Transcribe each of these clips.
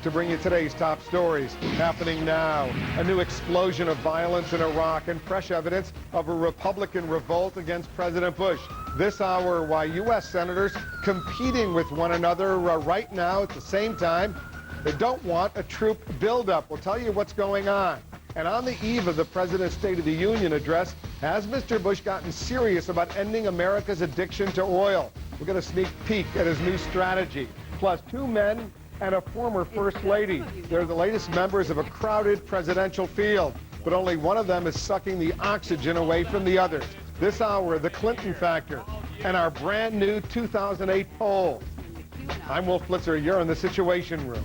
To bring you today's top stories happening now. A new explosion of violence in Iraq and fresh evidence of a Republican revolt against President Bush. This hour, why U.S. senators competing with one another right now at the same time. They don't want a troop buildup. We'll tell you what's going on. And on the eve of the President's State of the Union address, has Mr. Bush gotten serious about ending America's addiction to oil? We'll get a sneak peek at his new strategy. Plus, two men and a former First Lady. They're the latest members of a crowded presidential field, but only one of them is sucking the oxygen away from the others. This hour, the Clinton factor, and our brand new 2008 poll. I'm Wolf Blitzer. You're in the Situation Room.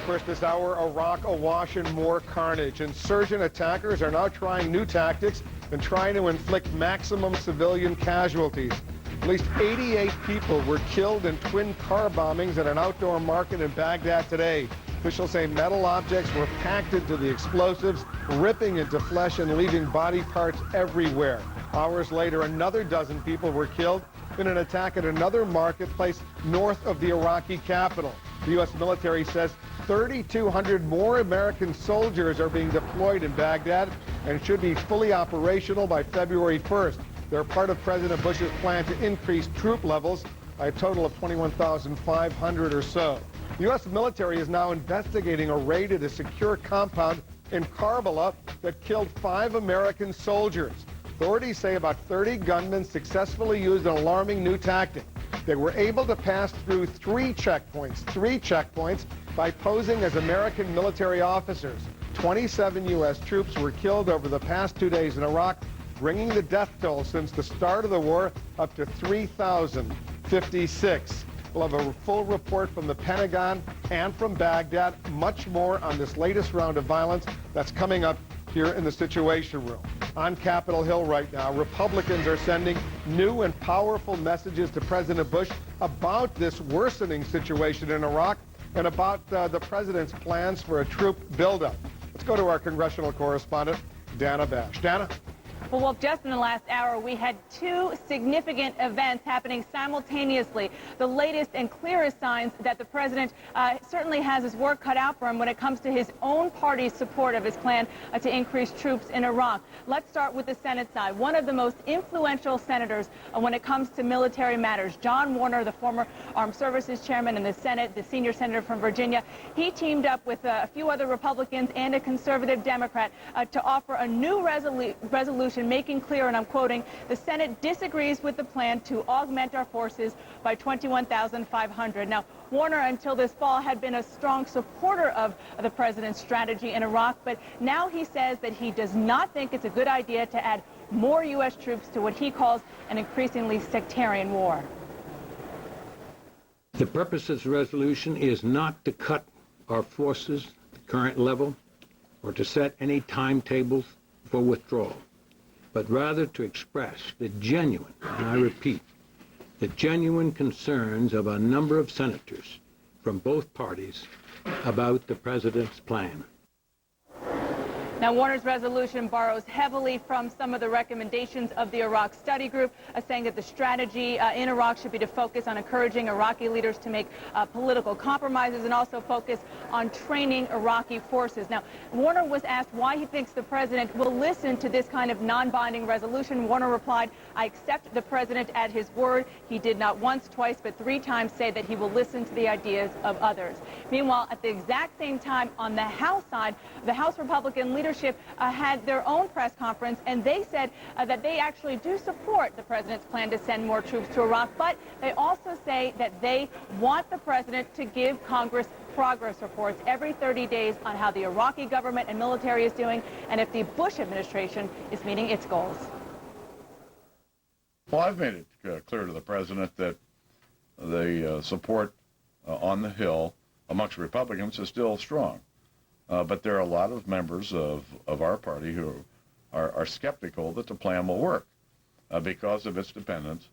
First this hour, Iraq awash in more carnage. Insurgent attackers are now trying new tactics and trying to inflict maximum civilian casualties. At least 88 people were killed in twin car bombings at an outdoor market in Baghdad today. Officials say metal objects were packed into the explosives, ripping into flesh and leaving body parts everywhere. Hours later, another dozen people were killed in an attack at another marketplace north of the Iraqi capital. The U.S. military says 3,200 more American soldiers are being deployed in Baghdad and should be fully operational by February 1st. They're part of President Bush's plan to increase troop levels by a total of 21,500 or so. The U.S. military is now investigating a raid at a secure compound in Karbala that killed 5 American soldiers. Authorities say about 30 gunmen successfully used an alarming new tactic. They were able to pass through three checkpoints by posing as American military officers. 27 U.S. troops were killed over the past 2 days in Iraq, bringing the death toll since the start of the war up to 3,056. We'll have a full report from the Pentagon and from Baghdad. Much more on this latest round of violence that's coming up here in the Situation Room. On Capitol Hill right now, Republicans are sending new and powerful messages to President Bush about this worsening situation in Iraq and about the president's plans for a troop buildup. Let's go to our congressional correspondent, Dana Bash. Dana? Well, just in the last hour, we had 2 significant events happening simultaneously. The latest and clearest signs that the president certainly has his work cut out for him when it comes to his own party's support of his plan to increase troops in Iraq. Let's start with the Senate side. One of the most influential senators when it comes to military matters, John Warner, the former Armed Services Chairman in the Senate, the senior senator from Virginia, he teamed up with a few other Republicans and a conservative Democrat to offer a new resolution making clear, and I'm quoting, the Senate disagrees with the plan to augment our forces by 21,500. Now, Warner, until this fall, had been a strong supporter of the president's strategy in Iraq, but now he says that he does not think it's a good idea to add more U.S. troops to what he calls an increasingly sectarian war. The purpose of this resolution is not to cut our forces at the current level or to set any timetables for withdrawal, but rather to express the genuine, and I repeat, the genuine concerns of a number of senators from both parties about the president's plan. Now, Warner's resolution borrows heavily from some of the recommendations of the Iraq Study Group, saying that the strategy in Iraq should be to focus on encouraging Iraqi leaders to make political compromises and also focus on training Iraqi forces. Now, Warner was asked why he thinks the president will listen to this kind of non-binding resolution. Warner replied, "I accept the president at his word. He did not once, twice, but 3 times say that he will listen to the ideas of others." Meanwhile, at the exact same time on the House side, the House Republican leadership had their own press conference, and they said that they actually do support the president's plan to send more troops to Iraq, but they also say that they want the president to give Congress progress reports every 30 days on how the Iraqi government and military is doing and if the Bush administration is meeting its goals. Well, I've made it clear to the president that the support on the Hill amongst Republicans is still strong. But there are a lot of members of our party who are skeptical that the plan will work because of its dependence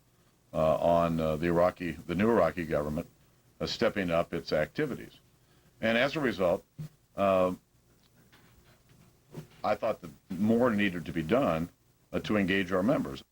on the new Iraqi government stepping up its activities. And as a result, I thought that more needed to be done to engage our members.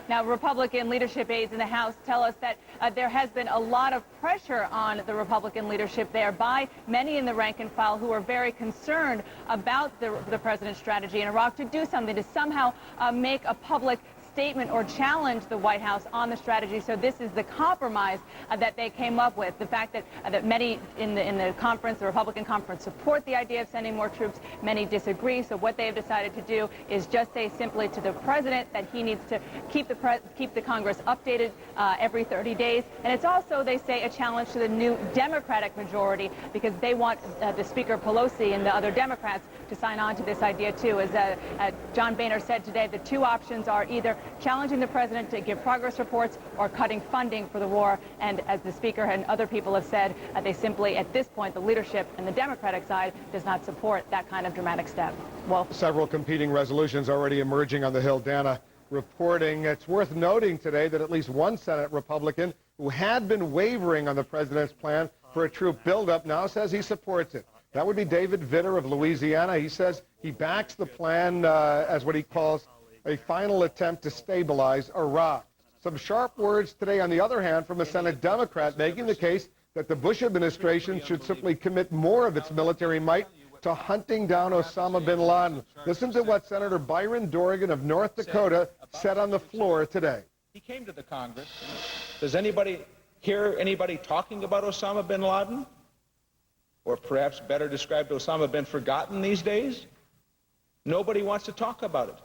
Now, Republican leadership aides in the House tell us that there has been a lot of pressure on the Republican leadership there by many in the rank and file who are very concerned about the president's strategy in Iraq to do something, to somehow make a public statement or challenge the White House on the strategy. So this is the compromise that they came up with. The fact that many in the conference, the Republican conference, support the idea of sending more troops. Many disagree. So what they have decided to do is just say simply to the president that he needs to keep the Congress updated every 30 days. And it's also, they say, a challenge to the new Democratic majority because they want the Speaker Pelosi and the other Democrats to sign on to this idea too. As John Boehner said today, the two options are either challenging the president to give progress reports or cutting funding for the war. And as the Speaker and other people have said, they simply, at this point, the leadership and the Democratic side does not support that kind of dramatic step. Wolf. Several competing resolutions already emerging on the Hill. Dana reporting. It's worth noting today that at least one Senate Republican who had been wavering on the president's plan for a troop buildup now says he supports it. That would be David Vitter of Louisiana. He says he backs the plan as what he calls a final attempt to stabilize Iraq. Some sharp words today, on the other hand, from a Senate Democrat making the case that the Bush administration should simply commit more of its military might to hunting down Osama bin Laden. Listen to what Senator Byron Dorgan of North Dakota said on the floor today. He came to the Congress. Does anybody hear anybody talking about Osama bin Laden? Or perhaps better described, Osama bin Forgotten these days? Nobody wants to talk about it.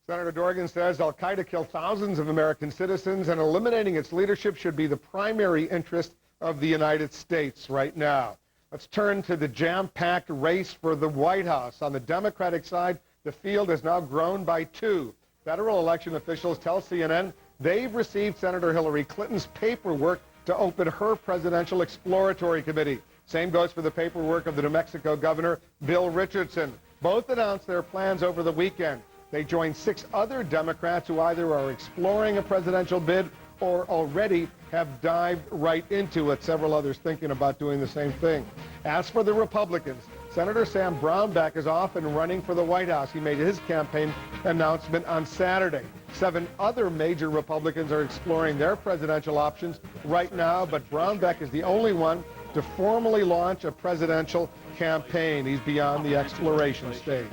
Senator Dorgan says al-Qaeda killed thousands of American citizens and eliminating its leadership should be the primary interest of the United States right now. Let's turn to the jam-packed race for the White House. On the Democratic side, the field has now grown by two. Federal election officials tell CNN they've received Senator Hillary Clinton's paperwork to open her presidential exploratory committee. Same goes for the paperwork of the New Mexico governor, Bill Richardson. Both announced their plans over the weekend. They joined 6 other Democrats who either are exploring a presidential bid or already have dived right into it. Several others thinking about doing the same thing. As for the Republicans, Senator Sam Brownback is off and running for the White House. He made his campaign announcement on Saturday. 7 other major Republicans are exploring their presidential options right now, but Brownback is the only one to formally launch a presidential campaign. He's beyond the exploration stage.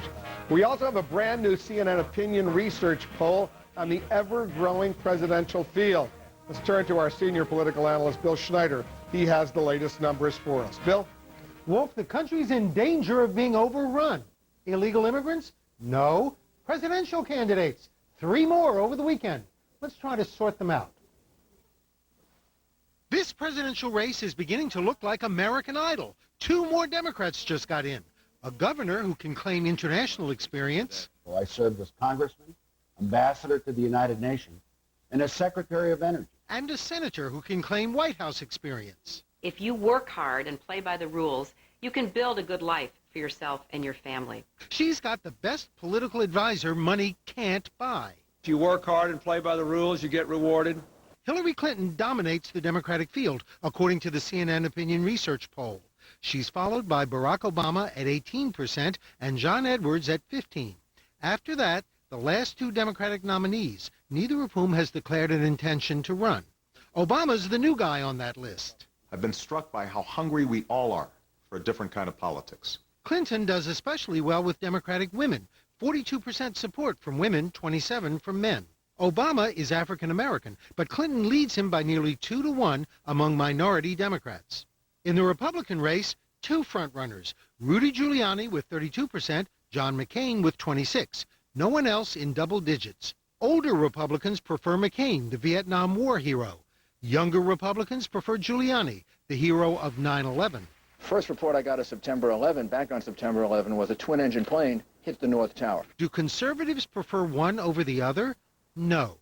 We also have a brand new CNN opinion research poll on the ever-growing presidential field. Let's turn to our senior political analyst, Bill Schneider. He has the latest numbers for us. Bill? Wolf, the country's in danger of being overrun. Illegal immigrants? No. Presidential candidates? 3 more over the weekend. Let's try to sort them out. This presidential race is beginning to look like American Idol. 2 more Democrats just got in. A governor who can claim international experience. Well, I served as congressman, ambassador to the United Nations, and as Secretary of Energy. And a senator who can claim White House experience. If you work hard and play by the rules, you can build a good life for yourself and your family. She's got the best political advisor money can't buy. If you work hard and play by the rules, you get rewarded. Hillary Clinton dominates the Democratic field, according to the CNN opinion research poll. She's followed by Barack Obama at 18% and John Edwards at 15%. After that, the last 2 Democratic nominees, neither of whom has declared an intention to run. Obama's the new guy on that list. I've been struck by how hungry we all are for a different kind of politics. Clinton does especially well with Democratic women, 42% support from women, 27% from men. Obama is African American, but Clinton leads him by nearly 2-to-1 among minority Democrats. In the Republican race, 2 frontrunners, Rudy Giuliani with 32%, John McCain with 26%. No one else in double digits. Older Republicans prefer McCain, the Vietnam War hero. Younger Republicans prefer Giuliani, the hero of 9/11. First report I got of September 11, back on September 11, was a twin-engine plane hit the North Tower. Do conservatives prefer one over the other? No.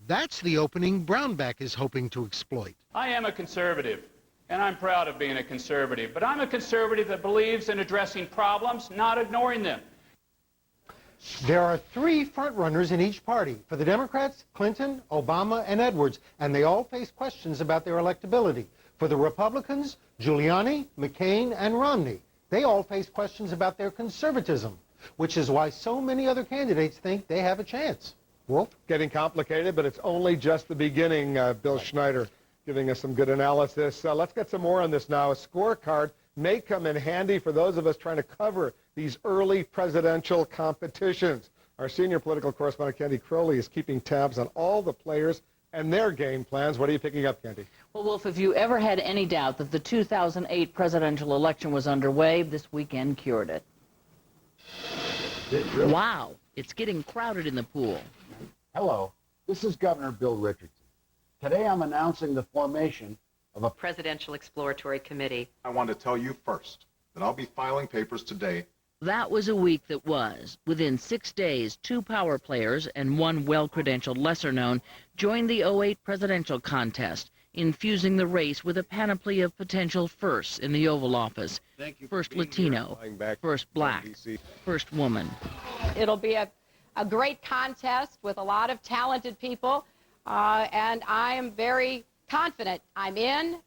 That's the opening Brownback is hoping to exploit. I am a conservative, and I'm proud of being a conservative, but I'm a conservative that believes in addressing problems, not ignoring them. There are 3 frontrunners in each party. For the Democrats, Clinton, Obama, and Edwards, and they all face questions about their electability. For the Republicans, Giuliani, McCain, and Romney, they all face questions about their conservatism, which is why so many other candidates think they have a chance. Wolf? Getting complicated, but it's only just the beginning, Bill Schneider giving us some good analysis. Let's get some more on this now. A scorecard may come in handy for those of us trying to cover these early presidential competitions. Our senior political correspondent, Candy Crowley, is keeping tabs on all the players and their game plans. What are you picking up, Candy? Well, Wolf, if you ever had any doubt that the 2008 presidential election was underway, this weekend cured it. Wow, it's getting crowded in the pool. Hello, this is Governor Bill Richardson. Today I'm announcing the formation of a Presidential Exploratory Committee. I want to tell you first that I'll be filing papers today. That was a week that was. Within 6 days, 2 power players and 1 well-credentialed lesser-known joined the 2008 presidential contest, infusing the race with a panoply of potential firsts in the Oval Office. First Latino, first black, first woman. It'll be a great contest with a lot of talented people, and I am very confident. I'm in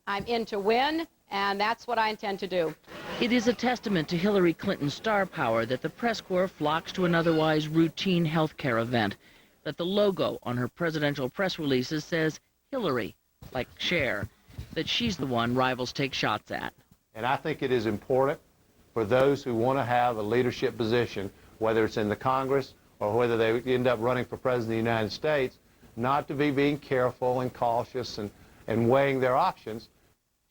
to win, and that's what I intend to do. It is a testament to Hillary Clinton's star power that the press corps flocks to an otherwise routine health care event, that the logo on her presidential press releases says Hillary, like Cher, that she's the one rivals take shots at. And I think it is important for those who want to have a leadership position, whether it's in the Congress or whether they end up running for President of the United States, not to be being careful and cautious and weighing their options.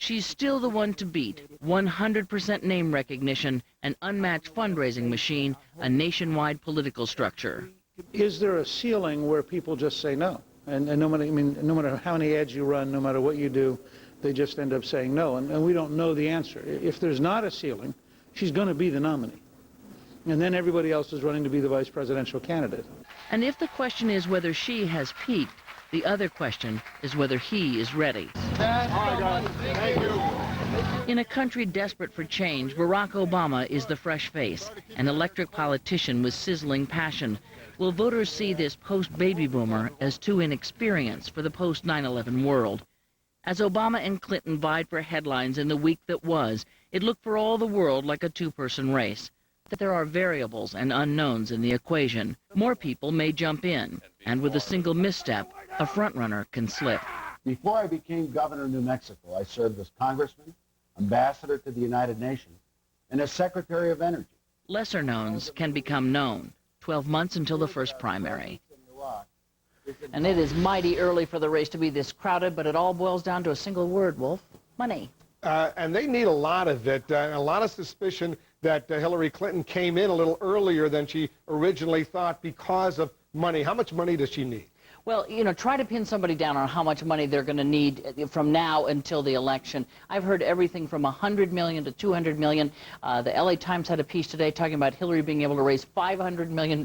She's still the one to beat. 100% name recognition, an unmatched fundraising machine, a nationwide political structure. Is there a ceiling where people just say no? And no matter how many ads you run, no matter what you do, they just end up saying no. And we don't know the answer. If there's not a ceiling, she's going to be the nominee. And then everybody else is running to be the vice presidential candidate. And if the question is whether she has peaked, the other question is whether he is ready. In a country desperate for change, Barack Obama is the fresh face, an electric politician with sizzling passion. Will voters see this post-baby boomer as too inexperienced for the post-9/11 world? As Obama and Clinton vied for headlines in the week that was, it looked for all the world like a two-person race. That there are variables and unknowns in the equation. More people may jump in, and with a single misstep, a frontrunner can slip. Before I became governor of New Mexico, I served as congressman, ambassador to the United Nations, and as secretary of energy. Lesser knowns can become known. 12 months until the first primary. And it is mighty early for the race to be this crowded, but it all boils down to a single word, Wolf: money. And they need a lot of it, and a lot of suspicion that Hillary Clinton came in a little earlier than she originally thought because of money. How much money does she need? Well, you know, try to pin somebody down on how much money they're going to need from now until the election. I've heard everything from $100 million to $200 million. The LA Times had a piece today talking about Hillary being able to raise $500 million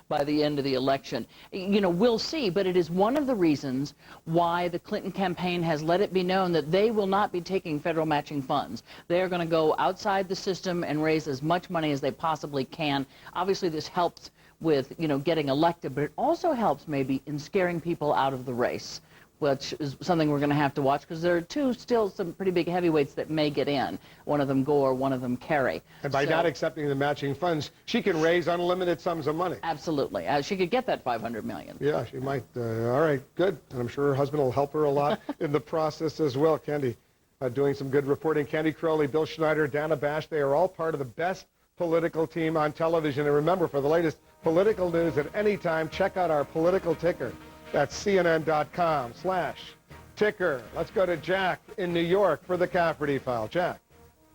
by the end of the election. You know, we'll see, but it is one of the reasons why the Clinton campaign has let it be known that they will not be taking federal matching funds. They are going to go outside the system and raise as much money as they possibly can. Obviously, this helps with, you know, getting elected, but it also helps maybe in scaring people out of the race, which is something we're going to have to watch because there are still some pretty big heavyweights that may get in. One of them Gore, one of them Kerry. And by not accepting the matching funds, she can raise unlimited sums of money. Absolutely. She could get that $500 million. Yeah, she might. All right, good. And I'm sure her husband will help her a lot in the process as well. Candy, doing some good reporting. Candy Crowley, Bill Schneider, Dana Bash, they are all part of the best political team on television. And remember, for the latest political news at any time, check out our political ticker. That's CNN.com/ticker. Let's go to Jack in New York for the Cafferty File. Jack.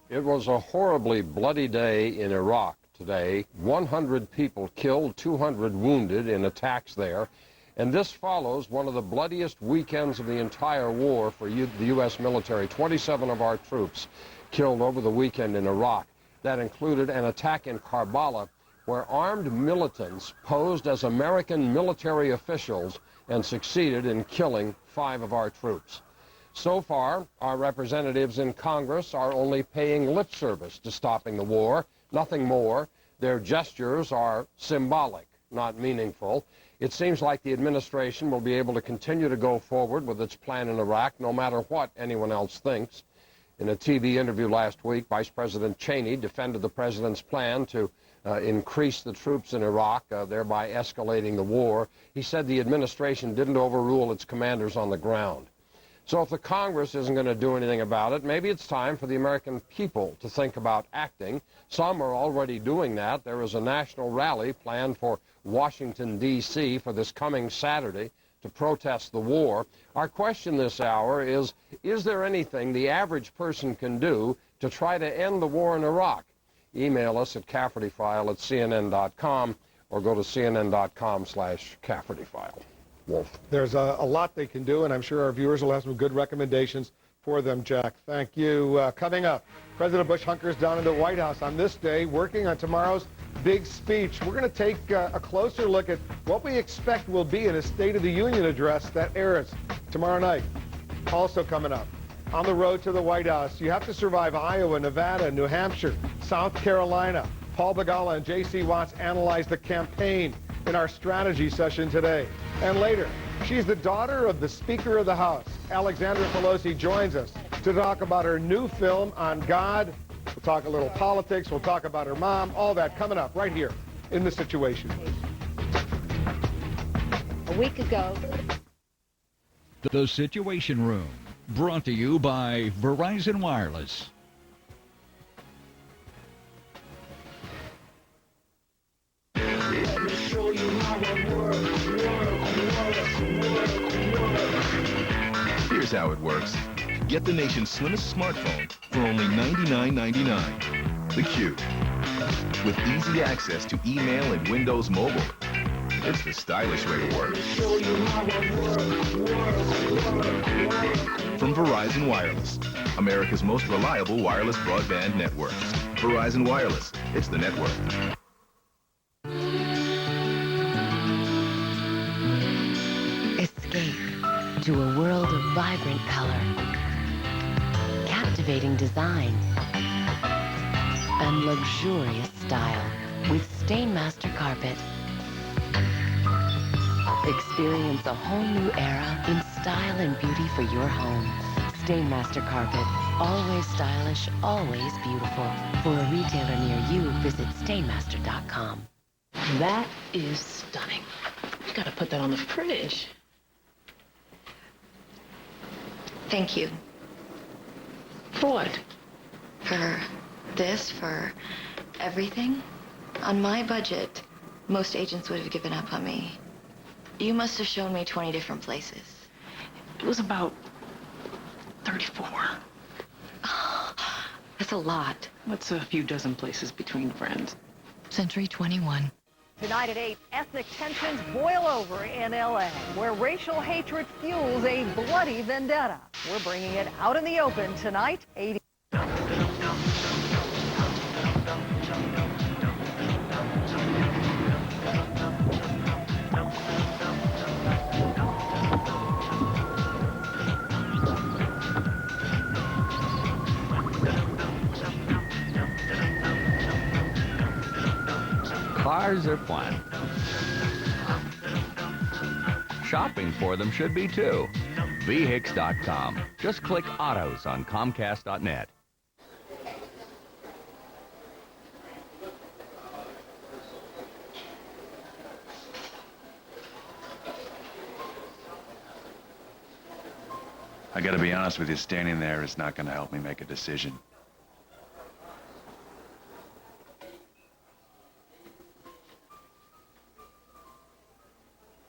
It was a horribly bloody day in Iraq today. 100 people killed, 200 wounded in attacks there. And this follows one of the bloodiest weekends of the entire war for the U.S. military. 27 of our troops killed over the weekend in Iraq. That included an attack in Karbala where armed militants posed as American military officials and succeeded in killing 5 of our troops. So far, our representatives in Congress are only paying lip service to stopping the war, nothing more. Their gestures are symbolic, not meaningful. It seems like the administration will be able to continue to go forward with its plan in Iraq no matter what anyone else thinks. In a TV interview last week, Vice President Cheney defended the president's plan to increase the troops in Iraq, thereby escalating the war. He said the administration didn't overrule its commanders on the ground. So if the Congress isn't going to do anything about it, maybe it's time for the American people to think about acting. Some are already doing that. There is a national rally planned for Washington, D.C. for this coming Saturday to protest the war. Our question this hour is there anything the average person can do to try to end the war in Iraq? Email us at CaffertyFile@CNN.com or go to CNN.com/CaffertyFile. Wolf. There's a lot they can do, and I'm sure our viewers will have some good recommendations for them, Jack. Thank you. Coming up, President Bush hunkers down in the White House on this day, working on tomorrow's big speech. We're going to take a closer look at what we expect will be in a State of the Union address that airs tomorrow night. Also coming up, on the road to the White House, you have to survive Iowa, Nevada, New Hampshire, South Carolina. Paul Begala and J.C. Watts analyze the campaign in our strategy session today. And later, she's the daughter of the Speaker of the House. Alexandra Pelosi joins us to talk about her new film on God. We'll talk a little politics. We'll talk about her mom. All that coming up right here in The Situation. A week ago. The Situation Room, brought to you by Verizon Wireless. Here's how it works. Get the nation's slimmest smartphone for only $99.99. theCUBE. With easy access to email and Windows Mobile. It's the stylish way to work. From Verizon Wireless, America's most reliable wireless broadband network. Verizon Wireless, it's the network. Escape to a world of vibrant color, captivating design, and luxurious style with Stainmaster Carpet. Experience a whole new era in style and beauty for your home. Stainmaster Carpet, always stylish, always beautiful. For a retailer near you, visit Stainmaster.com. That is stunning. You gotta put that on the fridge. Thank you. For what? For this, for everything. On my budget, most agents would have given up on me. You must have shown me 20 different places. It was about 34. Oh, that's a lot. What's a few dozen places between friends? Century 21. Tonight at 8, ethnic tensions boil over in L.A., where racial hatred fuels a bloody vendetta. We're bringing it out in the open tonight, 8. Cars are fun. Shopping for them should be too. VHICS.com. Just click Autos on Comcast.net. I gotta be honest with you, standing there is not gonna help me make a decision.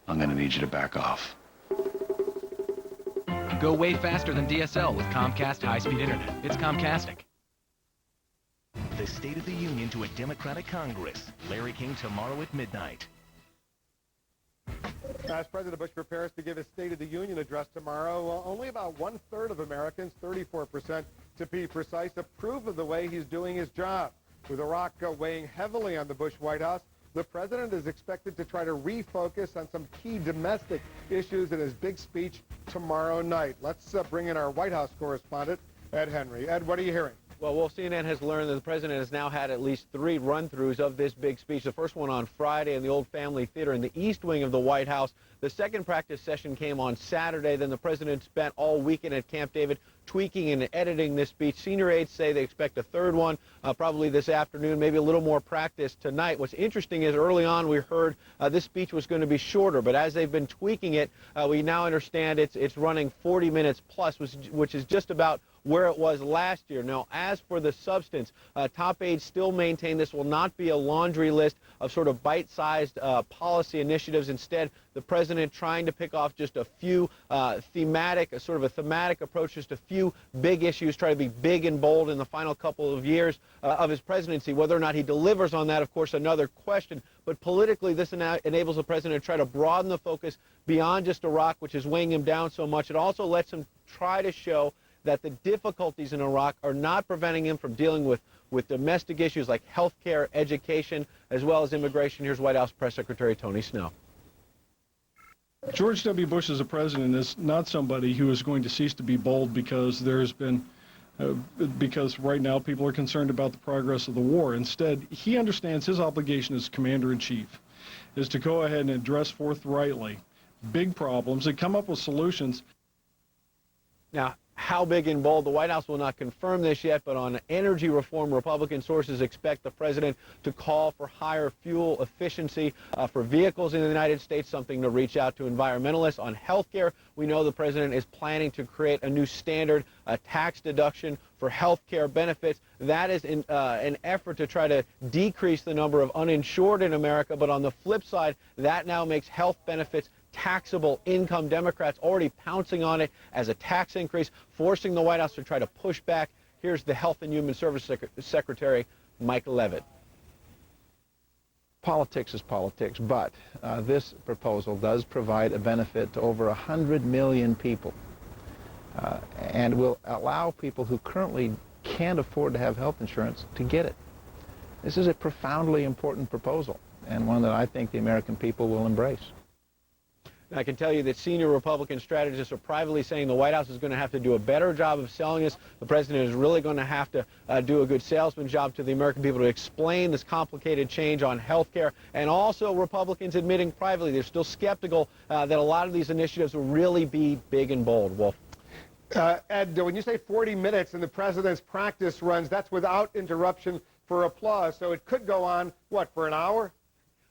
I'm gonna need you to back off. Go way faster than DSL with Comcast high-speed internet. It's Comcastic. The State of the Union to a Democratic Congress. Larry King tomorrow at midnight. As President Bush prepares to give his State of the Union address tomorrow, only about one-third of Americans, 34% to be precise, approve of the way he's doing his job. With Iraq weighing heavily on the Bush White House, the president is expected to try to refocus on some key domestic issues in his big speech tomorrow night. Let's bring in our White House correspondent, Ed Henry. Ed, what are you hearing? Well, CNN has learned that the president has now had at least 3 run-throughs of this big speech. The first one on Friday in the Old Family Theater in the East Wing of the White House. The second practice session came on Saturday. Then the president spent all weekend at Camp David tweaking and editing this speech. Senior aides say they expect a third one probably this afternoon, maybe a little more practice tonight. What's interesting is early on we heard this speech was going to be shorter, but as they've been tweaking it, we now understand it's running 40 minutes plus, which is just about where it was last year. Now, as for the substance, top aides still maintain this will not be a laundry list of sort of bite-sized policy initiatives. Instead, the president trying to pick off just a few thematic approach, just a few big issues, try to be big and bold in the final couple of years of his presidency. Whether or not he delivers on that, of course, another question. But politically, this enables the president to try to broaden the focus beyond just Iraq, which is weighing him down so much. It also lets him try to show that the difficulties in Iraq are not preventing him from dealing with domestic issues like health care, education, as well as immigration. Here's White House Press Secretary Tony Snow. George W. Bush as a president is not somebody who is going to cease to be bold because there's been, because right now people are concerned about the progress of the war. Instead, he understands his obligation as commander-in-chief is to go ahead and address forthrightly big problems and come up with solutions. Now, how big and bold? The White House will not confirm this yet, but on energy reform, Republican sources expect the president to call for higher fuel efficiency for vehicles in the United States, something to reach out to environmentalists. On health care, we know the president is planning to create a new standard, a tax deduction for health care benefits. That is an effort to try to decrease the number of uninsured in America, but on the flip side, that now makes health benefits taxable income. Democrats already pouncing on it as a tax increase, forcing the White House to try to push back. Here's the Health and Human Services Secretary, Mike Leavitt. Politics is politics, but this proposal does provide a benefit to over 100 million people and will allow people who currently can't afford to have health insurance to get it. This is a profoundly important proposal and one that I think the American people will embrace. I can tell you that senior Republican strategists are privately saying the White House is going to have to do a better job of selling this. The president is really going to have to do a good salesman job to the American people to explain this complicated change on health care. And also Republicans admitting privately they're still skeptical that a lot of these initiatives will really be big and bold. Wolf. Ed, when you say 40 minutes in the president's practice runs, that's without interruption for applause. So it could go on, what, for an hour?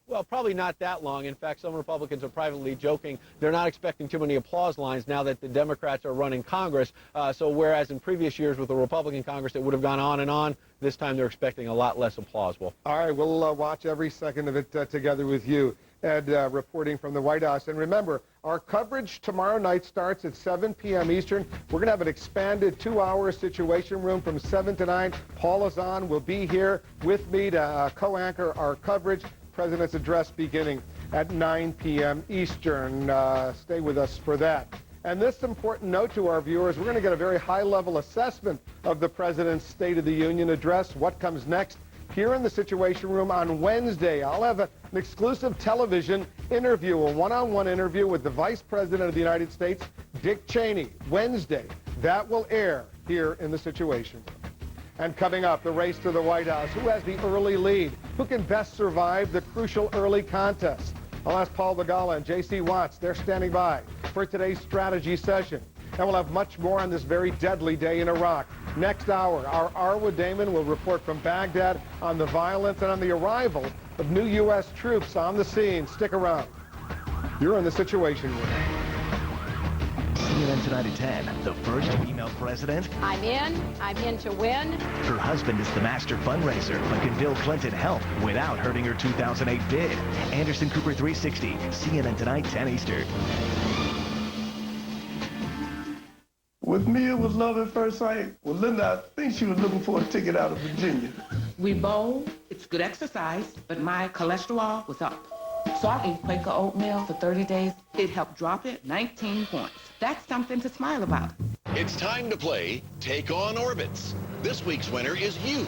Well, probably not that long. In fact, some Republicans are privately joking they're not expecting too many applause lines now that the Democrats are running Congress. So whereas in previous years with the Republican Congress it would have gone on, this time they're expecting a lot less applause. Well, all right, we'll watch every second of it together with you, Ed, reporting from the White House. And remember, our coverage tomorrow night starts at 7 p.m. Eastern. We're going to have an expanded 2-hour Situation Room from 7 to 9. Paul Azan will be here with me to co-anchor our coverage. President's address beginning at 9 p.m. Eastern. Stay with us for that. And this important note to our viewers, we're going to get a very high-level assessment of the President's State of the Union address, what comes next, here in the Situation Room on Wednesday. I'll have an exclusive television interview, a one-on-one interview with the Vice President of the United States, Dick Cheney, Wednesday. That will air here in the Situation Room. And coming up, the race to the White House. Who has the early lead? Who can best survive the crucial early contest? I'll ask Paul Begala and J.C. Watts. They're standing by for today's strategy session. And we'll have much more on this very deadly day in Iraq. Next hour, our Arwa Damon will report from Baghdad on the violence and on the arrival of new U.S. troops on the scene. Stick around. You're in the Situation Room. CNN Tonight at 10, the first female president. I'm in to win. Her husband is the master fundraiser, but can Bill Clinton help without hurting her 2008 bid? Anderson Cooper 360, CNN Tonight, 10 Eastern. With me, it was love at first sight. With Linda, I think she was looking for a ticket out of Virginia. We bowl, it's good exercise, but my cholesterol was up. So I ate Quaker oatmeal for 30 days. It helped drop it 19 points. That's something to smile about. It's time to play Take on Orbits. This week's winner is you.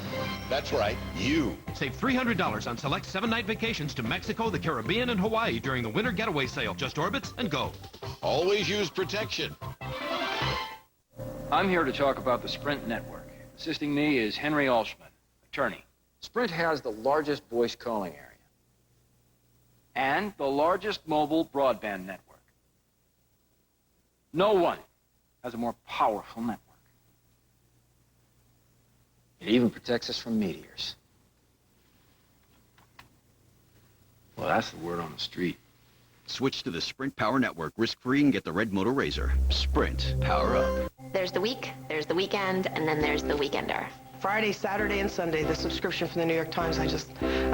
That's right, you. Save $300 on select 7-night vacations to Mexico, the Caribbean, and Hawaii during the winter getaway sale. Just Orbits and go. Always use protection. I'm here to talk about the Sprint network. Assisting me is Henry Alshman, attorney. Sprint has the largest voice calling area. And the largest mobile broadband network. No one has a more powerful network. It even protects us from meteors. Well, that's the word on the street. Switch to the Sprint Power Network risk-free and get the red Moto Razor. Sprint. Power up. There's the week, there's the weekend, and then there's the weekender. Friday, Saturday, and Sunday, the subscription from the New York Times, I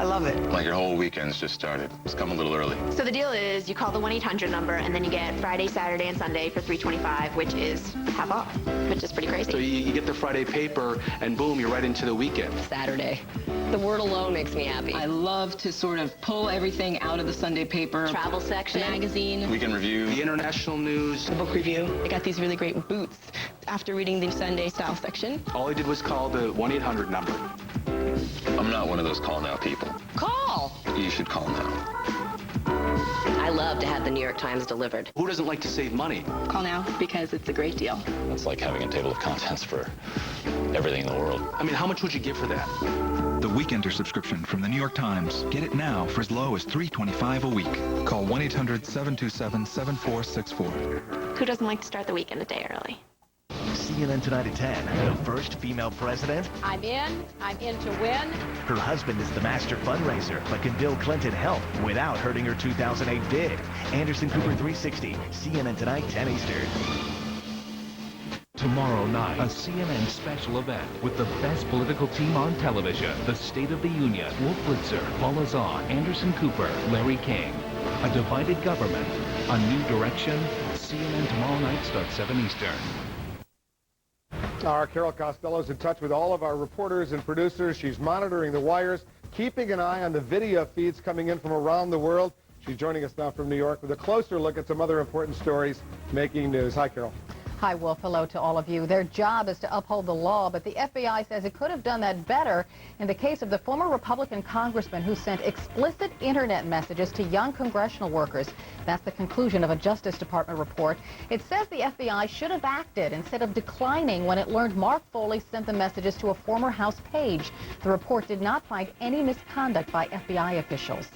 love it. Like your whole weekend's just started. It's come a little early. So the deal is you call the 1-800 number, and then you get Friday, Saturday, and Sunday for $3.25, which is half off, which is pretty crazy. So you get the Friday paper, and boom, you're right into the weekend. Saturday. The word alone makes me happy. I love to sort of pull everything out of the Sunday paper. Travel section. Magazine. Weekend review. The international news. The book review. I got these really great boots after reading the Sunday style section. All I did was call the 1-800 number. I'm not one of those call now people. Call! You should call now. I love to have the New York Times delivered. Who doesn't like to save money? Call now because it's a great deal. It's like having a table of contents for everything in the world. I mean, how much would you give for that? The Weekender subscription from the New York Times. Get it now for as low as $3.25 a week. Call 1-800-727-7464. Who doesn't like to start the weekend a day early? CNN Tonight at 10. The first female president. I'm in to win. Her husband is the master fundraiser, but can Bill Clinton help without hurting her 2008 bid? Anderson Cooper 360. CNN Tonight, 10 Eastern. Tomorrow night, a CNN special event with the best political team on television. The State of the Union. Wolf Blitzer, Paul Azan, Anderson Cooper, Larry King. A divided government. A new direction. CNN tomorrow night starts 7 Eastern. Our Carol Costello is in touch with all of our reporters and producers. She's monitoring the wires, keeping an eye on the video feeds coming in from around the world. She's joining us now from New York with a closer look at some other important stories making news. Hi, Carol. Hi, Wolf. Hello to all of you. Their job is to uphold the law, but the FBI says it could have done that better in the case of the former Republican congressman who sent explicit internet messages to young congressional workers. That's the conclusion of a Justice Department report. It says the FBI should have acted instead of declining when it learned Mark Foley sent the messages to a former House page. The report did not find any misconduct by FBI officials.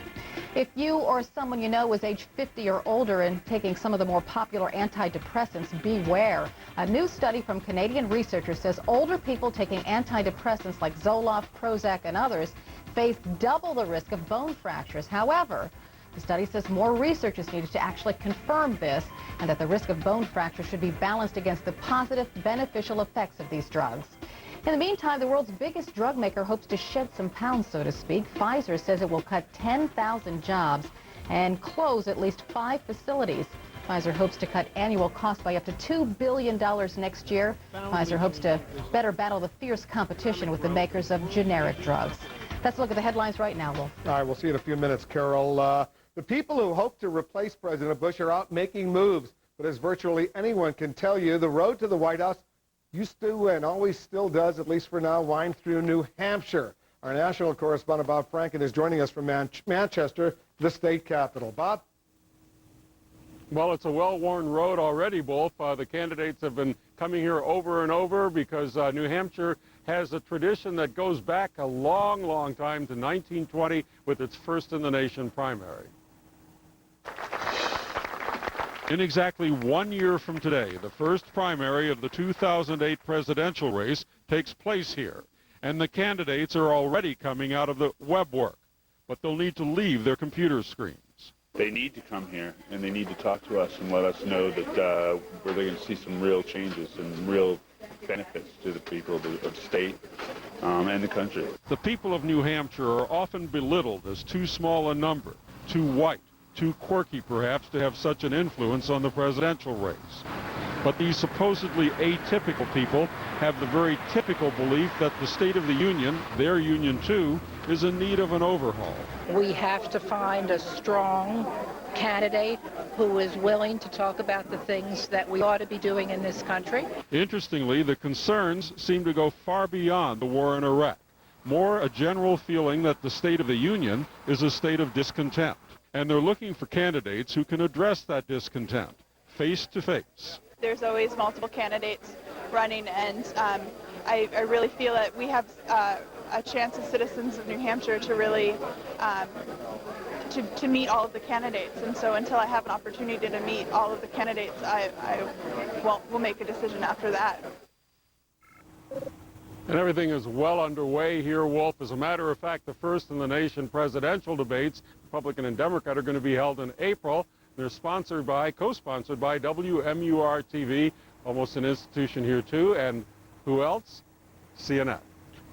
If you or someone you know is age 50 or older and taking some of the more popular antidepressants, beware. A new study from Canadian researchers says older people taking antidepressants like Zoloft, Prozac, and others face double the risk of bone fractures. However, the study says more research is needed to actually confirm this and that the risk of bone fracture should be balanced against the positive, beneficial effects of these drugs. In the meantime, the world's biggest drug maker hopes to shed some pounds, so to speak. Pfizer says it will cut 10,000 jobs and close at least 5 facilities. Pfizer hopes to cut annual costs by up to $2 billion next year. Pfizer hopes to better battle the fierce competition with the makers of generic drugs. Let's look at the headlines right now, Wolf. All right, we'll see you in a few minutes, Carol. The people who hope to replace President Bush are out making moves. But as virtually anyone can tell you, the road to the White House used to and always still does, at least for now, wind through New Hampshire. Our national correspondent, Bob Franken, is joining us from Manchester, the state capital. Bob? Well, it's a well-worn road already, Wolf. The candidates have been coming here over and over because New Hampshire has a tradition that goes back a long, long time to 1920 with its first-in-the-nation primary. In exactly 1 year from today, the first primary of the 2008 presidential race takes place here, and the candidates are already coming out of the web work, but they'll need to leave their computer screens. They need to come here, and they need to talk to us and let us know that we're going to see some real changes and real benefits to the people of the state and the country. The people of New Hampshire are often belittled as too small a number, too white, too quirky perhaps to have such an influence on the presidential race. But these supposedly atypical people have the very typical belief that the State of the Union, their union too, is in need of an overhaul. We have to find a strong candidate who is willing to talk about the things that we ought to be doing in this country. Interestingly, the concerns seem to go far beyond the war in Iraq. More a general feeling that the State of the Union is a state of discontent. And they're looking for candidates who can address that discontent face to face. There's always multiple candidates running, and I really feel that we have a chance as citizens of New Hampshire to really to meet all of the candidates. And so until I have an opportunity to meet all of the candidates, will make a decision after that. And everything is well underway here, Wolf. As a matter of fact, the first in the nation presidential debates, Republican and Democrat, are going to be held in April. They're co-sponsored by WMUR-TV, almost an institution here too. And who else? CNN.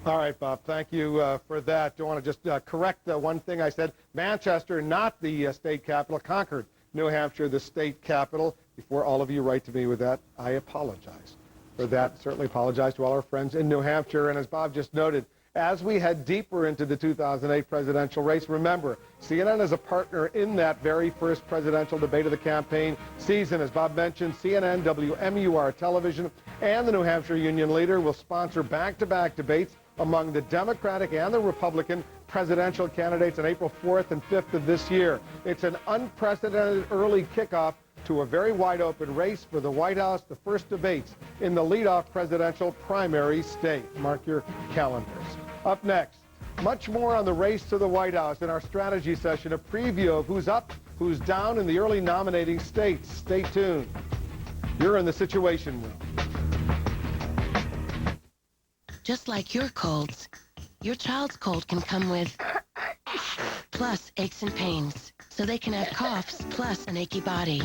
All right, Bob, thank you for that. I want to just correct one thing I said. Manchester, not the state capital, Concord, New Hampshire, the state capital. Before all of you write to me with that, I apologize for that. Certainly apologize to all our friends in New Hampshire. And as Bob just noted, as we head deeper into the 2008 presidential race, remember, CNN is a partner in that very first presidential debate of the campaign season. As Bob mentioned, CNN, WMUR Television, and the New Hampshire Union Leader will sponsor back-to-back debates among the Democratic and the Republican presidential candidates on April 4th and 5th of this year. It's an unprecedented early kickoff to a very wide-open race for the White House, the first debates in the leadoff presidential primary state. Mark your calendars. Up next, much more on the race to the White House in our strategy session, a preview of who's up, who's down in the early nominating states. Stay tuned. You're in the Situation Room. Just like your colds, your child's cold can come with plus aches and pains, so they can have coughs plus an achy body,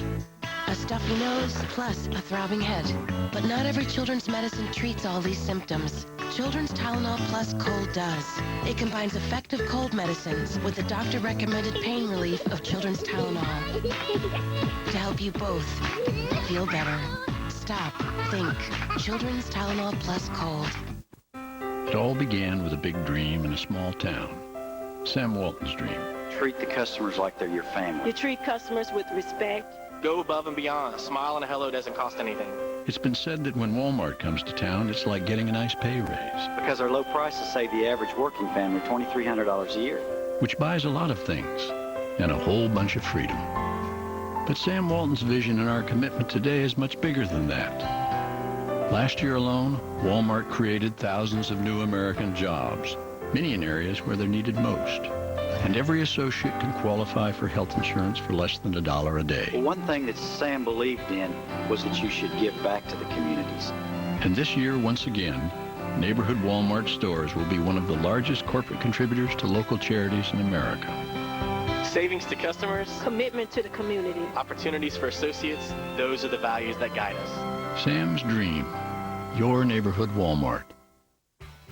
a stuffy nose plus a throbbing head. But not every children's medicine treats all these symptoms. Children's Tylenol Plus Cold does. It combines effective cold medicines with the doctor-recommended pain relief of Children's Tylenol to help you both feel better. Stop. Think. Children's Tylenol Plus Cold. It all began with a big dream in a small town. Sam Walton's dream. Treat the customers like they're your family. You treat customers with respect. Go above and beyond. A smile and a hello doesn't cost anything. It's been said that when Walmart comes to town, it's like getting a nice pay raise. Because our low prices save the average working family $2,300 a year. Which buys a lot of things, and a whole bunch of freedom. But Sam Walton's vision and our commitment today is much bigger than that. Last year alone, Walmart created thousands of new American jobs, many in areas where they're needed most. And every associate can qualify for health insurance for less than $1 a day. Well, one thing that Sam believed in was that you should give back to the communities. And this year, once again, neighborhood Walmart stores will be one of the largest corporate contributors to local charities in America. Savings to customers. Commitment to the community. Opportunities for associates. Those are the values that guide us. Sam's Dream. Your neighborhood Walmart.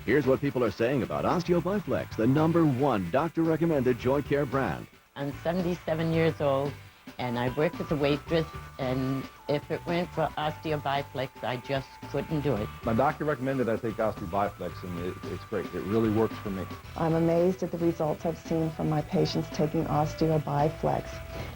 Here's what people are saying about Osteobiflex, the #1 doctor-recommended joint care brand. I'm 77 years old, and I work as a waitress, and if it weren't for Osteobiflex, I just couldn't do it. My doctor recommended I take Osteobiflex, and it's great. It really works for me. I'm amazed at the results I've seen from my patients taking Osteobiflex.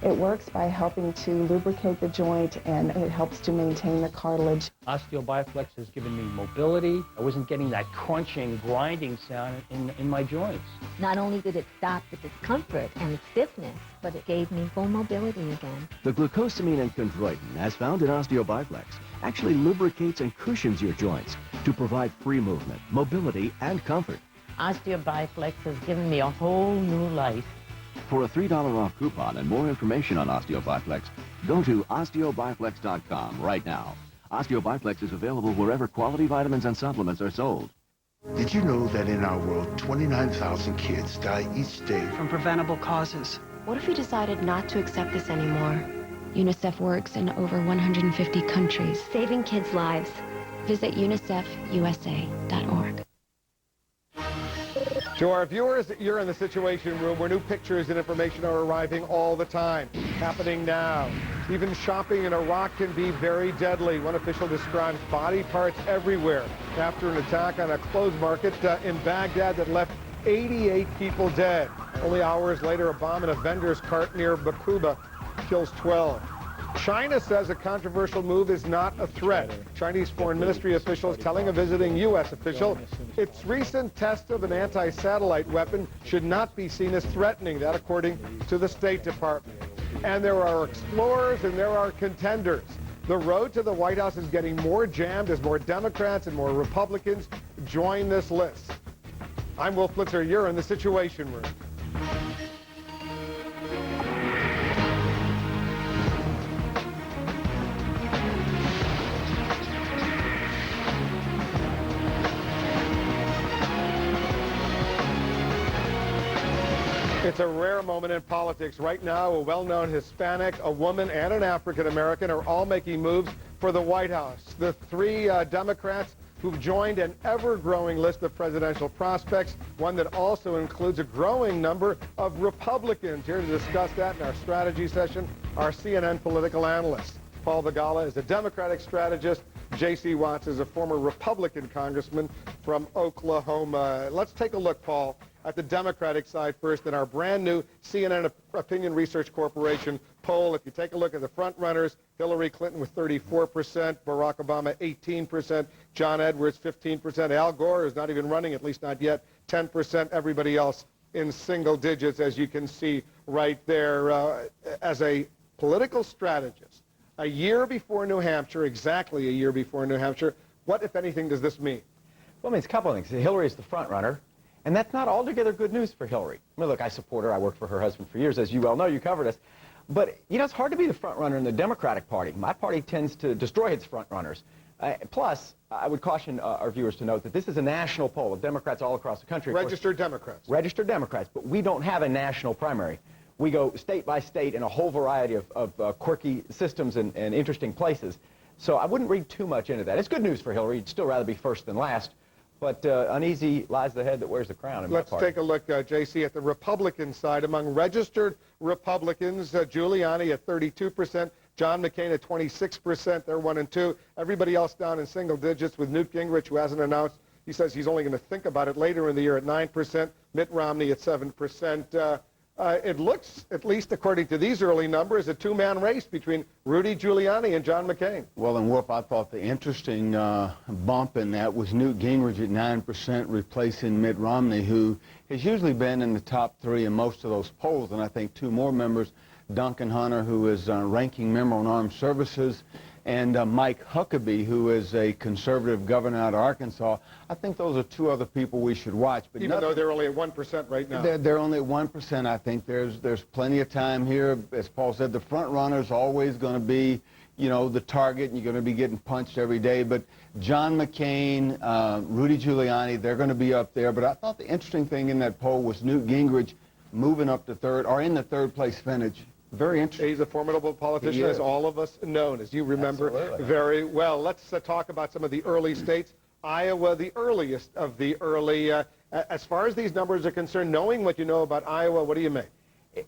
It works by helping to lubricate the joint, and it helps to maintain the cartilage. Osteobiflex has given me mobility. I wasn't getting that crunching, grinding sound in my joints. Not only did it stop the discomfort and stiffness, but it gave me full mobility again. The glucosamine and chondroitin, as found in Osteobiflex, actually lubricates and cushions your joints to provide free movement, mobility, and comfort. Osteobiflex has given me a whole new life. For a $3 off coupon and more information on Osteobiflex, go to osteobiflex.com right now. Osteobiflex is available wherever quality vitamins and supplements are sold. Did you know that in our world, 29,000 kids die each day from preventable causes? What if we decided not to accept this anymore? UNICEF works in over 150 countries, saving kids' lives. Visit unicefusa.org. To our viewers, you're in the Situation Room, where new pictures and information are arriving all the time. Happening now. Even shopping in Iraq can be very deadly. One official describes body parts everywhere after an attack on a clothes market in Baghdad that left 88 people dead. Only hours later, a bomb in a vendor's cart near Bakuba kills 12. China says a controversial move is not a threat. Chinese Foreign Ministry officials telling a visiting U.S. official its recent test of an anti-satellite weapon should not be seen as threatening. That according to the State Department. And there are explorers and there are contenders. The road to the White House is getting more jammed as more Democrats and more Republicans join this list. I'm Wolf Blitzer. You're in the Situation Room. It's a rare moment in politics. Right now, a well-known Hispanic, a woman, and an African-American are all making moves for the White House. The three Democrats who've joined an ever-growing list of presidential prospects, one that also includes a growing number of Republicans. Here to discuss that in our strategy session, our CNN political analyst. Paul Begala is a Democratic strategist. J.C. Watts is a former Republican congressman from Oklahoma. Let's take a look, Paul, at the Democratic side first in our brand new CNN Opinion Research Corporation poll. If you take a look at the front runners, Hillary Clinton with 34%, Barack Obama 18%, John Edwards 15%, Al Gore is not even running, at least not yet, 10%, everybody else in single digits, as you can see right there. As a political strategist, a year before New Hampshire, exactly a year before New Hampshire, what, if anything, does this mean? Well, it means a couple of things. Hillary is the front runner. And that's not altogether good news for Hillary. I mean, look, I support her. I worked for her husband for years, as you well know. You covered us. But, you know, it's hard to be the front runner in the Democratic Party. My party tends to destroy its front runners. Plus, I would caution our viewers to note that this is a national poll of Democrats all across the country. Registered Democrats. Registered Democrats. But we don't have a national primary. We go state by state in a whole variety of quirky systems and interesting places. So I wouldn't read too much into that. It's good news for Hillary. You'd still rather be first than last. But uneasy lies the head that wears the crown in my party. Let's take a look, J.C., at the Republican side. Among registered Republicans, Giuliani at 32%, John McCain at 26%. They're 1 and 2. Everybody else down in single digits with Newt Gingrich, who hasn't announced. He says he's only going to think about it later in the year at 9%. Mitt Romney at 7%. It looks, at least according to these early numbers, a two-man race between Rudy Giuliani and John McCain. Well, and Wolf, I thought the interesting bump in that was Newt Gingrich at 9% replacing Mitt Romney, who has usually been in the top 3 in most of those polls. And I think 2 more members, Duncan Hunter, who is ranking member on Armed Services, and Mike Huckabee, who is a conservative governor out of Arkansas. I think those are 2 other people we should watch. But even though they're only at 1% right now. They're only at 1%. I think there's plenty of time here. As Paul said, the front runner's always going to be, you know, the target, and you're going to be getting punched every day. But John McCain, Rudy Giuliani, they're going to be up there. But I thought the interesting thing in that poll was Newt Gingrich moving up to 3rd, or in the 3rd place finish. Very interesting. He's a formidable politician, as all of us know, as you remember very well. Let's talk about some of the early states. Iowa, the earliest of the early. As far as these numbers are concerned, knowing what you know about Iowa, what do you make?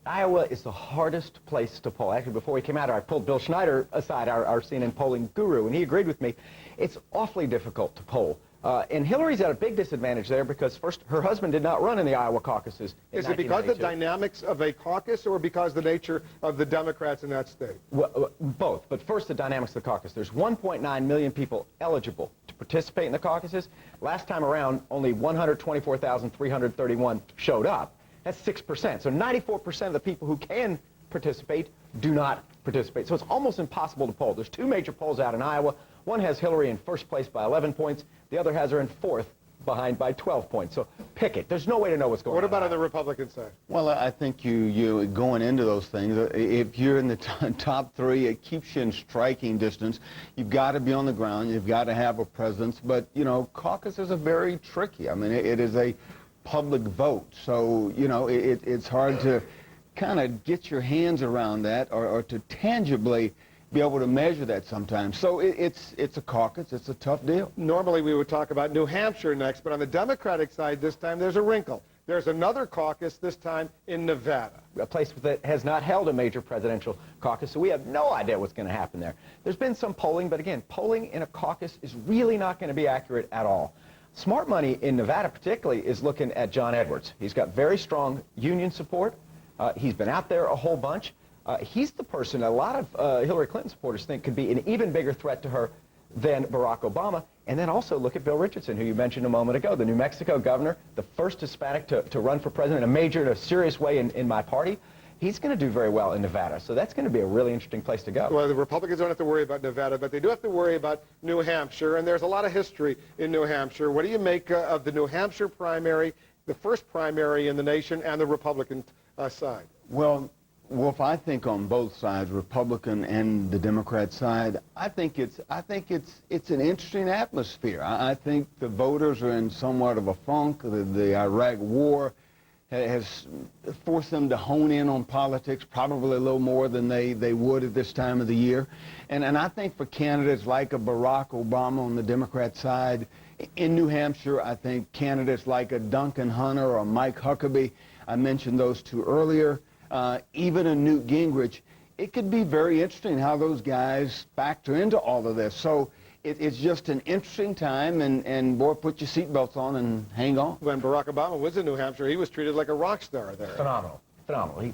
Iowa is the hardest place to poll. Actually, before we came out, I pulled Bill Schneider aside, our CNN polling guru, and he agreed with me. It's awfully difficult to poll. And Hillary's at a big disadvantage there because, first, her husband did not run in the Iowa caucuses in 1992. Is it because the dynamics of a caucus or because the nature of the Democrats in that state? Well, both. But first, the dynamics of the caucus. There's 1.9 million people eligible to participate in the caucuses. Last time around, only 124,331 showed up. That's 6%. So 94% of the people who can participate do not participate. So it's almost impossible to poll. There's 2 major polls out in Iowa. One has Hillary in first place by 11 points. The other has her in 4th, behind by 12 points. So pick it. There's no way to know what's going on. What about on the Republican side? Well, I think you going into those things, if you're in the top 3, it keeps you in striking distance. You've got to be on the ground. You've got to have a presence. But, you know, caucuses are very tricky. I mean, it is a public vote. So, you know, it's hard to kind of get your hands around that or to tangibly be able to measure that sometimes. So it's a caucus. It's a tough deal. Normally we would talk about New Hampshire next, but on the Democratic side this time there's a wrinkle. There's another caucus, this time in Nevada. A place that has not held a major presidential caucus, so we have no idea what's going to happen there. There's been some polling, but again, polling in a caucus is really not going to be accurate at all. Smart money in Nevada particularly is looking at John Edwards. He's got very strong union support. He's been out there a whole bunch. He's the person a lot of Hillary Clinton supporters think could be an even bigger threat to her than Barack Obama. And then also look at Bill Richardson, who you mentioned a moment ago, the New Mexico governor, the first Hispanic to run for president in a major, in a serious way in my party. he's going to do very well in Nevada. So that's going to be a really interesting place to go. Well, the Republicans don't have to worry about Nevada, but they do have to worry about New Hampshire, and there's a lot of history in New Hampshire. What do you make of the New Hampshire primary, the first primary in the nation, and the Republican side? Well, Wolf, I think on both sides, Republican and the Democrat side, I think it's an interesting atmosphere. I think the voters are in somewhat of a funk. The Iraq War has forced them to hone in on politics probably a little more than they would at this time of the year. And I think for candidates like a Barack Obama on the Democrat side, in New Hampshire, I think candidates like a Duncan Hunter or Mike Huckabee, I mentioned those two earlier, even a Newt Gingrich, it could be very interesting how those guys factor into all of this. So it's just an interesting time, and boy, put your seatbelts on and hang on. When Barack Obama was in New Hampshire, he was treated like a rock star there. Phenomenal.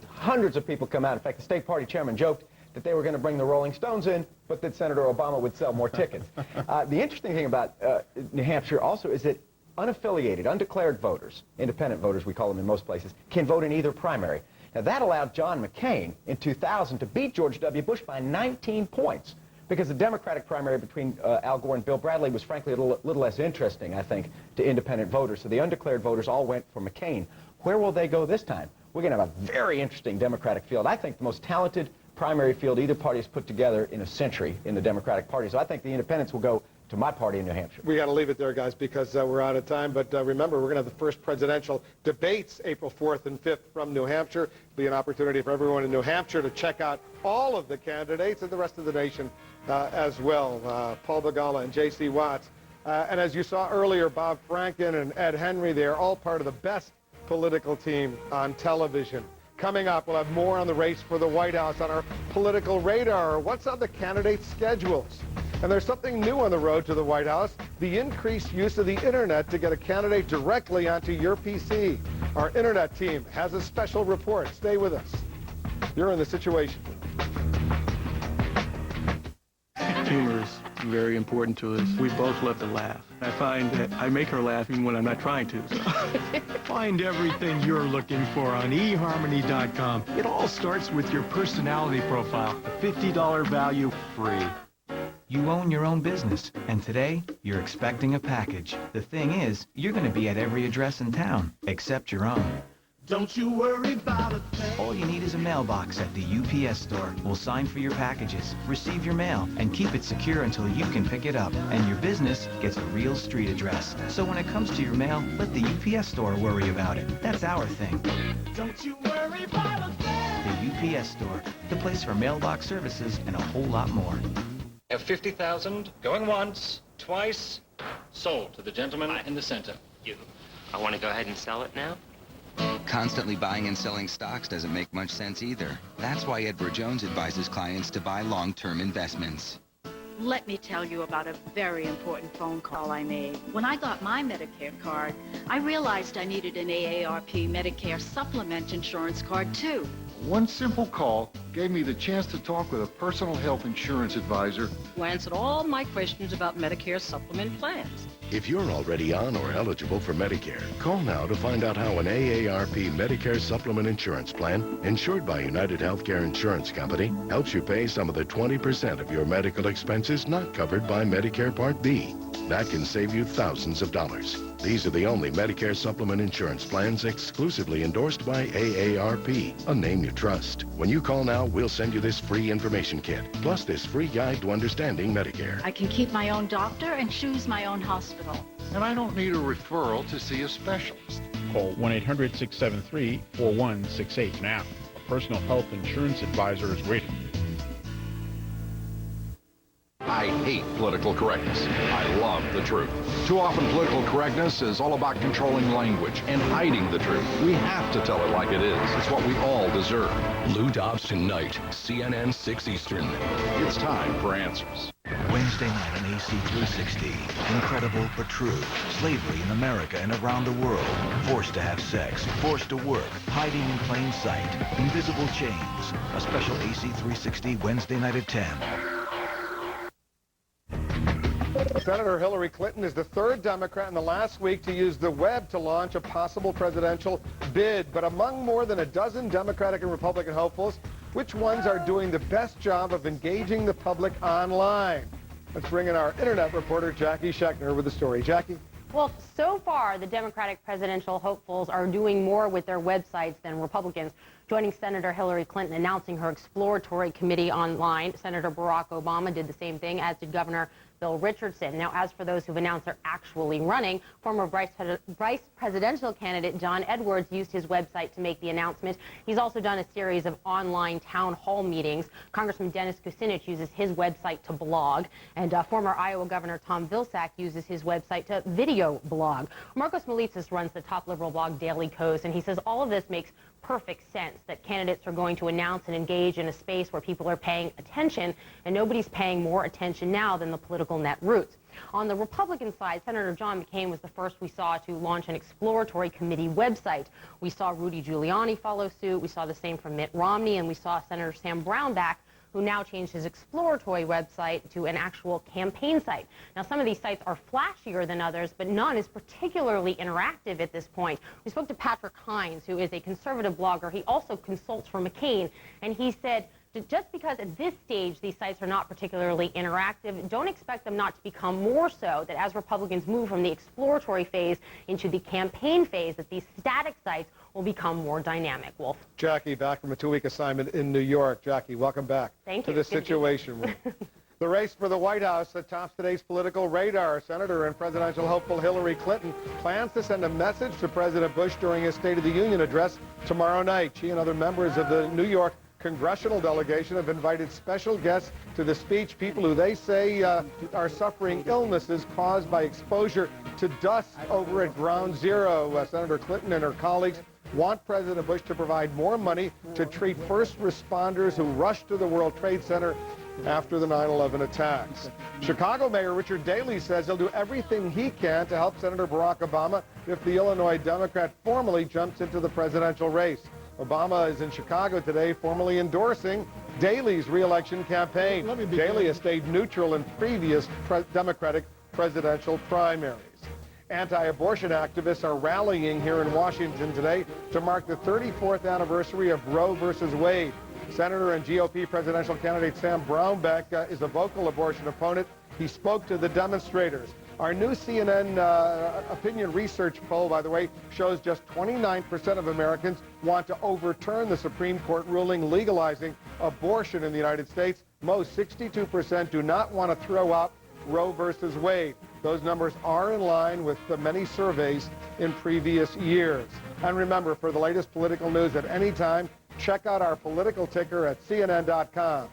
Hundreds of people come out. In fact, the state party chairman joked that they were going to bring the Rolling Stones in, but that Senator Obama would sell more tickets. The interesting thing about New Hampshire also is that unaffiliated, undeclared voters, independent voters we call them in most places, can vote in either primary. Now, that allowed John McCain in 2000 to beat George W. Bush by 19 points because the Democratic primary between Al Gore and Bill Bradley was frankly a little less interesting, I think, to independent voters. So the undeclared voters all went for McCain. Where will they go this time? We're going to have a very interesting Democratic field. I think the most talented primary field either party has put together in a century in the Democratic Party. So I think the independents will go to my party in New Hampshire. We got to leave it there, guys, because we're out of time. But remember, we're going to have the first presidential debates April 4th and 5th from New Hampshire. It'll be an opportunity for everyone in New Hampshire to check out all of the candidates and the rest of the nation as well. Paul Begala and J.C. Watts. And as you saw earlier, Bob Franken and Ed Henry, they are all part of the best political team on television. Coming up, we'll have more on the race for the White House on our political radar. What's on the candidates' schedules? And there's something new on the road to the White House, the increased use of the internet to get a candidate directly onto your PC. Our internet team has a special report. Stay with us. You're in The Situation. Humor is very important to us. We both love to laugh. I find that I make her laugh even when I'm not trying to. So. Find everything you're looking for on eharmony.com. It all starts with your personality profile. The $50 value free. You own your own business, and today, you're expecting a package. The thing is, you're going to be at every address in town, except your own. Don't you worry about a thing. All you need is a mailbox at the UPS store. We'll sign for your packages, receive your mail, and keep it secure until you can pick it up. And your business gets a real street address. So when it comes to your mail, let the UPS store worry about it. That's our thing. Don't you worry about a thing. The UPS store, the place for mailbox services and a whole lot more. Have 50,000, going once, twice, sold to the gentleman in the center. I want to go ahead and sell it now? Constantly buying and selling stocks doesn't make much sense either. That's why Edward Jones advises clients to buy long-term investments. Let me tell you about a very important phone call I made. When I got my Medicare card, I realized I needed an AARP Medicare Supplement insurance card, too. One simple call gave me the chance to talk with a personal health insurance advisor Who answered all my questions about Medicare supplement plans. If you're already on or eligible for Medicare, call now to find out how an AARP Medicare Supplement Insurance Plan, insured by United Healthcare Insurance Company, helps you pay some of the 20% of your medical expenses not covered by Medicare Part B. That can save you thousands of dollars. These are the only Medicare supplement insurance plans exclusively endorsed by AARP, a name you trust. When you call now, we'll send you this free information kit, plus this free guide to understanding Medicare. I can keep my own doctor and choose my own hospital. And I don't need a referral to see a specialist. Call 1-800-673-4168 now. A personal health insurance advisor is waiting. I hate political correctness. I love the truth. Too often political correctness is all about controlling language and hiding the truth. We have to tell it like it is. It's what we all deserve. Lou Dobbs tonight, CNN 6 Eastern. It's time for answers. Wednesday night on AC 360. Incredible but true. Slavery in America and around the world. Forced to have sex. Forced to work. Hiding in plain sight. Invisible chains. A special AC 360 Wednesday night at 10. Senator Hillary Clinton is the third Democrat in the last week to use the web to launch a possible presidential bid. But among more than a dozen Democratic and Republican hopefuls, which ones are doing the best job of engaging the public online? Let's bring in our internet reporter, Jackie Schechner, with the story. Jackie? Well, so far, the Democratic presidential hopefuls are doing more with their websites than Republicans. Joining Senator Hillary Clinton announcing her exploratory committee online, Senator Barack Obama did the same thing, as did Governor Bill Richardson. Now, as for those who've announced they're actually running, former vice presidential candidate John Edwards used his website to make the announcement. He's also done a series of online town hall meetings. Congressman Dennis Kucinich uses his website to blog, and former Iowa Governor Tom Vilsack uses his website to video blog. Marcos Melitsas runs the top liberal blog Daily Kos, and he says all of this makes perfect sense, that candidates are going to announce and engage in a space where people are paying attention, and nobody's paying more attention now than the political net roots. On the Republican side, Senator John McCain was the first we saw to launch an exploratory committee website. We saw Rudy Giuliani follow suit, we saw the same from Mitt Romney, and we saw Senator Sam Brownback, who now changed his exploratory website to an actual campaign site. Now, some of these sites are flashier than others, but none is particularly interactive at this point. We spoke to Patrick Hines, who is a conservative blogger. He also consults for McCain, and he said, just because at this stage these sites are not particularly interactive, don't expect them not to become more so, that as Republicans move from the exploratory phase into the campaign phase, that these static sites will become more dynamic. Wolf. Jackie, back from a 2-week assignment in New York. Jackie, welcome back Thank to you. the Situation Room. The race for the White House that tops today's political radar. Senator and presidential hopeful Hillary Clinton plans to send a message to President Bush during his State of the Union address tomorrow night. She and other members of the New York congressional delegation have invited special guests to the speech, people who they say are suffering illnesses caused by exposure to dust over at Ground Zero. Senator Clinton and her colleagues want President Bush to provide more money to treat first responders who rushed to the World Trade Center after the 9/11 attacks. Chicago Mayor Richard Daley says he'll do everything he can to help Senator Barack Obama if the Illinois Democrat formally jumps into the presidential race. Obama is in Chicago today formally endorsing Daley's re-election campaign. Daley has stayed neutral in previous Democratic presidential primaries. Anti-abortion activists are rallying here in Washington today to mark the 34th anniversary of Roe versus Wade. Senator and GOP presidential candidate Sam Brownback is a vocal abortion opponent. He spoke to the demonstrators. Our new CNN opinion research poll, by the way, shows just 29% of Americans want to overturn the Supreme Court ruling legalizing abortion in the United States. Most, 62%, do not want to throw out Roe versus Wade. Those numbers are in line with the many surveys in previous years. And remember, for the latest political news at any time, check out our political ticker at cnn.com/ticker.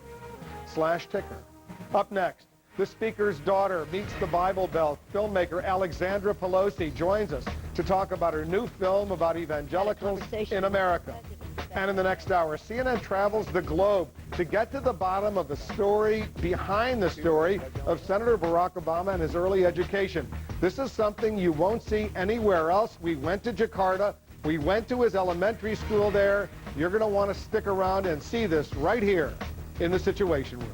Up next, the Speaker's daughter meets the Bible Belt. Filmmaker Alexandra Pelosi joins us to talk about her new film about evangelicals in America. And in the next hour, CNN travels the globe to get to the bottom of the story behind the story of Senator Barack Obama and his early education. This is something you won't see anywhere else. We went to Jakarta. We went to his elementary school there. You're going to want to stick around and see this right here in the Situation Room.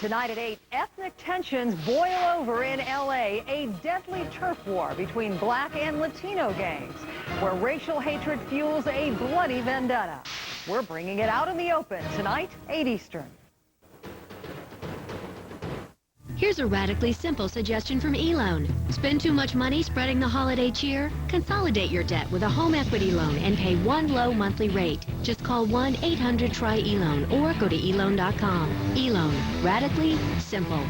Tonight at 8, ethnic tensions boil over in L.A., a deadly turf war between black and Latino gangs, where racial hatred fuels a bloody vendetta. We're bringing it out in the open tonight, 8 Eastern. Here's a radically simple suggestion from eLoan. Spend too much money spreading the holiday cheer? Consolidate your debt with a home equity loan and pay one low monthly rate. Just call 1-800-TRY-eLoan or go to eLoan.com. eLoan. Radically simple.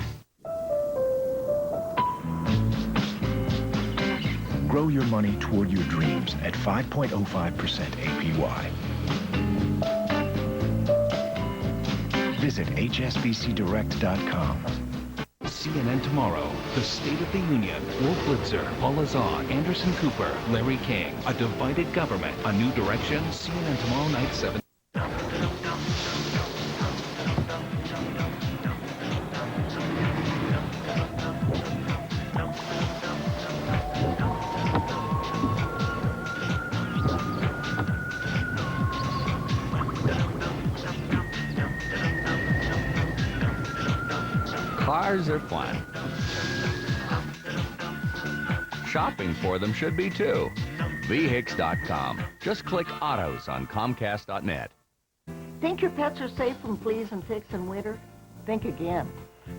Grow your money toward your dreams at 5.05% APY. Visit hsbcdirect.com. CNN Tomorrow, The State of the Union, Wolf Blitzer, Paul Azar, Anderson Cooper, Larry King, A Divided Government, A New Direction, CNN Tomorrow Night 7. Cars are fun. Shopping for them should be too. VHICS.com. Just click Autos on Comcast.net. Think your pets are safe from fleas and ticks in winter? Think again.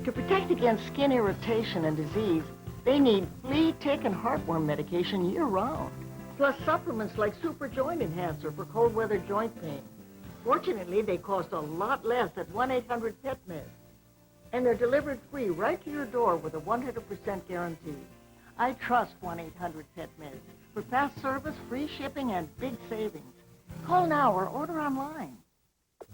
To protect against skin irritation and disease, they need flea, tick, and heartworm medication year-round. Plus supplements like Super Joint Enhancer for cold weather joint pain. Fortunately, they cost a lot less at 1-800-PET-MED. And they're delivered free right to your door with a 100% guarantee. I trust 1-800-PET-MED for fast service, free shipping, and big savings. Call now or order online.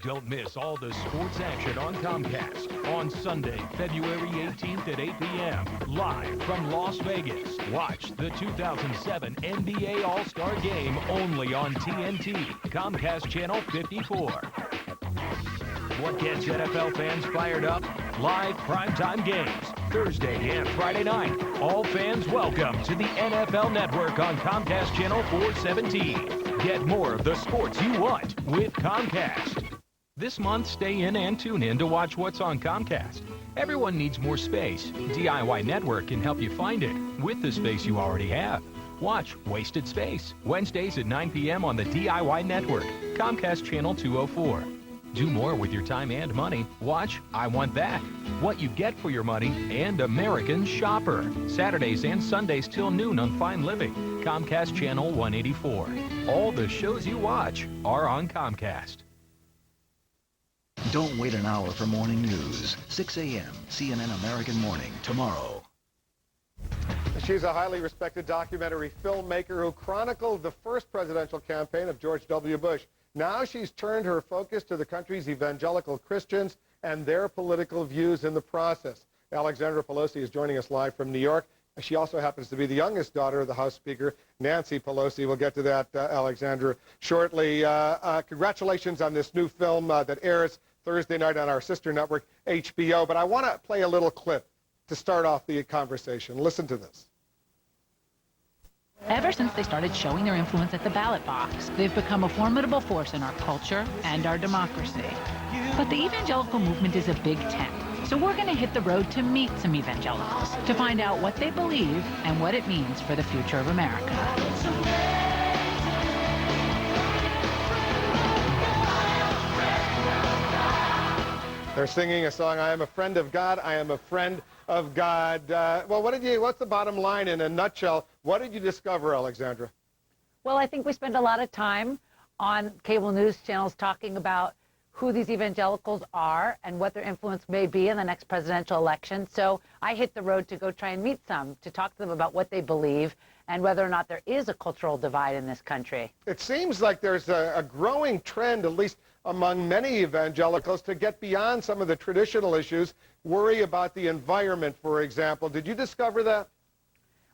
Don't miss all the sports action on Comcast on Sunday, February 18th at 8 p.m. Live from Las Vegas. Watch the 2007 NBA All-Star Game only on TNT, Comcast Channel 54. What gets NFL fans fired up? Live primetime games, Thursday and Friday night. All fans welcome to the NFL Network on Comcast Channel 417. Get more of the sports you want with Comcast. This month, stay in and tune in to watch what's on Comcast. Everyone needs more space. DIY Network can help you find it with the space you already have. Watch Wasted Space, Wednesdays at 9 p.m. on the DIY Network, Comcast Channel 204. Do more with your time and money. Watch I Want That, What You Get for Your Money, and American Shopper. Saturdays and Sundays till noon on Fine Living, Comcast Channel 184. All the shows you watch are on Comcast. Don't wait an hour for morning news. 6 a.m. CNN American Morning tomorrow. She's a highly respected documentary filmmaker who chronicled the first presidential campaign of George W. Bush. Now she's turned her focus to the country's evangelical Christians and their political views in the process. Alexandra Pelosi is joining us live from New York. She also happens to be the youngest daughter of the House Speaker, Nancy Pelosi. We'll get to that, Alexandra, shortly. Congratulations on this new film that airs Thursday night on our sister network, HBO. But I want to play a little clip to start off the conversation. Listen to this. Ever since they started showing their influence at the ballot box, they've become a formidable force in our culture and our democracy. But the evangelical movement is a big tent. So we're going to hit the road to meet some evangelicals, to find out what they believe and what it means for the future of America. They're singing a song, I am a friend of God, I am a friend of God. Well, what's the bottom line in a nutshell? What did you discover, Alexandra? Well, I think we spend a lot of time on cable news channels talking about who these evangelicals are and what their influence may be in the next presidential election. So I hit the road to go try and meet some, to talk to them about what they believe and whether or not there is a cultural divide in this country. It seems like there's a growing trend, at least among many evangelicals, to get beyond some of the traditional issues, worry about the environment, for example. Did you discover that?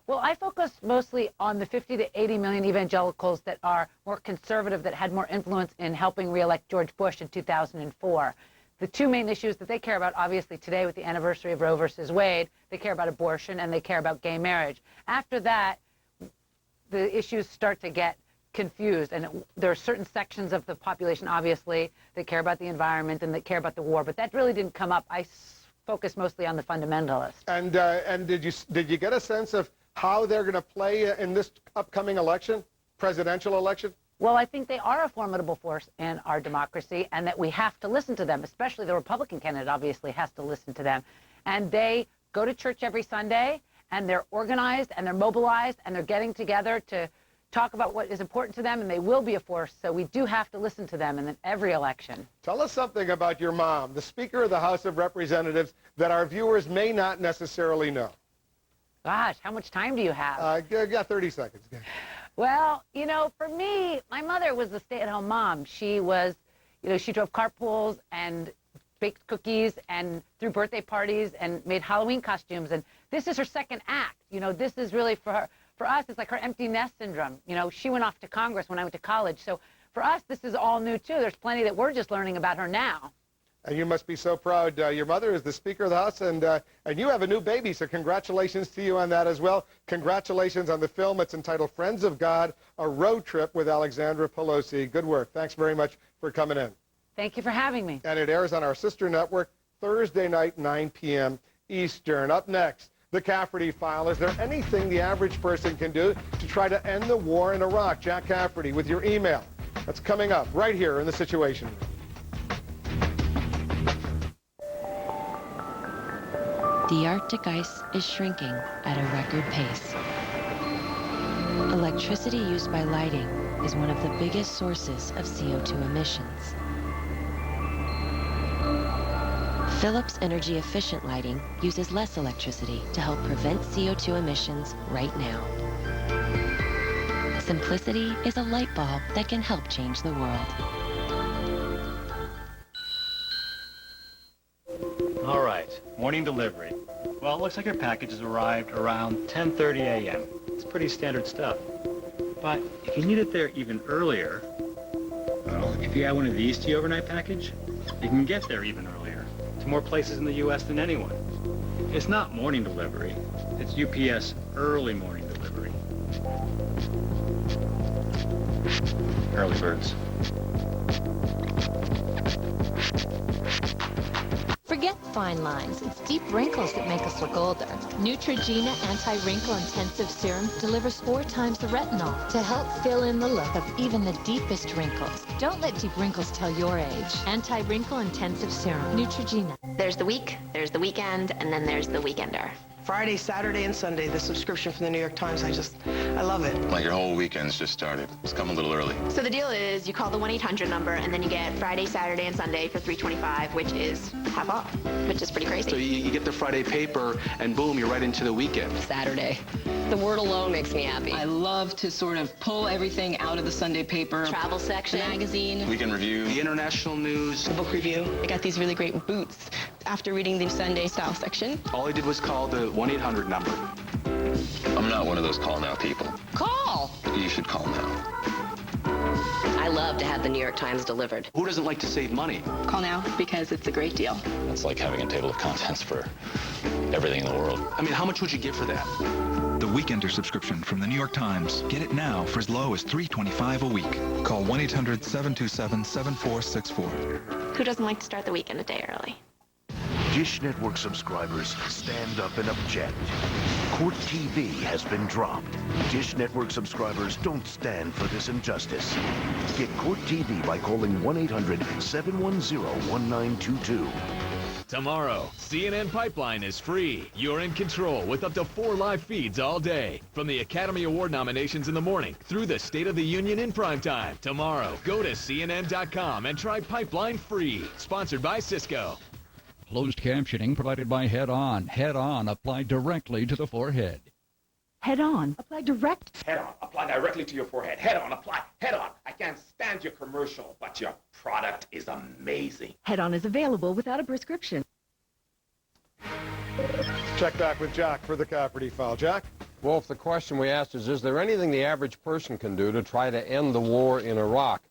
Well, I focused mostly on the 50 to 80 million evangelicals that are more conservative, that had more influence in helping reelect George Bush in 2004. The two main issues that they care about, obviously today with the anniversary of Roe versus Wade, they care about abortion and they care about gay marriage. After that, the issues start to get confused, and there are certain sections of the population, obviously, that care about the environment and that care about the war, but that really didn't come up. I focused mostly on the fundamentalists. And did you get a sense of how they're going to play in this upcoming election, presidential election? Well, I think they are a formidable force in our democracy, and that we have to listen to them, especially the Republican candidate obviously has to listen to them. And they go to church every Sunday, and they're organized, and they're mobilized, and they're getting together to talk about what is important to them, and they will be a force, so we do have to listen to them in every election. Tell us something about your mom, the Speaker of the House of Representatives, that our viewers may not necessarily know. Gosh, how much time do you have? Yeah, 30 seconds. Well, you know, for me, my mother was a stay-at-home mom. She was, you know, she drove carpools and baked cookies and threw birthday parties and made Halloween costumes, and this is her second act. You know, this is really for her. For us, it's like her empty nest syndrome. You know, she went off to Congress when I went to college. So for us, this is all new, too. There's plenty that we're just learning about her now. And you must be so proud. Your mother is the Speaker of the House, and you have a new baby, so congratulations to you on that as well. Congratulations on the film. It's entitled Friends of God, A Road Trip with Alexandra Pelosi. Good work. Thanks very much for coming in. Thank you for having me. And it airs on our sister network Thursday night, 9 p.m. Eastern. Up next, the Cafferty File. Is there anything the average person can do to try to end the war in Iraq? Jack Cafferty with your email. That's coming up right here in the Situation Room. The Arctic ice is shrinking at a record pace. Electricity used by lighting is one of the biggest sources of CO2 emissions. Philips energy-efficient lighting uses less electricity to help prevent CO2 emissions right now. Simplicity is a light bulb that can help change the world. All right, morning delivery. Well, it looks like your package has arrived around 10:30 a.m. It's pretty standard stuff. But if you need it there even earlier, well, if you add one of these to your overnight package, you can get there even earlier, to more places in the U.S. than anyone. It's not morning delivery. It's UPS early morning delivery. Early birds. Forget fine lines. It's deep wrinkles that make us look older. Neutrogena Anti-Wrinkle Intensive Serum delivers 4 times the retinol to help fill in the look of even the deepest wrinkles. Don't let deep wrinkles tell your age. Anti-Wrinkle Intensive Serum. Neutrogena. There's the week, there's the weekend, and then there's the weekender. Friday, Saturday, and Sunday, the subscription from the New York Times, I love it. Like your whole weekend's just started. It's come a little early. So the deal is you call the 1-800 number, and then you get Friday, Saturday, and Sunday for $3.25, which is half off, which is pretty crazy. So you get the Friday paper, and boom, you're right into the weekend. Saturday. The word alone makes me happy. I love to sort of pull everything out of the Sunday paper. Travel section. Magazine. Weekend review. The international news. The book review. I got these really great boots after reading the Sunday style section. All I did was call the 1-800 number. I'm not one of those call now people. Call! You should call now. I love to have the New York Times delivered. Who doesn't like to save money? Call now because it's a great deal. It's like having a table of contents for everything in the world. I mean, how much would you give for that? The Weekender subscription from the New York Times. Get it now for as low as $3.25 a week. Call 1-800-727-7464. Who doesn't like to start the weekend a day early? Dish Network subscribers, stand up and object. Court TV has been dropped. Dish Network subscribers, don't stand for this injustice. Get Court TV by calling 1-800-710-1922. Tomorrow, CNN Pipeline is free. You're in control with up to 4 live feeds all day. From the Academy Award nominations in the morning through the State of the Union in primetime. Tomorrow, go to CNN.com and try Pipeline free. Sponsored by Cisco. Closed captioning provided by Head On. Head On applied directly to the forehead. Head On. Apply direct. Head On. Apply directly to your forehead. Head On. Apply. Head On. I can't stand your commercial, but your product is amazing. Head On is available without a prescription. Check back with Jack for the Cafferty File. Jack? Well, if the question we asked is there anything the average person can do to try to end the war in Iraq?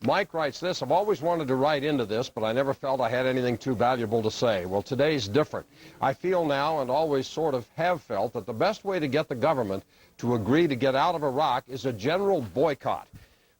Mike writes this: I've always wanted to write into this, but I never felt I had anything too valuable to say. Well, today's different. I feel now, and always sort of have felt, that the best way to get the government to agree to get out of Iraq is a general boycott.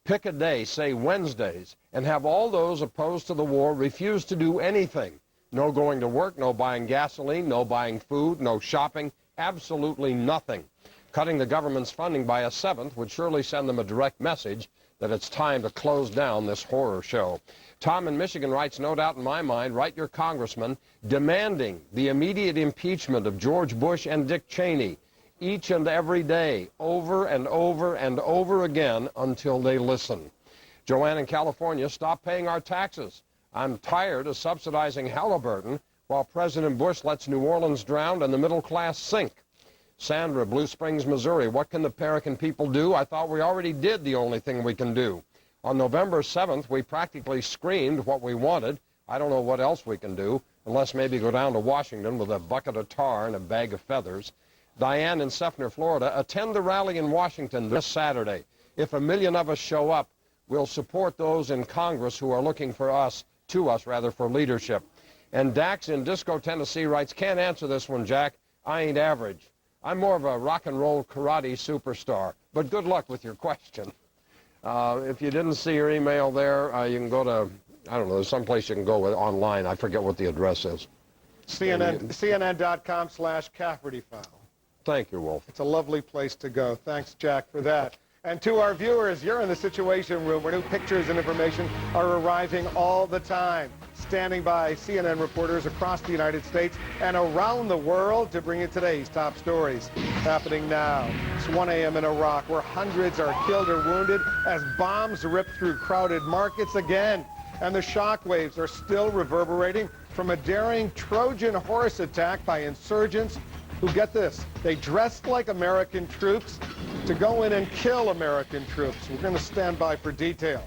Pick a day, say Wednesdays, and have all those opposed to the war refuse to do anything. No going to work, no buying gasoline, no buying food, no shopping, absolutely nothing. Cutting the government's funding by 1/7 would surely send them a direct message that it's time to close down this horror show. Tom in Michigan writes, no doubt in my mind, write your congressman demanding the immediate impeachment of George Bush and Dick Cheney each and every day, over and over and over again until they listen. Joanne in California, stop paying our taxes. I'm tired of subsidizing Halliburton while President Bush lets New Orleans drown and the middle class sink. Sandra, Blue Springs, Missouri, what can the American people do? I thought we already did the only thing we can do. On November 7th, we practically screamed what we wanted. I don't know what else we can do, unless maybe go down to Washington with a bucket of tar and a bag of feathers. Diane in Sefner, Florida, attend the rally in Washington this Saturday. If 1 million of us show up, we'll support those in Congress who are looking for for leadership. And Dax in Disco, Tennessee writes, can't answer this one, Jack. I ain't average. I'm more of a rock and roll karate superstar, but good luck with your question. If you didn't see your email there, you can go to, I don't know, there's someplace you can go with online. I forget what the address is. CNN.com/Cafferty file. Thank you, Wolf. It's a lovely place to go. Thanks, Jack, for that. And to our viewers, you're in the Situation Room where new pictures and information are arriving all the time. Standing by CNN reporters across the United States and around the world to bring you today's top stories. Happening now. It's 1 a.m. in Iraq where hundreds are killed or wounded as bombs rip through crowded markets again. And the shockwaves are still reverberating from a daring Trojan horse attack by insurgents who, get this, they dressed like American troops to go in and kill American troops. We're going to stand by for details.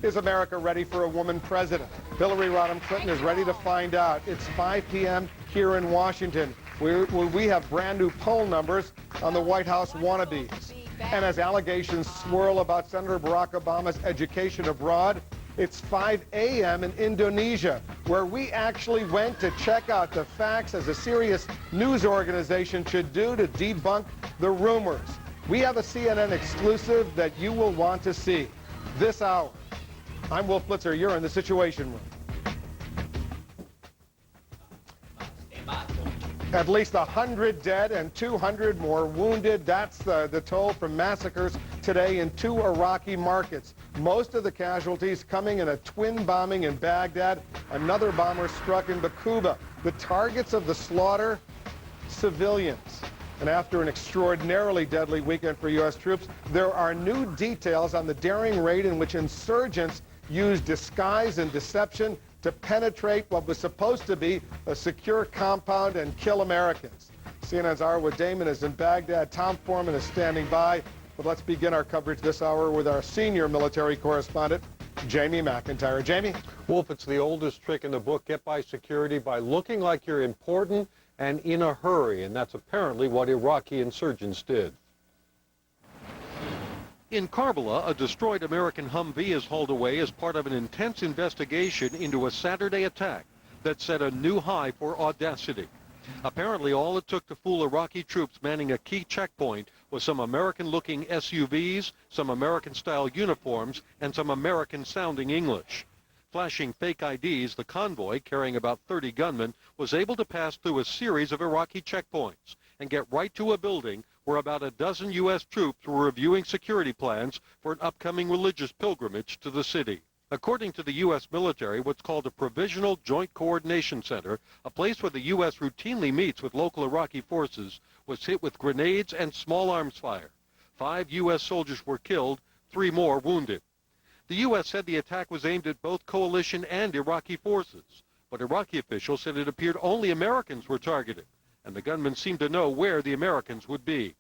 Is America ready for a woman president? Hillary Rodham Clinton is ready to find out. It's 5 p.m. here in Washington, where we have brand new poll numbers on the White House wannabes. And as allegations swirl about Senator Barack Obama's education abroad, it's 5 a.m. in Indonesia, where we actually went to check out the facts, as a serious news organization should do, to debunk the rumors. We have a CNN exclusive that you will want to see this hour. I'm Wolf Blitzer. You're in the Situation Room. At least 100 dead and 200 more wounded. That's the toll from massacres today in 2 Iraqi markets. Most of the casualties coming in a twin bombing in Baghdad. Another bomber struck in Bakuba. The targets of the slaughter, civilians. And after an extraordinarily deadly weekend for U.S. troops, there are new details on the daring raid in which insurgents used disguise and deception to penetrate what was supposed to be a secure compound and kill Americans. CNN's Arwa Damon is in Baghdad. Tom Foreman is standing by. But let's begin our coverage this hour with our senior military correspondent, Jamie McIntyre. Jamie? Wolf, it's the oldest trick in the book, get by security by looking like you're important and in a hurry, and that's apparently what Iraqi insurgents did. In Karbala, a destroyed American Humvee is hauled away as part of an intense investigation into a Saturday attack that set a new high for audacity. Apparently, all it took to fool Iraqi troops manning a key checkpoint was some American-looking SUVs, some American-style uniforms, and some American-sounding English. Flashing fake IDs, the convoy, carrying about 30 gunmen, was able to pass through a series of Iraqi checkpoints and get right to a building where about a dozen U.S. troops were reviewing security plans for an upcoming religious pilgrimage to the city. According to the U.S. military, what's called a Provisional Joint Coordination Center, a place where the U.S. routinely meets with local Iraqi forces, was hit with grenades and small arms fire. 5 U.S. soldiers were killed, 3 more wounded. The U.S. said the attack was aimed at both coalition and Iraqi forces, but Iraqi officials said it appeared only Americans were targeted, and the gunmen seemed to know where the Americans would be.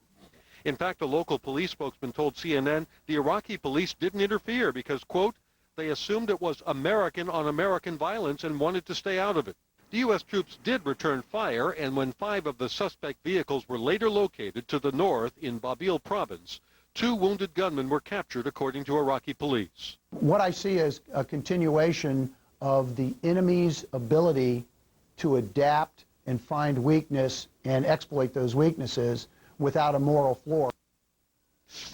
In fact, a local police spokesman told CNN the Iraqi police didn't interfere because, quote, they assumed it was American-on-American violence and wanted to stay out of it. The U.S. troops did return fire, and when 5 of the suspect vehicles were later located to the north in Babil province, 2 wounded gunmen were captured, according to Iraqi police. What I see is a continuation of the enemy's ability to adapt and find weakness and exploit those weaknesses without a moral floor.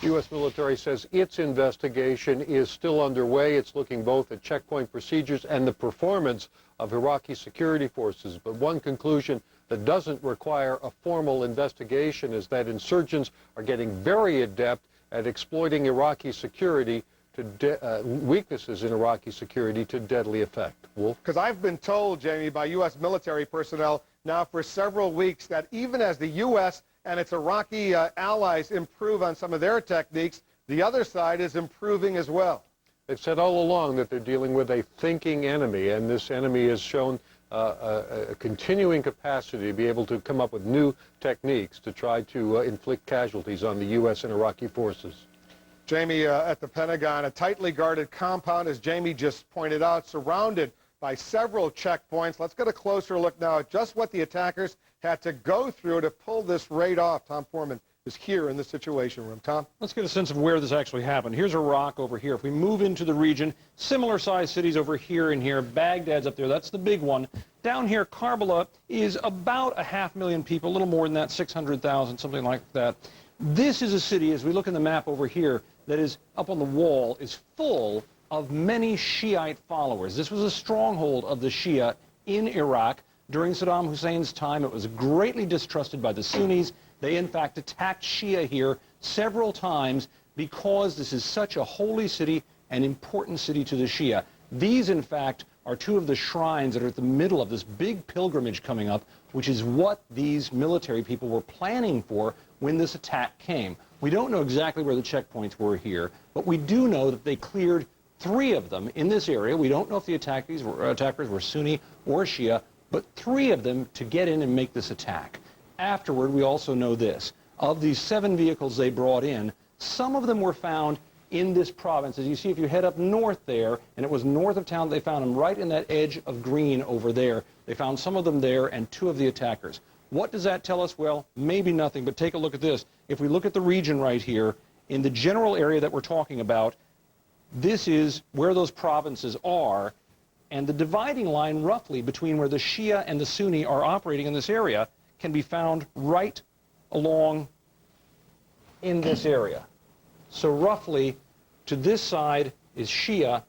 The U.S. military says its investigation is still underway. It's looking both at checkpoint procedures and the performance of Iraqi security forces. But one conclusion that doesn't require a formal investigation is that insurgents are getting very adept at exploiting Iraqi security to weaknesses in Iraqi security to deadly effect. Wolf? Because I've been told, Jamie, by U.S. military personnel now for several weeks that even as the U.S. and its Iraqi allies improve on some of their techniques, the other side is improving as well. They've said all along that they're dealing with a thinking enemy, and this enemy has shown a continuing capacity to be able to come up with new techniques to try to inflict casualties on the U.S. and Iraqi forces. Jamie, at the Pentagon, a tightly guarded compound, as Jamie just pointed out, surrounded by several checkpoints. Let's get a closer look now at just what the attackers had to go through to pull this raid off. Tom Foreman is here in the Situation Room. Tom? Let's get a sense of where this actually happened. Here's Iraq over here. If we move into the region, similar-sized cities over here and here. Baghdad's up there. That's the big one. Down here, Karbala is about 500,000 people, a little more than that, 600,000, something like that. This is a city, as we look in the map over here, that is up on the wall, is full of many Shiite followers. This was a stronghold of the Shia in Iraq. During Saddam Hussein's time, it was greatly distrusted by the Sunnis. They, in fact, attacked Shia here several times because this is such a holy city, an important city to the Shia. These, in fact, are two of the shrines that are at the middle of this big pilgrimage coming up, which is what these military people were planning for when this attack came. We don't know exactly where the checkpoints were here, but we do know that they cleared 3 of them in this area. We don't know if the attackers were Sunni or Shia, but 3 of them to get in and make this attack. Afterward, we also know this. Of these 7 vehicles they brought in, some of them were found in this province. As you see, if you head up north there, and it was north of town, they found them right in that edge of green over there. They found some of them there and 2 of the attackers. What does that tell us? Well, maybe nothing, but take a look at this. If we look at the region right here, in the general area that we're talking about, this is where those provinces are, and the dividing line roughly between where the Shia and the Sunni are operating in this area can be found right along in this area. So roughly, to this side is Shia,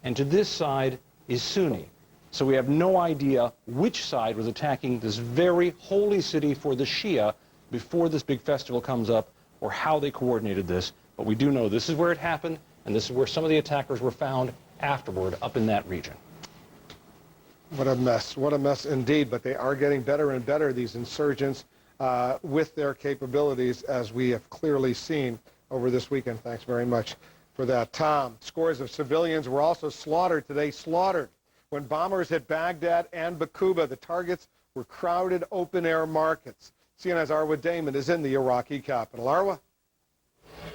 and to this side is Sunni. So we have no idea which side was attacking this very holy city for the Shia before this big festival comes up, or how they coordinated this. But we do know this is where it happened, and this is where some of the attackers were found afterward up in that region. What a mess indeed. But they are getting better and better, these insurgents, with their capabilities, as we have clearly seen over this weekend. Thanks very much for that, Tom. Scores of civilians were also slaughtered today, when bombers hit Baghdad and Baquba. The targets were crowded open-air markets. CNN's Arwa Damon is in the Iraqi capital. Arwa?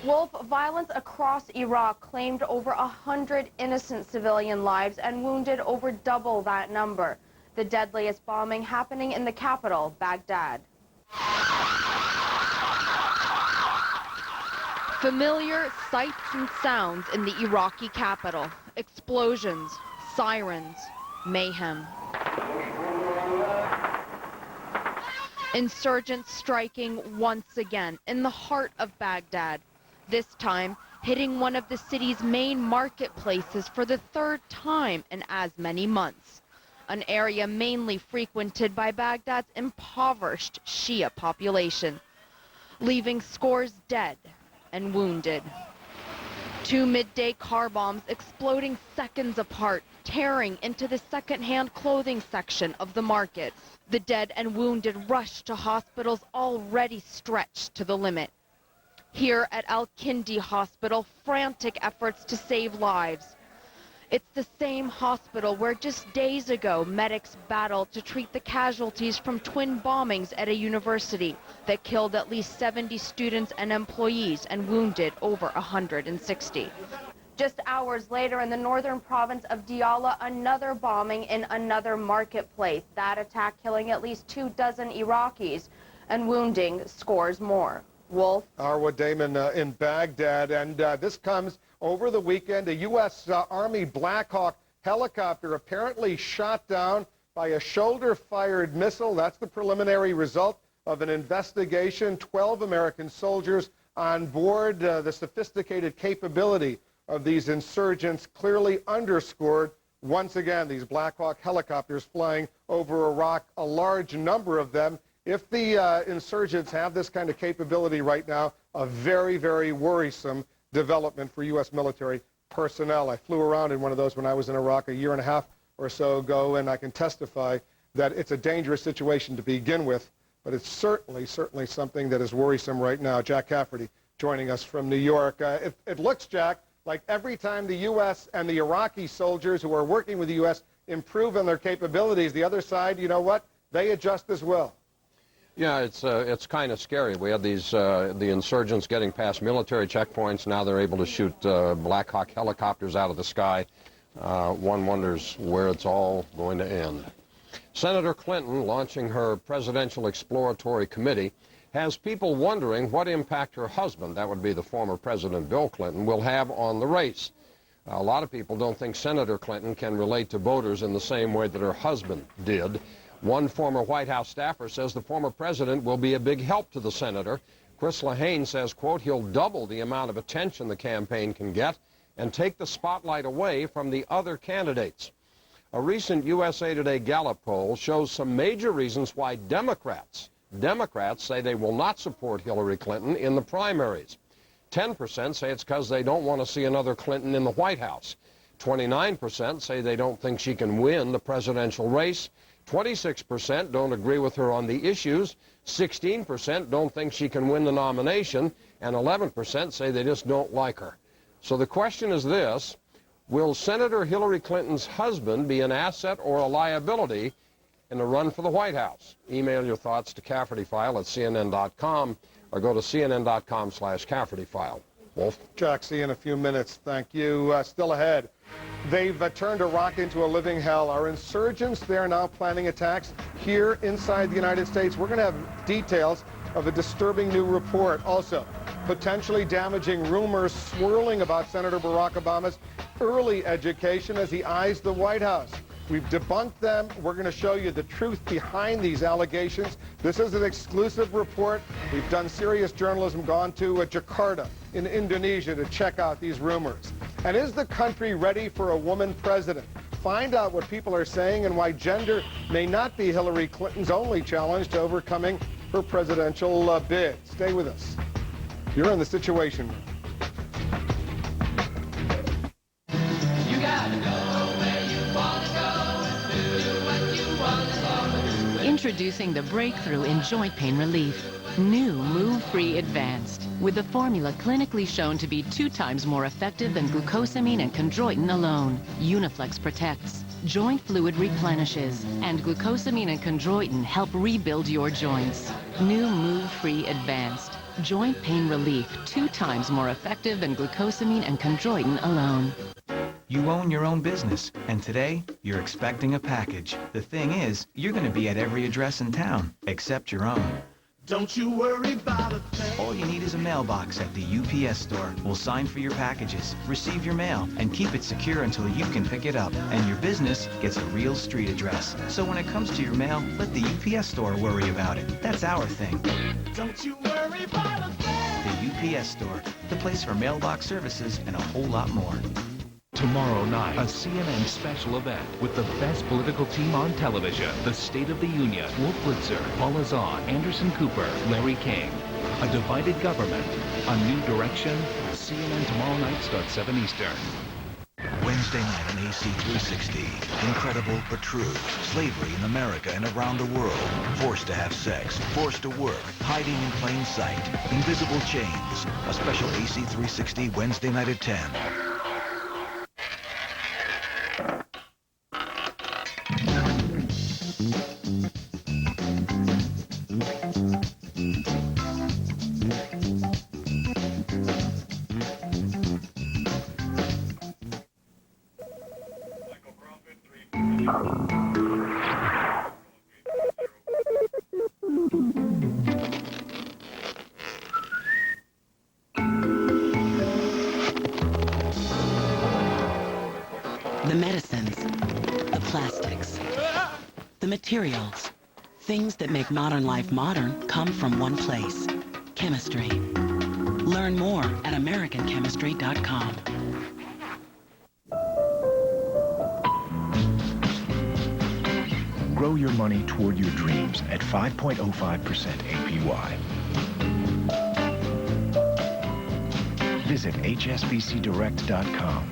Wolf, violence across Iraq claimed over 100 innocent civilian lives and wounded over double that number. The deadliest bombing happening in the capital, Baghdad. Familiar sights and sounds in the Iraqi capital. Explosions, sirens, mayhem. Insurgents striking once again in the heart of Baghdad, this time hitting one of the city's main marketplaces for the 3rd time in as many months, an area mainly frequented by Baghdad's impoverished Shia population, leaving scores dead and wounded. 2 midday car bombs exploding seconds apart, tearing into the second-hand clothing section of the market. The dead and wounded rushed to hospitals already stretched to the limit. Here at Al-Kindi Hospital, frantic efforts to save lives. It's the same hospital where just days ago medics battled to treat the casualties from twin bombings at a university that killed at least 70 students and employees and wounded over 160. Just hours later, in the northern province of Diyala, another bombing in another marketplace. That attack killing at least 24 Iraqis and wounding scores more. Wolf? Arwa Damon in Baghdad, and this comes over the weekend. A U.S. Army Black Hawk helicopter apparently shot down by a shoulder-fired missile. That's the preliminary result of an investigation. 12 American soldiers on board. The sophisticated capability of these insurgents clearly underscored once again. These Black Hawk helicopters flying over Iraq, a large number of them. If the insurgents have this kind of capability right now, a very, very worrisome development for U.S. military personnel. I flew around in one of those when I was in Iraq a 1.5 years or so ago, and I can testify that it's a dangerous situation to begin with, but it's certainly something that is worrisome right now. Jack Cafferty joining us from New York. It looks, Jack, like every time the U.S. and the Iraqi soldiers who are working with the U.S. improve on their capabilities, the other side, you know what, they adjust as well. Yeah, it's kind of scary. We had these the insurgents getting past military checkpoints. Now they're able to shoot Black Hawk helicopters out of the sky. One wonders where it's all going to end. Senator Clinton, launching her Presidential Exploratory Committee, has people wondering what impact her husband, that would be the former President Bill Clinton, will have on the race. A lot of people don't think Senator Clinton can relate to voters in the same way that her husband did. One former White House staffer says the former president will be a big help to the senator. Chris Lehane says, quote, he'll double the amount of attention the campaign can get and take the spotlight away from the other candidates. A recent USA Today Gallup poll shows some major reasons why Democrats say they will not support Hillary Clinton in the primaries. 10% say it's because they don't want to see another Clinton in the White House. 29% say they don't think she can win the presidential race. 26% don't agree with her on the issues. 16% don't think she can win the nomination. And 11% say they just don't like her. So the question is this: will Senator Hillary Clinton's husband be an asset or a liability in the run for the White House? Email your thoughts to CaffertyFile@CNN.com or go to CNN.com/CaffertyFile. Wolf? Jack, see you in a few minutes. Thank you. Still ahead. They've turned Iraq into a living hell. Our insurgents, they're now planning attacks here inside the United States. We're going to have details of a disturbing new report. Also, potentially damaging rumors swirling about Senator Barack Obama's early education as he eyes the White House. We've debunked them. We're going to show you the truth behind these allegations. This is an exclusive report. We've done serious journalism, gone to Jakarta in Indonesia to check out these rumors. And is the country ready for a woman president? Find out what people are saying and why gender may not be Hillary Clinton's only challenge to overcoming her presidential bid. Stay with us. You're in the Situation Room. Introducing the breakthrough in joint pain relief. New Move Free Advanced, with the formula clinically shown to be 2 times more effective than glucosamine and chondroitin alone. Uniflex protects, joint fluid replenishes, and glucosamine and chondroitin help rebuild your joints. New Move Free Advanced, joint pain relief 2 times more effective than glucosamine and chondroitin alone. You own your own business, and today, you're expecting a package. The thing is, you're going to be at every address in town, except your own. Don't you worry about a thing. All you need is a mailbox at the UPS store. We'll sign for your packages, receive your mail, and keep it secure until you can pick it up. And your business gets a real street address. So when it comes to your mail, let the UPS store worry about it. That's our thing. Don't you worry about a thing. The UPS store, the place for mailbox services and a whole lot more. Tomorrow night, a CNN special event with the best political team on television. The State of the Union, Wolf Blitzer, Paula Zahn, Anderson Cooper, Larry King. A divided government, a new direction. CNN tomorrow night starts 7 Eastern. Wednesday night on AC 360. Incredible but true. Slavery in America and around the world. Forced to have sex. Forced to work. Hiding in plain sight. Invisible chains. A special AC 360 Wednesday night at 10. The medicines, the plastics, the materials, things that make modern life modern come from one place, chemistry. Learn more at AmericanChemistry.com. Grow your money toward your dreams at 5.05% APY. Visit HSBCDirect.com.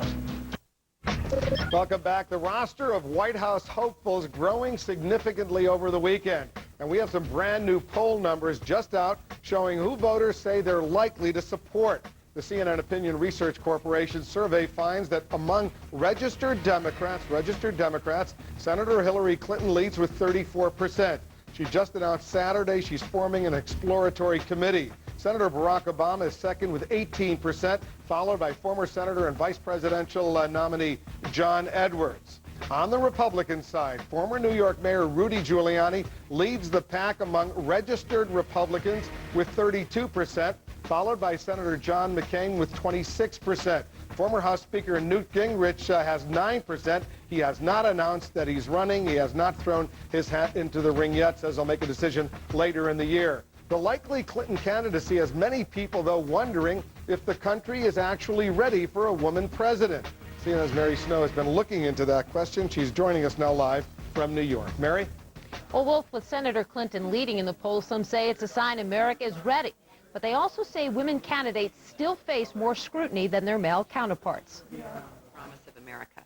Welcome back. The roster of White House hopefuls growing significantly over the weekend. And we have some brand new poll numbers just out showing who voters say they're likely to support. The CNN Opinion Research Corporation survey finds that among registered Democrats, Senator Hillary Clinton leads with 34%. She just announced Saturday she's forming an exploratory committee. Senator Barack Obama is second with 18%, followed by former Senator and Vice Presidential nominee John Edwards. On the Republican side, former New York Mayor Rudy Giuliani leads the pack among registered Republicans with 32%, followed by Senator John McCain with 26%. Former House Speaker Newt Gingrich has 9%. He has not announced that he's running. He has not thrown his hat into the ring yet, says he'll make a decision later in the year. The likely Clinton candidacy has many people, though, wondering if the country is actually ready for a woman president. CNN's Mary Snow has been looking into that question. She's joining us now live from New York. Mary? Well, Wolf, with Senator Clinton leading in the polls, some say it's a sign America is ready. But they also say women candidates still face more scrutiny than their male counterparts. Promise of America.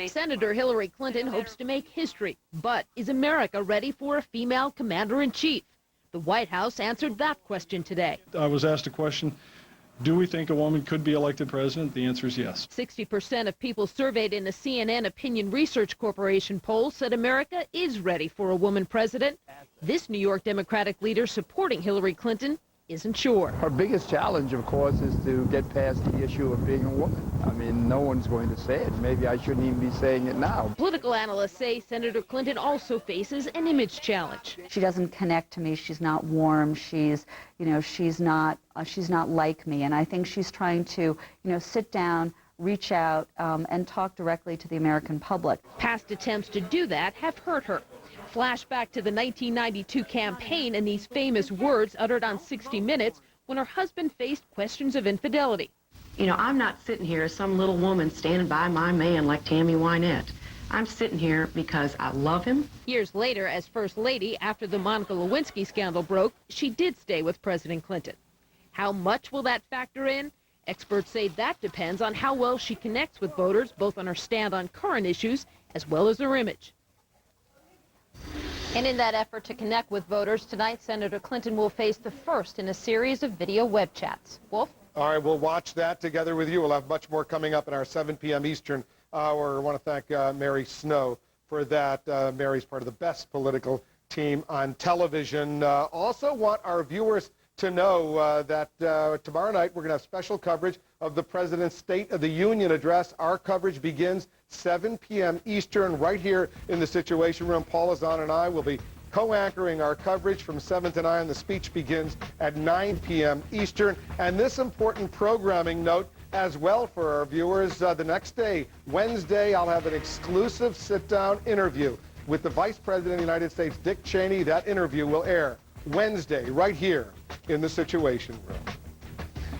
Senator Hillary Clinton hopes to make history, but is America ready for a female commander-in-chief? The White House answered that question today. I was asked a question, do we think a woman could be elected president? The answer is yes. 60% of people surveyed in the CNN Opinion Research Corporation poll said America is ready for a woman president. This New York Democratic leader supporting Hillary Clinton isn't sure. Our biggest challenge, of course, is to get past the issue of being a woman. I mean, no one's going to say it. Maybe I shouldn't even be saying it now. Political analysts say Senator Clinton also faces an image challenge. She doesn't connect to me. She's not warm. She's not like me. And I think she's trying to, sit down, reach out, and talk directly to the American public. Past attempts to do that have hurt her. Flashback to the 1992 campaign and these famous words uttered on 60 Minutes when her husband faced questions of infidelity. I'm not sitting here as some little woman standing by my man like Tammy Wynette. I'm sitting here because I love him. Years later, as First Lady, after the Monica Lewinsky scandal broke, she did stay with President Clinton. How much will that factor in? Experts say that depends on how well she connects with voters, both on her stand on current issues as well as her image. And in that effort to connect with voters, tonight Senator Clinton will face the first in a series of video web chats. Wolf? All right, we'll watch that together with you. We'll have much more coming up in our 7 p.m. Eastern hour. I want to thank Mary Snow for that. Mary's part of the best political team on television. Also want our viewers to know that tomorrow night we're going to have special coverage of the President's State of the Union address. Our coverage begins 7 p.m. Eastern right here in the Situation Room. Paul Azan and I will be co-anchoring our coverage from 7 to 9. The speech begins at 9 p.m. Eastern. And this important programming note as well for our viewers, the next day, Wednesday, I'll have an exclusive sit-down interview with the Vice President of the United States, Dick Cheney. That interview will air Wednesday right here in the Situation Room.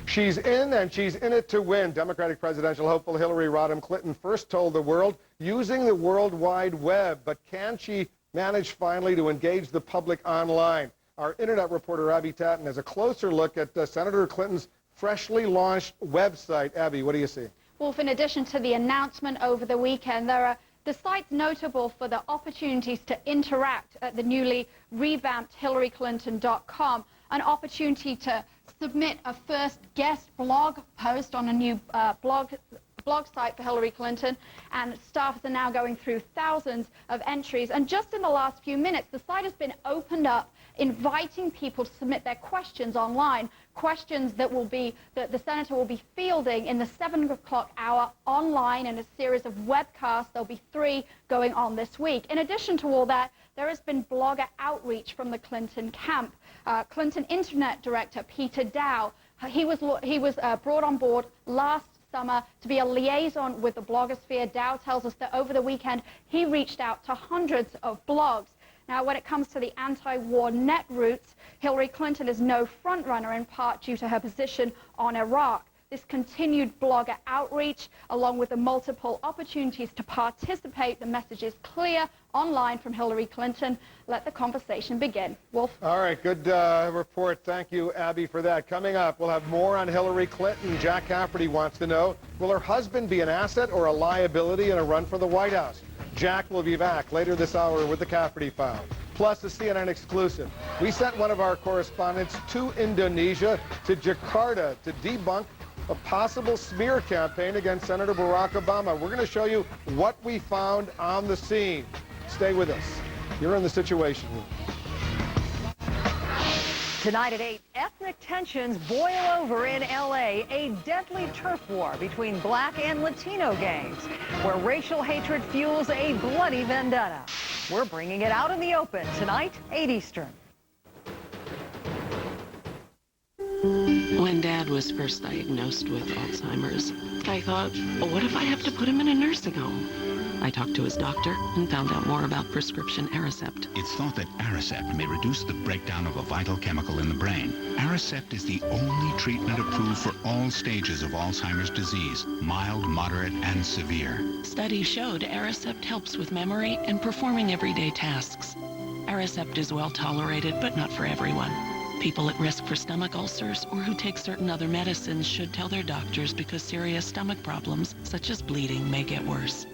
She's in, and she's in it to win. Democratic presidential hopeful Hillary Rodham Clinton first told the world using the World Wide Web, but can she manage finally to engage the public online? Our internet reporter Abby Tatton has a closer look at Senator Clinton's freshly launched website. Abby, what do you see? Wolf, in addition to the announcement over the weekend, the site's notable for the opportunities to interact at the newly revamped HillaryClinton.com, an opportunity to submit a first guest blog post on a new blog site for Hillary Clinton, and staff are now going through thousands of entries. And just in the last few minutes, the site has been opened up, inviting people to submit their questions online, questions that the senator will be fielding in the 7 o'clock hour online in a series of webcasts. There'll be 3 going on this week. In addition to all that, there has been blogger outreach from the Clinton camp. Clinton Internet Director Peter Dow, he was brought on board last summer to be a liaison with the blogosphere. Dow tells us that over the weekend he reached out to hundreds of blogs. Now, when it comes to the anti-war net routes, Hillary Clinton is no frontrunner, in part due to her position on Iraq. This continued blogger outreach, along with the multiple opportunities to participate, the message is clear online from Hillary Clinton. Let the conversation begin. Wolf? All right, good report. Thank you, Abby, for that. Coming up, we'll have more on Hillary Clinton. Jack Cafferty wants to know, will her husband be an asset or a liability in a run for the White House? Jack will be back later this hour with the Cafferty File. Plus, a CNN exclusive. We sent one of our correspondents to Indonesia, to Jakarta, to debunk a possible smear campaign against Senator Barack Obama. We're going to show you what we found on the scene. Stay with us. You're in the Situation Room. Tonight at 8, ethnic tensions boil over in L.A., a deadly turf war between black and Latino gangs, where racial hatred fuels a bloody vendetta. We're bringing it out in the open tonight, 8 Eastern. When Dad was first diagnosed with Alzheimer's, I thought, well, what if I have to put him in a nursing home? I talked to his doctor and found out more about prescription Aricept. It's thought that Aricept may reduce the breakdown of a vital chemical in the brain. Aricept is the only treatment approved for all stages of Alzheimer's disease, mild, moderate, and severe. Studies showed Aricept helps with memory and performing everyday tasks. Aricept is well tolerated, but not for everyone. People at risk for stomach ulcers or who take certain other medicines should tell their doctors because serious stomach problems, such as bleeding, may get worse.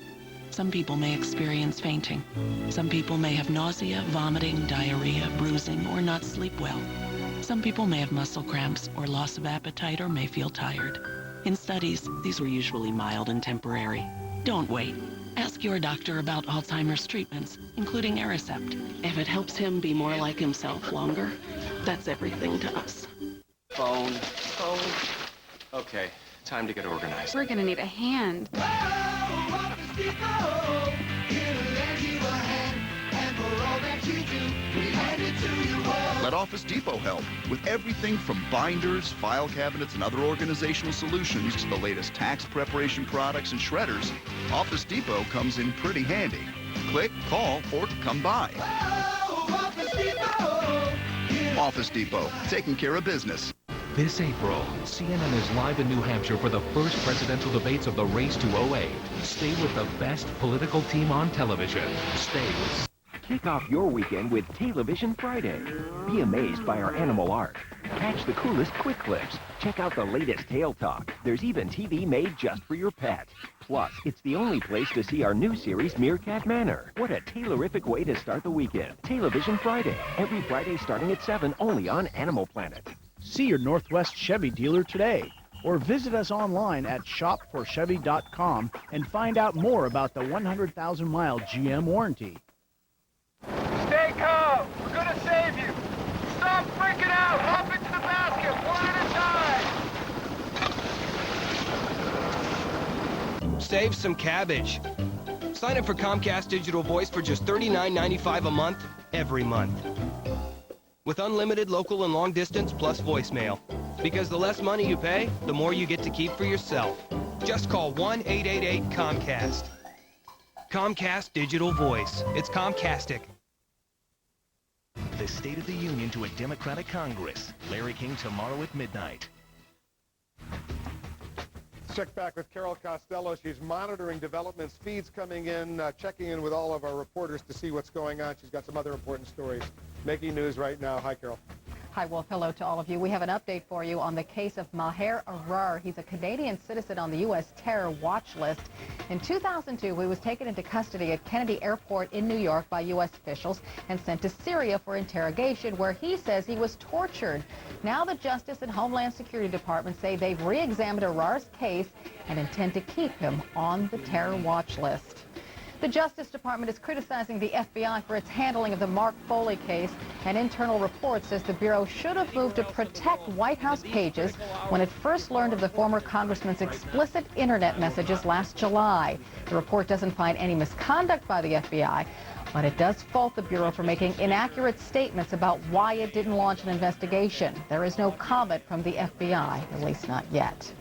Some people may experience fainting. Some people may have nausea, vomiting, diarrhea, bruising, or not sleep well. Some people may have muscle cramps or loss of appetite or may feel tired. In studies, these were usually mild and temporary. Don't wait. Ask your doctor about Alzheimer's treatments, including Aricept. If it helps him be more like himself longer, that's everything to us. Phone. Okay, time to get organized. We're gonna need a hand. Let Office Depot help with everything from binders, file cabinets, and other organizational solutions to the latest tax preparation products and shredders. Office Depot comes in pretty handy. Click, call, or come by. Office Depot, taking care of business. This April, CNN is live in New Hampshire for the first presidential debates of the race to 08. Stay with the best political team on television. Stay with... Kick off your weekend with Television Friday. Be amazed by our animal art. Catch the coolest quick clips. Check out the latest tail talk. There's even TV made just for your pet. Plus, it's the only place to see our new series, Meerkat Manor. What a Tailorific way to start the weekend. Television Friday. Every Friday starting at 7, only on Animal Planet. See your Northwest Chevy dealer today, or visit us online at shopforchevy.com and find out more about the 100,000-mile GM warranty. Stay calm. We're going to save you. Stop freaking out. Hop into the basket, one at a time. Save some cabbage. Sign up for Comcast Digital Voice for just $39.95 a month, every month. With unlimited local and long distance plus voicemail. Because the less money you pay, the more you get to keep for yourself. Just call 1-888-COMCAST. Comcast Digital Voice. It's Comcastic. The State of the Union to a Democratic Congress. Larry King tomorrow at midnight. Check back with Carol Costello. She's monitoring developments, feeds coming in, checking in with all of our reporters to see what's going on. She's got some other important stories making news right now. Hi, Carol. Hi, Wolf. Hello to all of you. We have an update for you on the case of Maher Arar. He's a Canadian citizen on the U.S. terror watch list. In 2002, he was taken into custody at Kennedy Airport in New York by U.S. officials and sent to Syria for interrogation, where he says he was tortured. Now the Justice and Homeland Security Department say they've re-examined Arar's case and intend to keep him on the terror watch list. The Justice Department is criticizing the FBI for its handling of the Mark Foley case. An internal report says the Bureau should have moved to protect White House pages when it first learned of the former congressman's explicit internet messages last July. The report doesn't find any misconduct by the FBI, but it does fault the Bureau for making inaccurate statements about why it didn't launch an investigation. There is no comment from the FBI, at least not yet.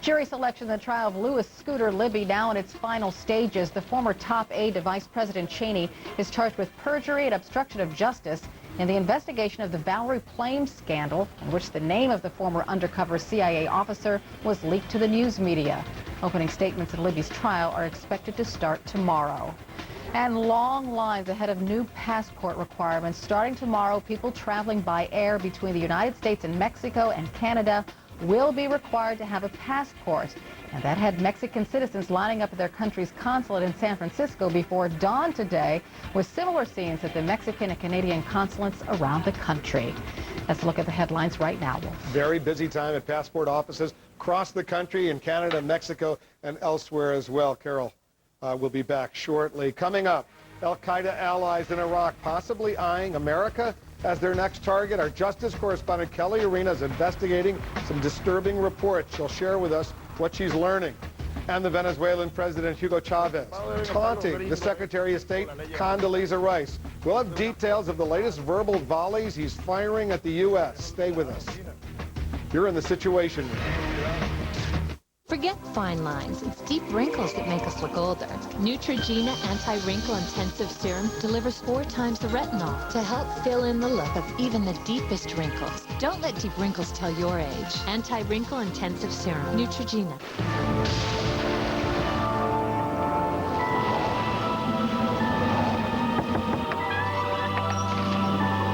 Jury selection in the trial of Louis Scooter Libby now in its final stages. The former top aide to Vice President Cheney is charged with perjury and obstruction of justice in the investigation of the Valerie Plame scandal, in which the name of the former undercover CIA officer was leaked to the news media. Opening statements in Libby's trial are expected to start tomorrow. And long lines ahead of new passport requirements. Starting tomorrow, people traveling by air between the United States and Mexico and Canada will be required to have a passport. And that had Mexican citizens lining up at their country's consulate in San Francisco before dawn today, with similar scenes at the Mexican and Canadian consulates around the country. Let's look at the headlines right now, Wolf. Very busy time at passport offices across the country in Canada, Mexico, and elsewhere as well. Carol will be back shortly. Coming up, Al-Qaeda allies in Iraq possibly eyeing America as their next target. Our justice correspondent Kelly Arena is investigating some disturbing reports. She'll share with us what she's learning. And the Venezuelan President Hugo Chavez taunting the Secretary of State Condoleezza Rice. We'll have details of the latest verbal volleys he's firing at the U.S. Stay with us. You're in the Situation Room. Forget fine lines. It's deep wrinkles that make us look older. Neutrogena Anti-Wrinkle Intensive Serum delivers 4 times the retinol to help fill in the look of even the deepest wrinkles. Don't let deep wrinkles tell your age. Anti-Wrinkle Intensive Serum. Neutrogena.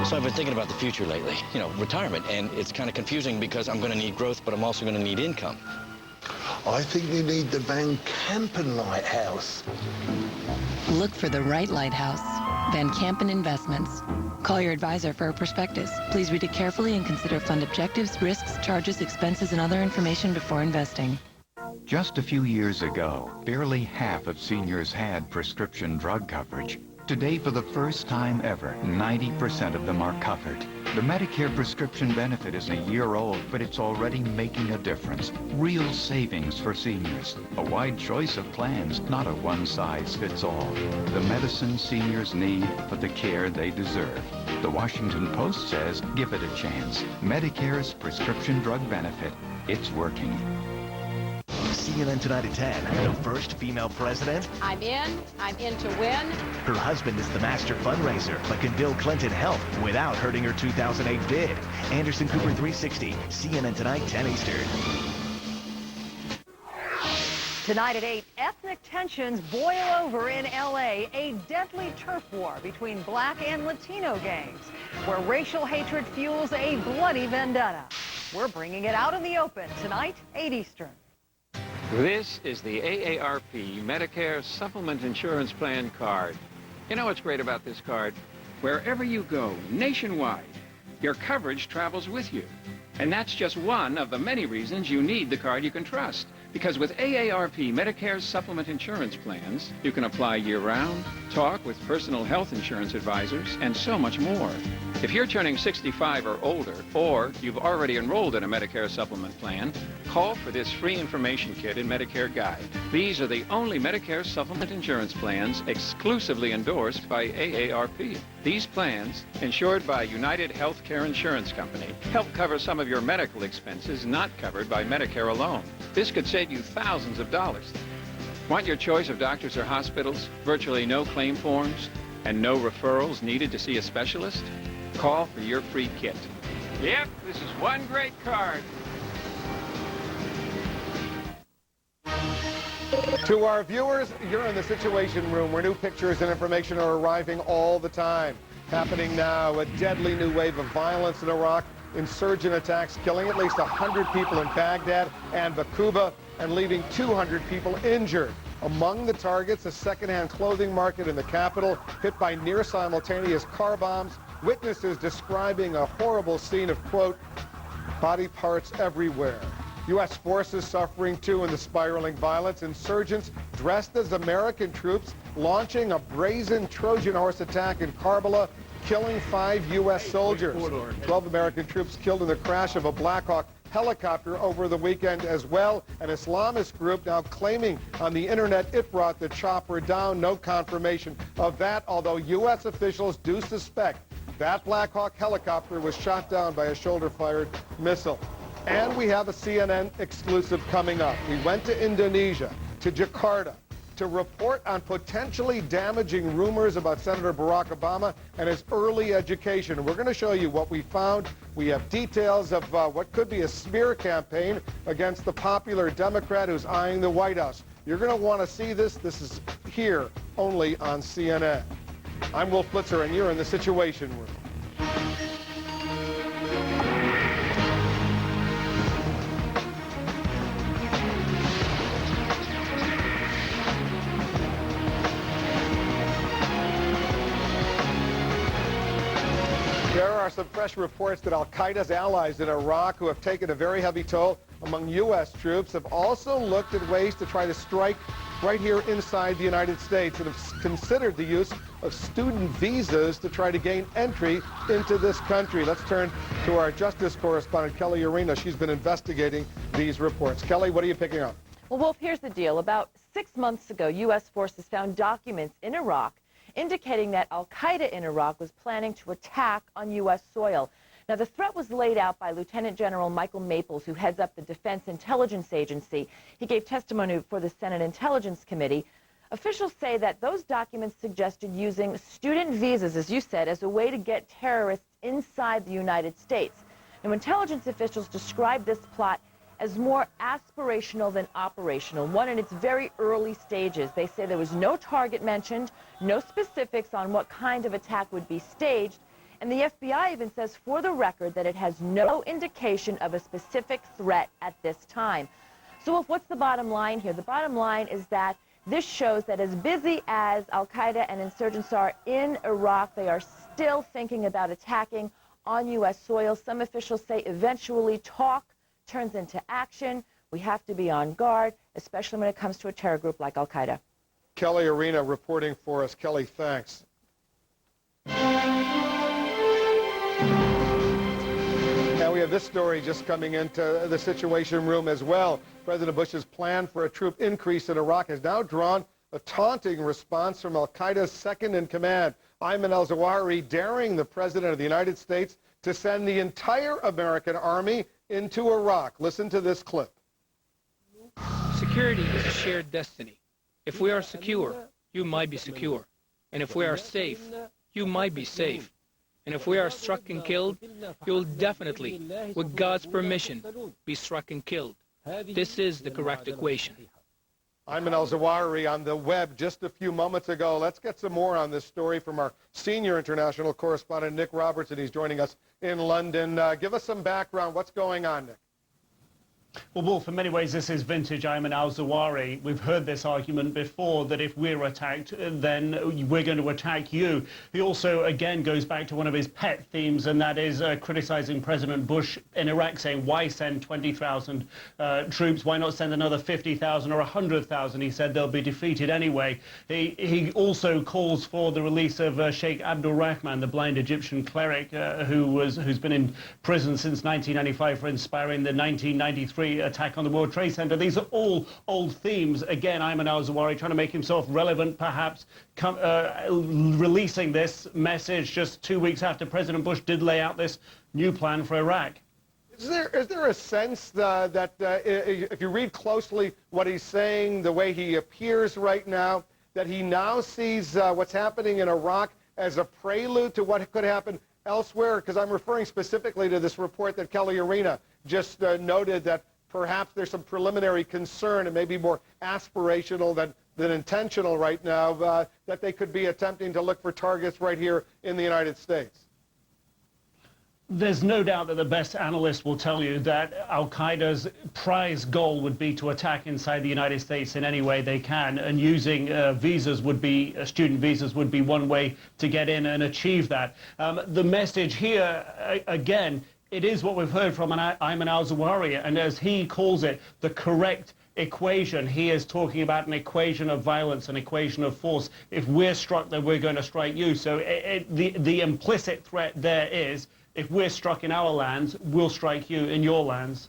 So I've been thinking about the future lately, retirement, and it's kind of confusing because I'm going to need growth, but I'm also going to need income. I think you need the Van Kampen Lighthouse. Look for the right lighthouse. Van Kampen Investments. Call your advisor for a prospectus. Please read it carefully and consider fund objectives, risks, charges, expenses, and other information before investing. Just a few years ago, barely half of seniors had prescription drug coverage. Today, for the first time ever, 90% of them are covered. The Medicare prescription benefit is a year old, but it's already making a difference. Real savings for seniors. A wide choice of plans, not a one-size-fits-all. The medicine seniors need for the care they deserve. The Washington Post says, give it a chance. Medicare's prescription drug benefit. It's working. CNN Tonight at 10. The first female president. I'm in to win. Her husband is the master fundraiser, but can Bill Clinton help without hurting her 2008 bid? Anderson Cooper 360. CNN Tonight, 10 Eastern. Tonight at 8, ethnic tensions boil over in L.A. A deadly turf war between black and Latino gangs, where racial hatred fuels a bloody vendetta. We're bringing it out in the open tonight, 8 Eastern. This is the AARP Medicare Supplement Insurance Plan card. You know what's great about this card? Wherever you go, nationwide, your coverage travels with you. And that's just one of the many reasons you need the card you can trust. Because with AARP Medicare Supplement Insurance Plans, you can apply year-round, talk with personal health insurance advisors, and so much more. If you're turning 65 or older, or you've already enrolled in a Medicare supplement plan, call for this free information kit and Medicare guide. These are the only Medicare supplement insurance plans exclusively endorsed by AARP. These plans, insured by United Healthcare Insurance Company, help cover some of your medical expenses not covered by Medicare alone. This could save you thousands of dollars. Want your choice of doctors or hospitals, virtually no claim forms, and no referrals needed to see a specialist? Call for your free kit. Yep, this is one great card. To our viewers, you're in the Situation Room, where new pictures and information are arriving all the time. Happening now, a deadly new wave of violence in Iraq, insurgent attacks killing at least 100 people in Baghdad and Bakuba, and leaving 200 people injured. Among the targets, a second-hand clothing market in the capital, hit by near-simultaneous car bombs. Witnesses describing a horrible scene of, quote, body parts everywhere. U.S. forces suffering, too, in the spiraling violence. Insurgents dressed as American troops launching a brazen Trojan horse attack in Karbala, killing 5 U.S. soldiers. 12 American troops killed in the crash of a Black Hawk helicopter over the weekend as well. An Islamist group now claiming on the internet it brought the chopper down. No confirmation of that, although U.S. officials do suspect that Black Hawk helicopter was shot down by a shoulder-fired missile. And we have a CNN exclusive coming up. We went to Indonesia, to Jakarta, to report on potentially damaging rumors about Senator Barack Obama and his early education. We're going to show you what we found. We have details of what could be a smear campaign against the popular Democrat who's eyeing the White House. You're going to want to see this. This is here only on CNN. I'm Wolf Blitzer, and you're in the Situation Room. There are some fresh reports that al-Qaeda's allies in Iraq, who have taken a very heavy toll among U.S. troops, have also looked at ways to try to strike right here inside the United States and have considered the use of student visas to try to gain entry into this country. Let's turn to our justice correspondent, Kelly Arena. She's been investigating these reports. Kelly, what are you picking up? Well, Wolf, here's the deal. About 6 months ago, U.S. forces found documents in Iraq indicating that al-Qaeda in Iraq was planning to attack on U.S. soil. Now, the threat was laid out by Lieutenant General Michael Maples, who heads up the Defense Intelligence Agency. He gave testimony before the Senate Intelligence Committee. Officials say that those documents suggested using student visas, as you said, as a way to get terrorists inside the United States. Now, intelligence officials described this plot as more aspirational than operational, one in its very early stages. They say there was no target mentioned, no specifics on what kind of attack would be staged, and the FBI even says for the record that it has no indication of a specific threat at this time. So what's the bottom line here? The bottom line is that this shows that as busy as al-Qaeda and insurgents are in Iraq, they are still thinking about attacking on U.S. soil. Some officials say eventually talk turns into action. We have to be on guard, especially when it comes to a terror group like al-Qaeda. Kelly Arena reporting for us. Kelly, thanks. Now we have this story just coming into the Situation Room as well. President Bush's plan for a troop increase in Iraq has now drawn a taunting response from al-Qaeda's second-in-command, Ayman al-Zawahiri, daring the President of the United States to send the entire American army into Iraq. Listen to this clip. Security is a shared destiny. If we are secure, you might be secure. And if we are safe, you might be safe. And if we are struck and killed, you will definitely, with God's permission, be struck and killed. This is the correct equation. Ayman al-Zawahiri on the web just a few moments ago. Let's get some more on this story from our senior international correspondent, Nick Robertson. He's joining us in London. Give us some background. What's going on, Nick? Well, Wolf, in many ways, this is vintage Ayman al-Zawahiri. We've heard this argument before, that if we're attacked, then we're going to attack you. He also, again, goes back to one of his pet themes, and that is criticizing President Bush in Iraq, saying, why send 20,000 troops? Why not send another 50,000 or 100,000? He said they'll be defeated anyway. He also calls for the release of Sheikh Abdul Rahman, the blind Egyptian cleric who's been in prison since 1995 for inspiring the 1993 attack on the World Trade Center. These are all old themes. Again, Ayman al-Zawahiri trying to make himself relevant, perhaps releasing this message just 2 weeks after President Bush did lay out this new plan for Iraq. Is there a sense that if you read closely what he's saying, the way he appears right now, that he now sees what's happening in Iraq as a prelude to what could happen elsewhere? Because I'm referring specifically to this report that Kelly Arena just noted, that perhaps there's some preliminary concern, and maybe more aspirational than intentional right now, that they could be attempting to look for targets right here in the United States. There's no doubt that the best analysts will tell you that al-Qaeda's prize goal would be to attack inside the United States in any way they can, and using visas would be, student visas would be one way to get in and achieve that. The message here, again, it is what we've heard from Ayman al-Zawahiri, and as he calls it, the correct equation. He is talking about an equation of violence, an equation of force. If we're struck, then we're going to strike you. So the implicit threat there is, if we're struck in our lands, we'll strike you in your lands.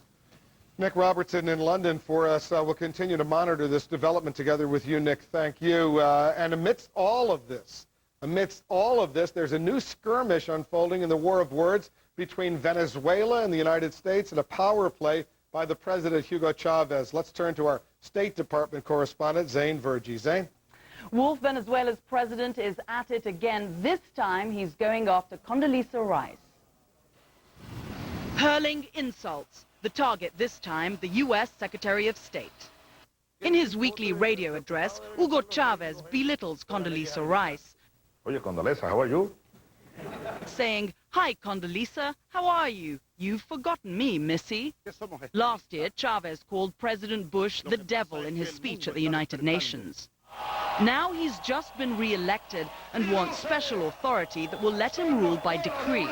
Nick Robertson in London for us. We'll continue to monitor this development together with you, Nick. Thank you. And amidst all of this, there's a new skirmish unfolding in the war of words between Venezuela and the United States, and a power play by the President Hugo Chavez. Let's turn to our State Department correspondent, Zane Vergy. Zane? Wolf, Venezuela's president is at it again. This time, he's going after Condoleezza Rice. Hurling insults. The target this time, the U.S. Secretary of State. In his weekly radio address, Hugo Chavez belittles Condoleezza Rice. Oye, Condoleezza, how are you? Saying, "Hi, Condoleezza, how are you? You've forgotten me, missy." Last year, Chavez called President Bush the devil in his speech at the United Nations. Now he's just been re-elected and wants special authority that will let him rule by decree.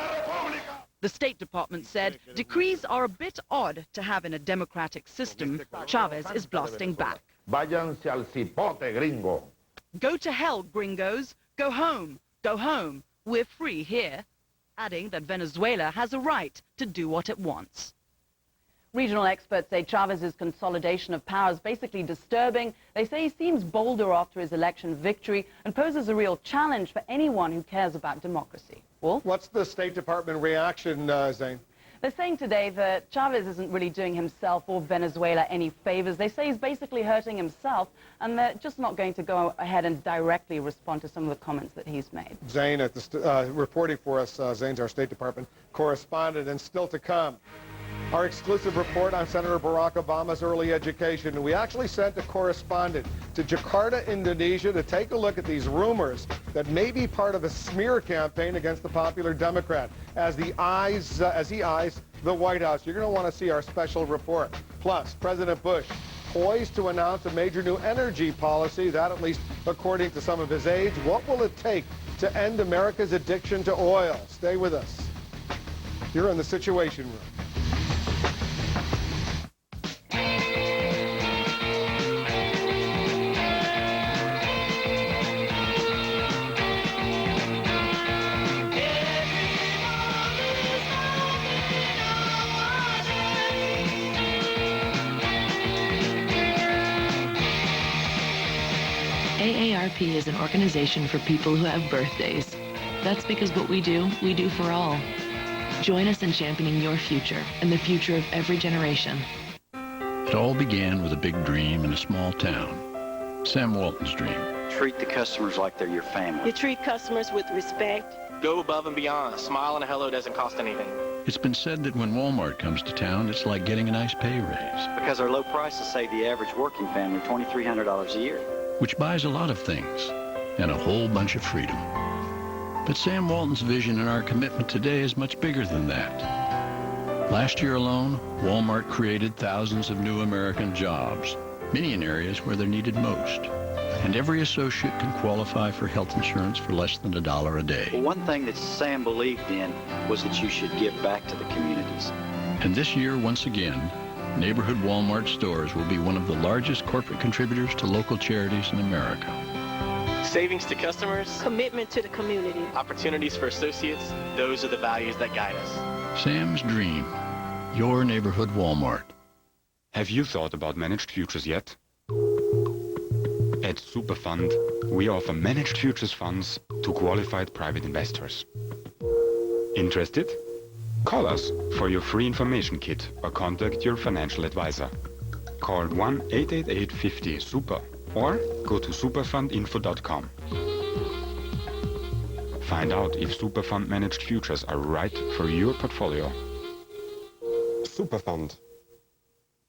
The State Department said decrees are a bit odd to have in a democratic system. Chavez is blasting back. Váyanse al cipote, gringo. Go to hell, gringos. Go home. Go home. We're free here. Adding that Venezuela has a right to do what it wants. Regional experts say Chavez's consolidation of power is basically disturbing. They say he seems bolder after his election victory and poses a real challenge for anyone who cares about democracy. Well, what's the State Department reaction, Zane? They're saying today that Chavez isn't really doing himself or Venezuela any favors. They say he's basically hurting himself, and they're just not going to go ahead and directly respond to some of the comments that he's made. Zane, at the reporting for us, Zane's our State Department correspondent, and still to come, our exclusive report on Senator Barack Obama's early education. We actually sent a correspondent to Jakarta, Indonesia, to take a look at these rumors that may be part of a smear campaign against the popular Democrat as he eyes the White House. You're going to want to see our special report. Plus, President Bush poised to announce a major new energy policy, that at least according to some of his aides. What will it take to end America's addiction to oil? Stay with us. You're in the Situation Room. AARP is an organization for people who have birthdays. That's because what we do for all. Join us in championing your future and the future of every generation. It all began with a big dream in a small town. Sam Walton's dream. Treat the customers like they're your family. You treat customers with respect. Go above and beyond. A smile and a hello doesn't cost anything. It's been said that when Walmart comes to town, it's like getting a nice pay raise. Because our low prices save the average working family $2,300 a year. Which buys a lot of things, and a whole bunch of freedom. But Sam Walton's vision and our commitment today is much bigger than that. Last year alone, Walmart created thousands of new American jobs, many in areas where they're needed most. And every associate can qualify for health insurance for less than $1 a day. Well, one thing that Sam believed in was that you should give back to the communities. And this year, once again, neighborhood Walmart stores will be one of the largest corporate contributors to local charities in America. Savings to customers. Commitment to the community. Opportunities for associates. Those are the values that guide us. Sam's dream. Your neighborhood Walmart. Have you thought about managed futures yet? At Superfund, we offer managed futures funds to qualified private investors. Interested? Call us for your free information kit or contact your financial advisor. Call 1-888-50-SUPER or go to superfundinfo.com. Find out if Superfund managed futures are right for your portfolio. Superfund.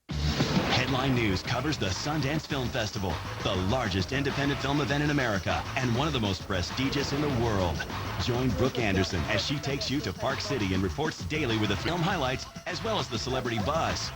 Headline News covers the Sundance Film Festival, the largest independent film event in America and one of the most prestigious in the world. Join Brooke Anderson as she takes you to Park City and reports daily with the film highlights as well as the celebrity buzz.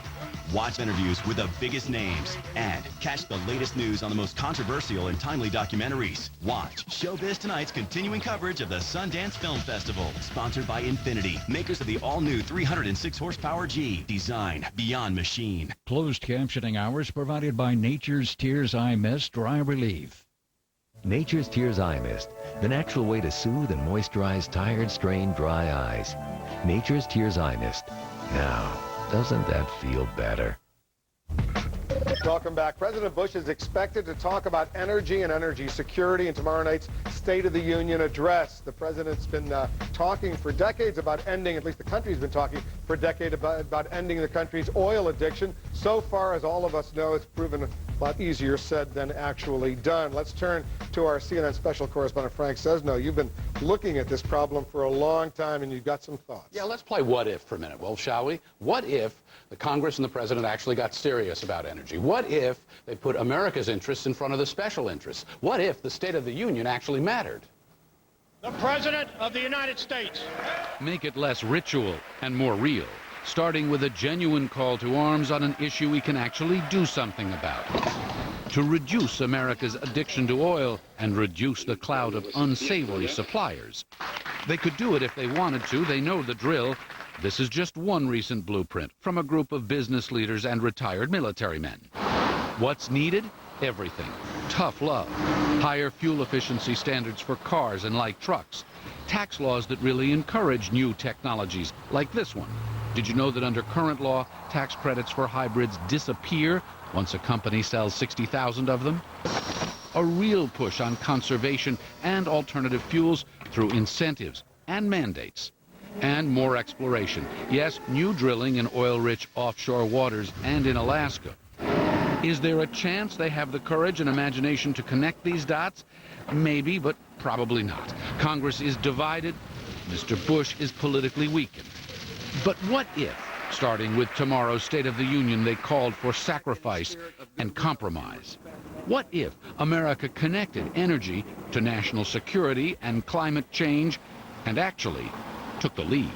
Watch interviews with the biggest names and catch the latest news on the most controversial and timely documentaries. Watch Showbiz Tonight's continuing coverage of the Sundance Film Festival, sponsored by Infinity, makers of the all-new 306 horsepower G, design beyond machine. Closed captioning hours provided by Nature's Tears Eye Mist Dry Relief. Nature's Tears Eye Mist, the natural way to soothe and moisturize tired, strained, dry eyes. Nature's Tears Eye Mist. Now, doesn't that feel better? Welcome back. President Bush is expected to talk about energy and energy security in tomorrow night's State of the Union address. The president's been talking for decades about ending, at least the country's been talking for a decade about ending the country's oil addiction. So far, as all of us know, it's proven a lot easier said than actually done. Let's turn to our CNN special correspondent, Frank Sesno. You've been looking at this problem for a long time, and you've got some thoughts. Yeah, let's play what if for a minute, well, shall we? What if the Congress and the president actually got serious about energy? What if they put America's interests in front of the special interests? What if the State of the Union actually mattered? The President of the United States. Make it less ritual and more real, starting with a genuine call to arms on an issue we can actually do something about. To reduce America's addiction to oil and reduce the cloud of unsavory suppliers. They could do it if they wanted to. They know the drill. This is just one recent blueprint from a group of business leaders and retired military men. What's needed? Everything. Tough love. Higher fuel efficiency standards for cars and light trucks. Tax laws that really encourage new technologies, like this one. Did you know that under current law, tax credits for hybrids disappear once a company sells 60,000 of them? A real push on conservation and alternative fuels through incentives, and mandates. And more exploration. Yes, new drilling in oil-rich offshore waters and in Alaska. Is there a chance they have the courage and imagination to connect these dots? Maybe, but probably not. Congress is divided. Mr. Bush is politically weakened. But what if, starting with tomorrow's State of the Union, they called for sacrifice and compromise? What if America connected energy to national security and climate change and actually took the lead?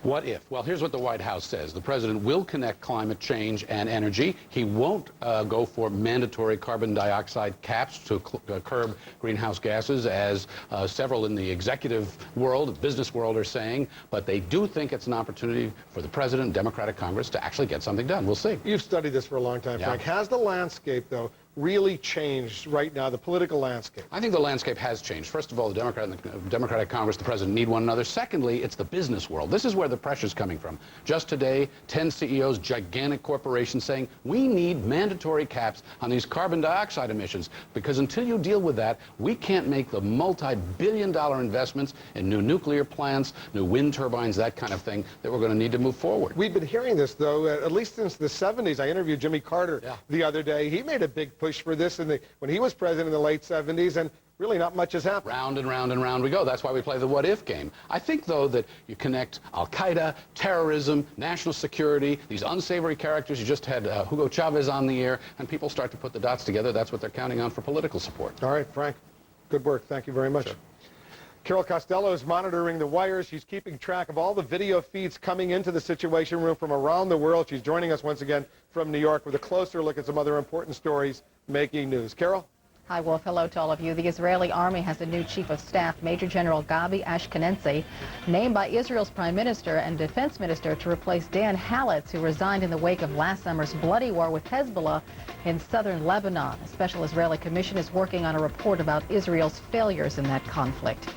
What if? Well, here's what the White House says. The president will connect climate change and energy. He won't go for mandatory carbon dioxide caps to curb greenhouse gases, as several in the executive world, business world, are saying. But they do think it's an opportunity for the president and Democratic Congress to actually get something done. We'll see. You've studied this for a long time, Frank. Has the landscape, though, really changed right now, the political landscape? I think the landscape has changed. First of all, the Democratic Congress, the president need one another. Secondly, it's the business world. This is where the pressure's coming from. Just today, 10 CEOs, gigantic corporations saying, we need mandatory caps on these carbon dioxide emissions, because until you deal with that, we can't make the multi-billion-dollar investments in new nuclear plants, new wind turbines, that kind of thing, that we're going to need to move forward. We've been hearing this, though, at least since the 70s. I interviewed Jimmy Carter the other day. He made a big push for this when he was president in the late 70s, and really not much has happened. Round and round and round we go. That's why we play the what-if game. I think, though, that you connect al-Qaeda, terrorism, national security, these unsavory characters. You just had Hugo Chavez on the air, and people start to put the dots together. That's what they're counting on for political support. All right, Frank. Good work. Thank you very much. Sure. Carol Costello is monitoring the wires. She's keeping track of all the video feeds coming into the Situation Room from around the world. She's joining us once again from New York with a closer look at some other important stories making news. Carol? Hi, Wolf. Hello to all of you. The Israeli army has a new chief of staff, Major General Gabi Ashkenazi, named by Israel's prime minister and defense minister to replace Dan Halitz, who resigned in the wake of last summer's bloody war with Hezbollah in southern Lebanon. A special Israeli commission is working on a report about Israel's failures in that conflict.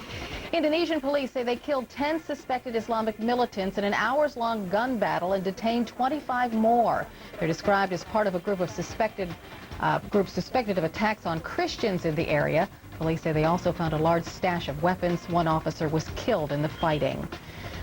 Indonesian police say they killed 10 suspected Islamic militants in an hours-long gun battle and detained 25 more. They're described as part of a group suspected of attacks on Christians in the area. Police say they also found a large stash of weapons. One officer was killed in the fighting.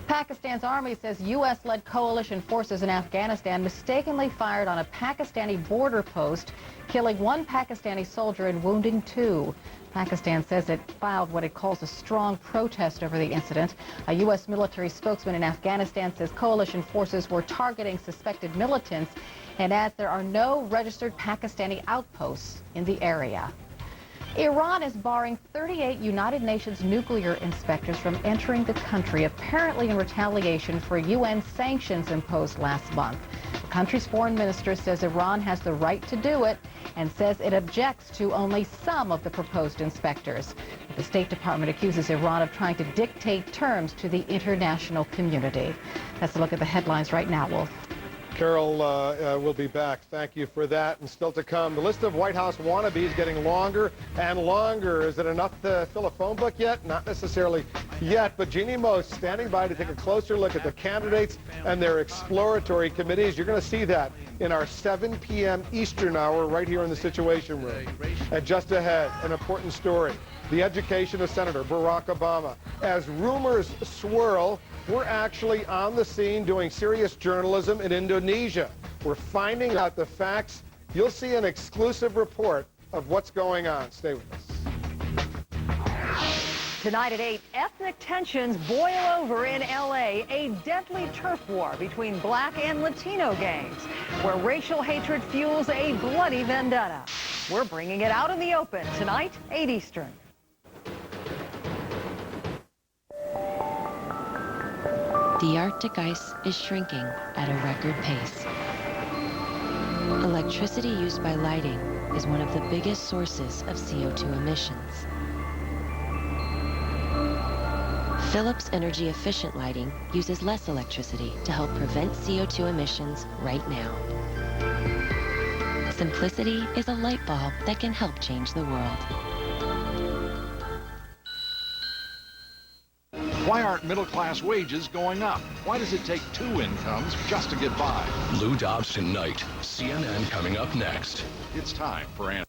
Pakistan's army says U.S.-led coalition forces in Afghanistan mistakenly fired on a Pakistani border post, killing one Pakistani soldier and wounding two. Pakistan says it filed what it calls a strong protest over the incident. A U.S. military spokesman in Afghanistan says coalition forces were targeting suspected militants and adds there are no registered Pakistani outposts in the area. Iran is barring 38 United Nations nuclear inspectors from entering the country, apparently in retaliation for UN sanctions imposed last month. The country's foreign minister says Iran has the right to do it and says it objects to only some of the proposed inspectors. The State Department accuses Iran of trying to dictate terms to the international community. That's a look at the headlines right now, Wolf. Carol will be back. Thank you for that. And still to come, the list of White House wannabes getting longer and longer. Is it enough to fill a phone book yet? Not necessarily yet, but Jeannie Moe standing by to take a closer look at the candidates and their exploratory committees. You're going to see that in our 7 p.m. Eastern hour right here in the Situation Room. And just ahead, an important story. The education of Senator Barack Obama. As rumors swirl, we're actually on the scene doing serious journalism in Indonesia. We're finding out the facts. You'll see an exclusive report of what's going on. Stay with us. Tonight at 8, ethnic tensions boil over in L.A., a deadly turf war between black and Latino gangs, where racial hatred fuels a bloody vendetta. We're bringing it out in the open tonight, 8 Eastern. The Arctic ice is shrinking at a record pace. Electricity used by lighting is one of the biggest sources of CO2 emissions. Philips energy-efficient lighting uses less electricity to help prevent CO2 emissions right now. Simplicity is a light bulb that can help change the world. Why aren't middle-class wages going up? Why does it take 2 incomes just to get by? Lou Dobbs tonight. CNN coming up next. It's time for Answer.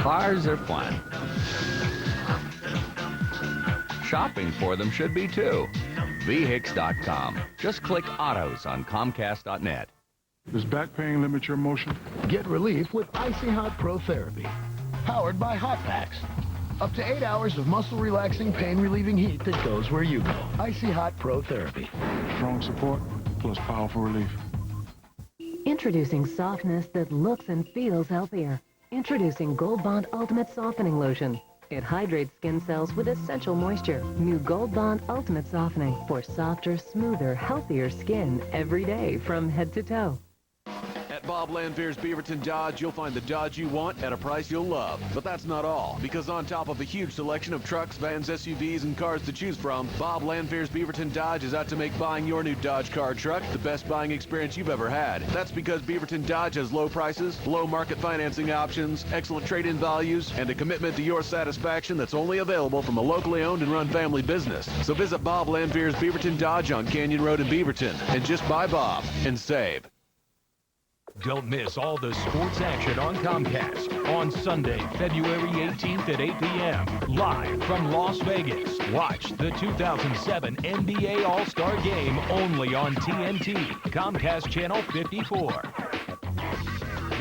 Cars are fun. Shopping for them should be too. VHICS.com. Just click Autos on Comcast.net. Does back pain limit your motion? Get relief with Icy Hot Pro Therapy. Powered by Hot Packs. Up to 8 hours of muscle-relaxing, pain-relieving heat that goes where you go. Icy Hot Pro Therapy. Strong support plus powerful relief. Introducing softness that looks and feels healthier. Introducing Gold Bond Ultimate Softening Lotion. It hydrates skin cells with essential moisture. New Gold Bond Ultimate Softening for softer, smoother, healthier skin every day from head to toe. At Bob Lanfear's Beaverton Dodge, you'll find the Dodge you want at a price you'll love. But that's not all, because on top of a huge selection of trucks, vans, SUVs, and cars to choose from, Bob Lanfear's Beaverton Dodge is out to make buying your new Dodge car or truck the best buying experience you've ever had. That's because Beaverton Dodge has low prices, low market financing options, excellent trade-in values, and a commitment to your satisfaction that's only available from a locally owned and run family business. So visit Bob Lanfear's Beaverton Dodge on Canyon Road in Beaverton, and just buy Bob and save. Don't miss all the sports action on Comcast on Sunday, February 18th at 8 p.m. Live from Las Vegas. Watch the 2007 NBA All-Star Game only on TNT, Comcast Channel 54.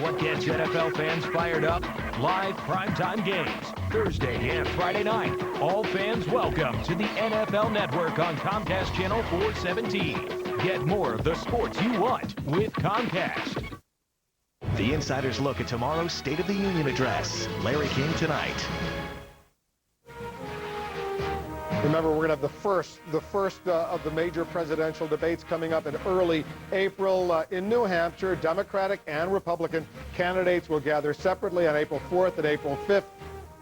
What gets NFL fans fired up? Live primetime games, Thursday and Friday night. All fans welcome to the NFL Network on Comcast Channel 417. Get more of the sports you want with Comcast. The Insider's look at tomorrow's State of the Union address. Larry King tonight. Remember, we're going to have the first of the major presidential debates coming up in early April in New Hampshire. Democratic and Republican candidates will gather separately on April 4th and April 5th.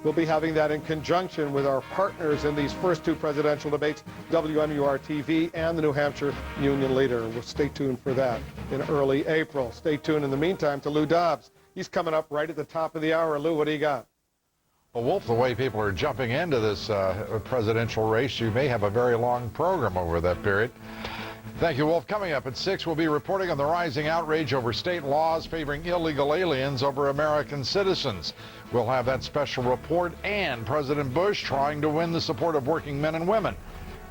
We'll be having that in conjunction with our partners in these first two presidential debates, WMUR-TV and the New Hampshire Union Leader. We'll stay tuned for that in early April. Stay tuned in the meantime to Lou Dobbs. He's coming up right at the top of the hour. Lou, what do you got? Well, Wolf, the way people are jumping into this presidential race, you may have a very long program over that period. Thank you, Wolf. Coming up at 6, we'll be reporting on the rising outrage over state laws favoring illegal aliens over American citizens. We'll have that special report and President Bush trying to win the support of working men and women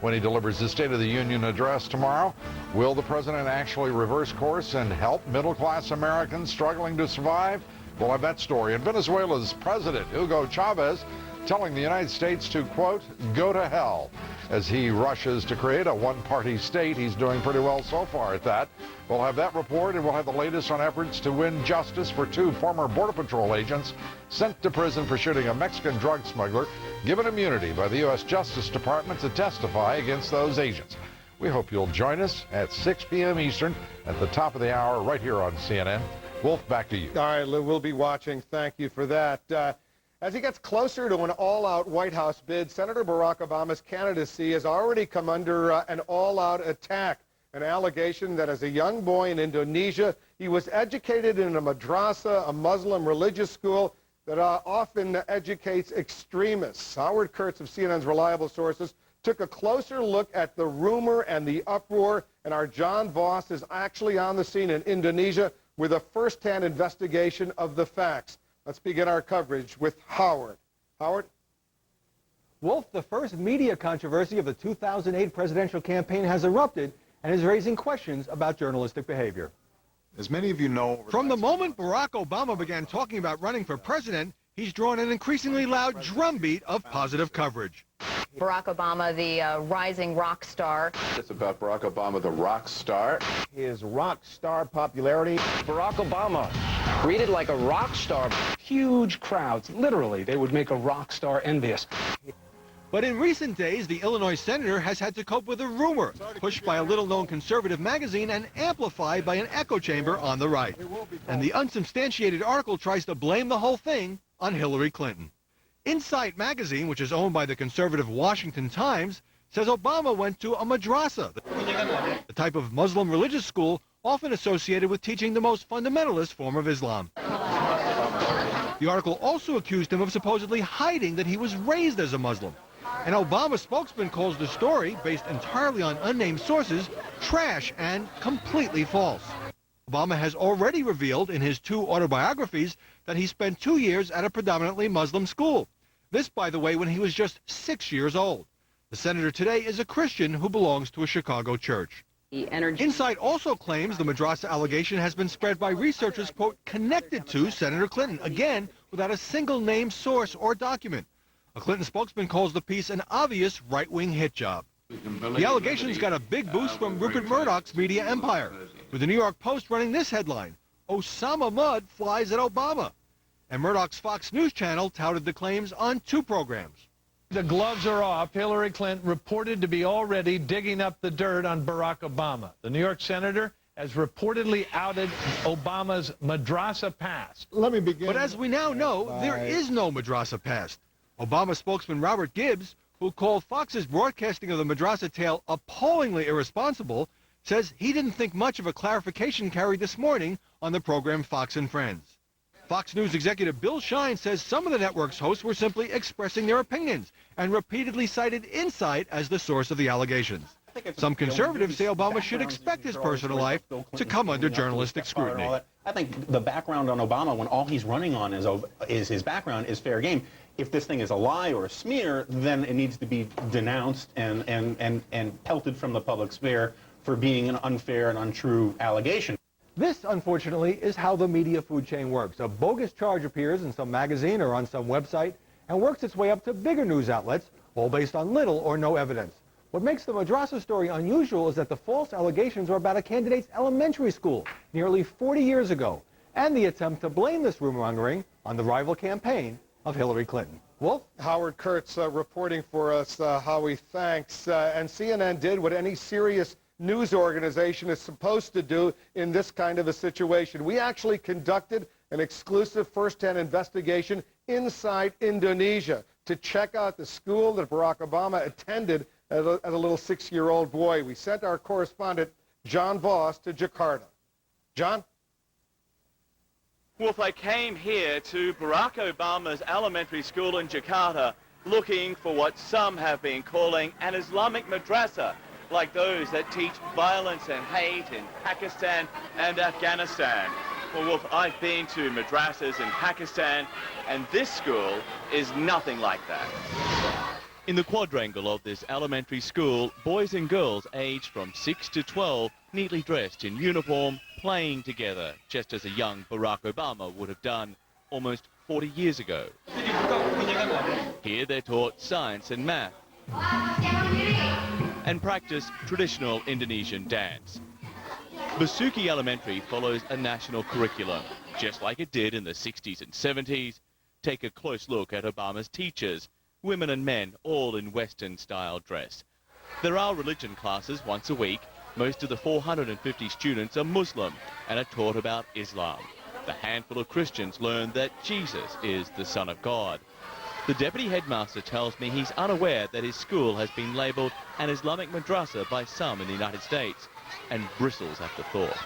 when he delivers his State of the Union address tomorrow. Will the president actually reverse course and help middle-class Americans struggling to survive? We'll have that story. And Venezuela's President Hugo Chavez telling the United States to, quote, go to hell as he rushes to create a one-party state. He's doing pretty well so far at that. We'll have that report, and we'll have the latest on efforts to win justice for 2 former Border Patrol agents sent to prison for shooting a Mexican drug smuggler, given immunity by the U.S. Justice Department to testify against those agents. We hope you'll join us at 6 p.m. Eastern at the top of the hour right here on CNN. Wolf, back to you. All right, Lou, we'll be watching. Thank you for that. As he gets closer to an all-out White House bid, Senator Barack Obama's candidacy has already come under an all-out attack. An allegation that as a young boy in Indonesia, he was educated in a madrasa, a Muslim religious school that often educates extremists. Howard Kurtz of CNN's Reliable Sources took a closer look at the rumor and the uproar, and our John Voss is actually on the scene in Indonesia with a first-hand investigation of the facts. Let's begin our coverage with Howard. Howard? Wolf, the first media controversy of the 2008 presidential campaign has erupted and is raising questions about journalistic behavior. As many of you know, from the moment Barack Obama began talking about running for president, he's drawn an increasingly loud drumbeat of positive coverage. Barack Obama, the rising rock star. It's about Barack Obama, the rock star. His rock star popularity. Barack Obama, treated like a rock star. Huge crowds, literally, they would make a rock star envious. But in recent days, the Illinois senator has had to cope with a rumor, pushed by a little-known conservative magazine and amplified by an echo chamber on the right. And the unsubstantiated article tries to blame the whole thing on Hillary Clinton. Insight magazine, which is owned by the conservative Washington Times, says Obama went to a madrasa, the type of Muslim religious school often associated with teaching the most fundamentalist form of Islam. The article also accused him of supposedly hiding that he was raised as a Muslim. An Obama spokesman calls the story, based entirely on unnamed sources, trash and completely false. Obama has already revealed in his 2 autobiographies that he spent 2 years at a predominantly Muslim school. This, by the way, when he was just 6 years old. The senator today is a Christian who belongs to a Chicago church. Inside also claims the madrasa allegation has been spread by researchers, quote, connected to Senator Clinton, again, without a single name, source, or document. A Clinton spokesman calls the piece an obvious right-wing hit job. The allegations got a big boost from Rupert Murdoch's media empire, with the New York Post running this headline, Osama Mudd flies at Obama. And Murdoch's Fox News channel touted the claims on 2 programs. The gloves are off. Hillary Clinton reported to be already digging up the dirt on Barack Obama. The New York senator has reportedly outed Obama's madrasa past. Let me begin. But as we now know, there is no madrasa past. Obama spokesman Robert Gibbs, who called Fox's broadcasting of the madrasa tale appallingly irresponsible, says he didn't think much of a clarification carried this morning on the program Fox and Friends. Fox News executive Bill Shine says some of the network's hosts were simply expressing their opinions and repeatedly cited Insight as the source of the allegations. Some conservatives say Obama should expect his personal life to come under journalistic scrutiny. I think the background on Obama, when all he's running on is his background, is fair game. If this thing is a lie or a smear, then it needs to be denounced and pelted from the public sphere for being an unfair and untrue allegation. This, unfortunately, is how the media food chain works. A bogus charge appears in some magazine or on some website and works its way up to bigger news outlets, all based on little or no evidence. What makes the madrasa story unusual is that the false allegations are about a candidate's elementary school nearly 40 years ago, and the attempt to blame this rumor-mongering on the rival campaign of Hillary Clinton. Wolf? Howard Kurtz reporting for us, Howie, thanks. And CNN did what any serious news organization is supposed to do in this kind of a situation. We actually conducted an exclusive first-hand investigation inside Indonesia to check out the school that Barack Obama attended as a little 6-year-old boy. We sent our correspondent, John Voss, to Jakarta. John? Wolf, I came here to Barack Obama's elementary school in Jakarta looking for what some have been calling an Islamic madrasa, like those that teach violence and hate in Pakistan and Afghanistan. Well, Wolf, I've been to madrasas in Pakistan, and this school is nothing like that. In the quadrangle of this elementary school, boys and girls aged from 6 to 12, neatly dressed in uniform, playing together, just as a young Barack Obama would have done almost 40 years ago. Here they're taught science and math, and practice traditional Indonesian dance. Basuki Elementary follows a national curriculum, just like it did in the 60s and 70s. Take a close look at Obama's teachers, women and men, all in Western-style dress. There are religion classes once a week. Most of the 450 students are Muslim and are taught about Islam. The handful of Christians learn that Jesus is the Son of God. The deputy headmaster tells me he's unaware that his school has been labelled an Islamic madrasa by some in the United States, and bristles at the thought.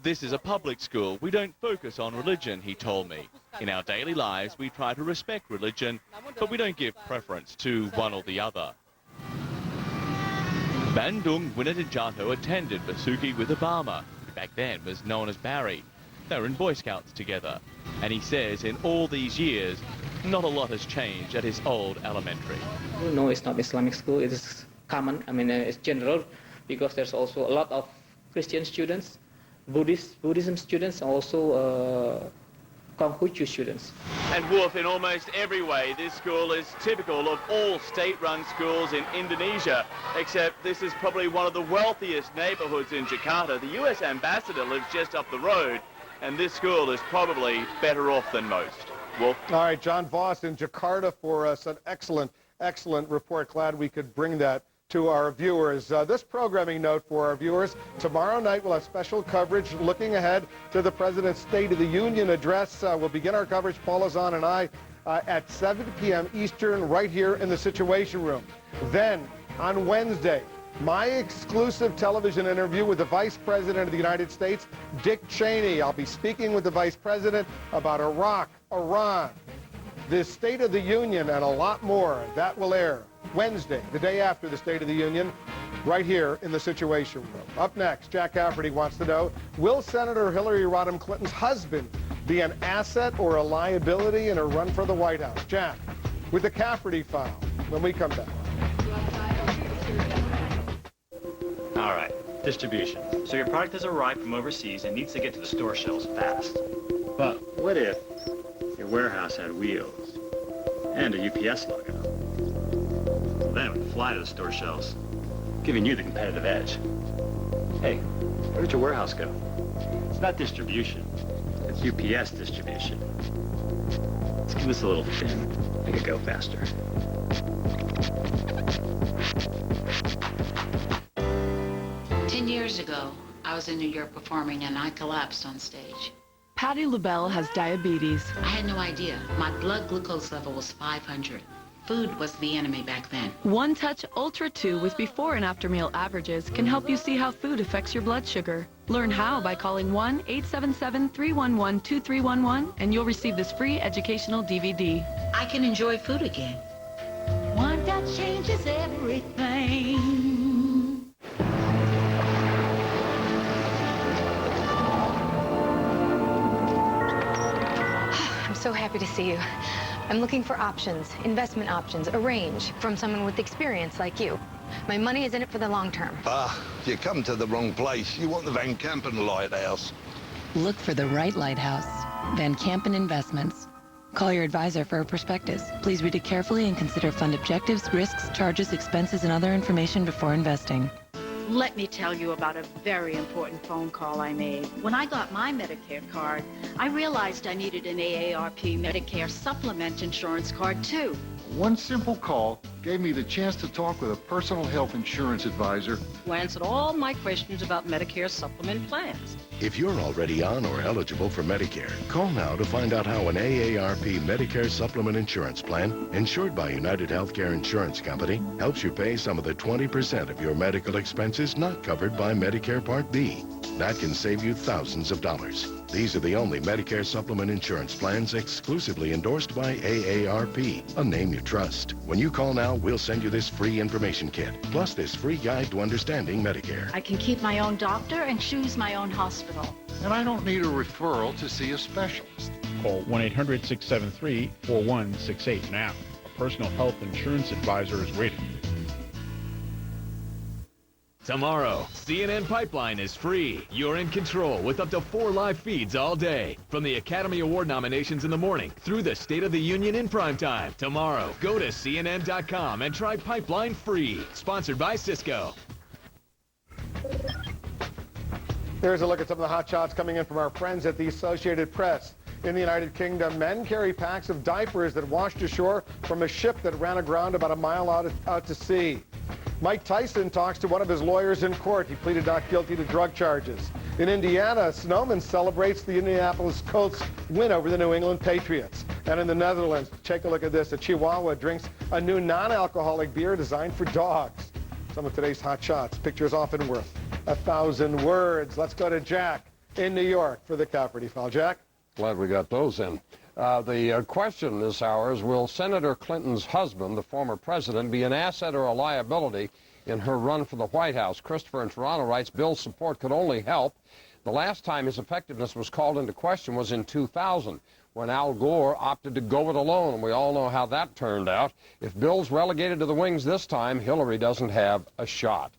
This is a public school. We don't focus on religion, he told me. In our daily lives, we try to respect religion, but we don't give preference to one or the other. Bandung Winatajato attended Basuki with Obama, who back then was known as Barry. They were in Boy Scouts together. And he says in all these years, not a lot has changed at his old elementary. No, it's not Islamic school. It is common. I mean, it's general, because there's also a lot of Christian students, Buddhism students, also Konghucu students. And Wolf, in almost every way, this school is typical of all state-run schools in Indonesia, except this is probably one of the wealthiest neighborhoods in Jakarta. The U.S. ambassador lives just up the road, and this school is probably better off than most. Wolf? All right, John Voss in Jakarta for us. An excellent report. Glad we could bring that to our viewers. This programming note for our viewers: tomorrow night we'll have special coverage looking ahead to the President's State of the Union address. We'll begin our coverage, Paul Azan and I, at 7 p.m. Eastern right here in the Situation Room. Then, on Wednesday, my exclusive television interview with the Vice President of the United States, Dick Cheney. I'll be speaking with the Vice President about Iraq, Iran, the State of the Union, and a lot more. That will air Wednesday, the day after the State of the Union, right here in the Situation Room. Up next, Jack Cafferty wants to know, will Senator Hillary Rodham Clinton's husband be an asset or a liability in her run for the White House? Jack, with the Cafferty file, when we come back. All right, distribution. So your product has arrived from overseas and needs to get to the store shelves fast. But what if your warehouse had wheels and a UPS logo? Well, then it would fly to the store shelves, giving you the competitive edge. Hey, where did your warehouse go? It's not distribution, it's UPS distribution. Let's give this a little fin, make it go faster. Years ago, I was in New York performing and I collapsed on stage. Patti LaBelle has diabetes. I had no idea. My blood glucose level was 500. Food was the enemy back then. One Touch Ultra 2 with before and after meal averages can help you see how food affects your blood sugar. Learn how by calling 1-877-311-2311 and you'll receive this free educational DVD. I can enjoy food again. One Touch changes everything. So happy to see you. I'm looking for options, investment options, a range from someone with experience like you. My money is in it for the long term. You come to the wrong place. You want the Van Kampen Lighthouse. Look for the right lighthouse. Van Kampen Investments. Call your advisor for a prospectus. Please read it carefully and consider fund objectives, risks, charges, expenses, and other information before investing. Let me tell you about a very important phone call I made. When I got my Medicare card, I realized I needed an AARP Medicare Supplement insurance card too. One simple call gave me the chance to talk with a personal health insurance advisor who answered all my questions about Medicare Supplement plans. If you're already on or eligible for Medicare, call now to find out how an AARP Medicare Supplement insurance plan, insured by United Healthcare Insurance Company, helps you pay some of the 20% of your medical expenses not covered by Medicare Part B. That can save you thousands of dollars. These are the only Medicare Supplement insurance plans exclusively endorsed by AARP, a name you trust. When you call now, we'll send you this free information kit, plus this free guide to understanding Medicare. I can keep my own doctor and choose my own hospital. and I don't need a referral to see a specialist. Call 1-800-673-4168 now. A personal health insurance advisor is waiting. Tomorrow, CNN Pipeline is free. You're in control with up to 4 live feeds all day. From the Academy Award nominations in the morning through the State of the Union in primetime. Tomorrow, go to CNN.com and try Pipeline free. Sponsored by Cisco. Here's a look at some of the hot shots coming in from our friends at the Associated Press. In the United Kingdom, men carry packs of diapers that washed ashore from a ship that ran aground about a mile out to sea. Mike Tyson talks to one of his lawyers in court. He pleaded not guilty to drug charges. In Indiana, a snowman celebrates the Indianapolis Colts win over the New England Patriots. And in the Netherlands, take a look at this. A Chihuahua drinks a new non-alcoholic beer designed for dogs. Some of today's hot shots. Pictures often worth 1,000 words. Let's go to Jack in New York for the Cafferty File. Jack? Glad we got those in. The question this hour is, will Senator Clinton's husband, the former president, be an asset or a liability in her run for the White House? Christopher in Toronto writes, Bill's support could only help. The last time his effectiveness was called into question was in 2000, when Al Gore opted to go it alone, and we all know how that turned out. If Bill's relegated to the wings this time, Hillary doesn't have a shot.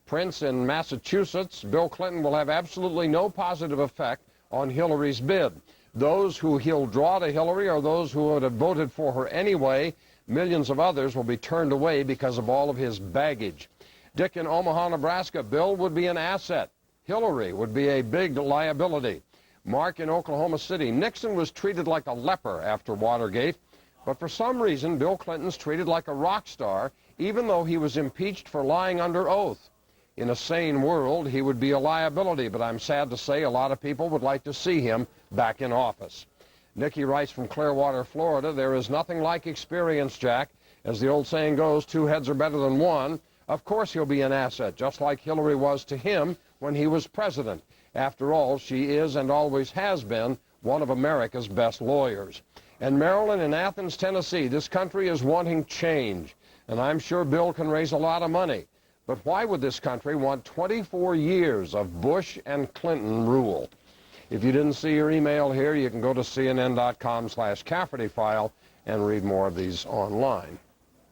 Prince in Massachusetts, Bill Clinton will have absolutely no positive effect on Hillary's bid. Those who he'll draw to Hillary are those who would have voted for her anyway. Millions of others will be turned away because of all of his baggage. Dick in Omaha, Nebraska, Bill would be an asset. Hillary would be a big liability. Mark in Oklahoma City, Nixon was treated like a leper after Watergate, but for some reason Bill Clinton's treated like a rock star, even though he was impeached for lying under oath. In a sane world, he would be a liability, but I'm sad to say a lot of people would like to see him back in office. Nikki writes from Clearwater, Florida, there is nothing like experience, Jack. As the old saying goes, 2 heads are better than 1. Of course he'll be an asset, just like Hillary was to him when he was president. After all, she is and always has been one of America's best lawyers. And Marilyn in Athens, Tennessee, this country is wanting change. And I'm sure Bill can raise a lot of money. But why would this country want 24 years of Bush and Clinton rule? If you didn't see your email here, you can go to cnn.com/Cafferty file and read more of these online.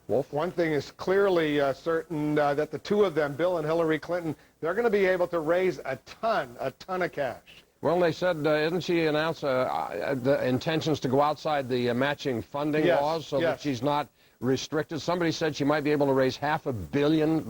Wolf? One thing is clearly certain that the two of them, Bill and Hillary Clinton, they're going to be able to raise a ton of cash. Well, they said, didn't she announce the intentions to go outside the matching funding laws so that she's not restricted? Somebody said she might be able to raise $500 million.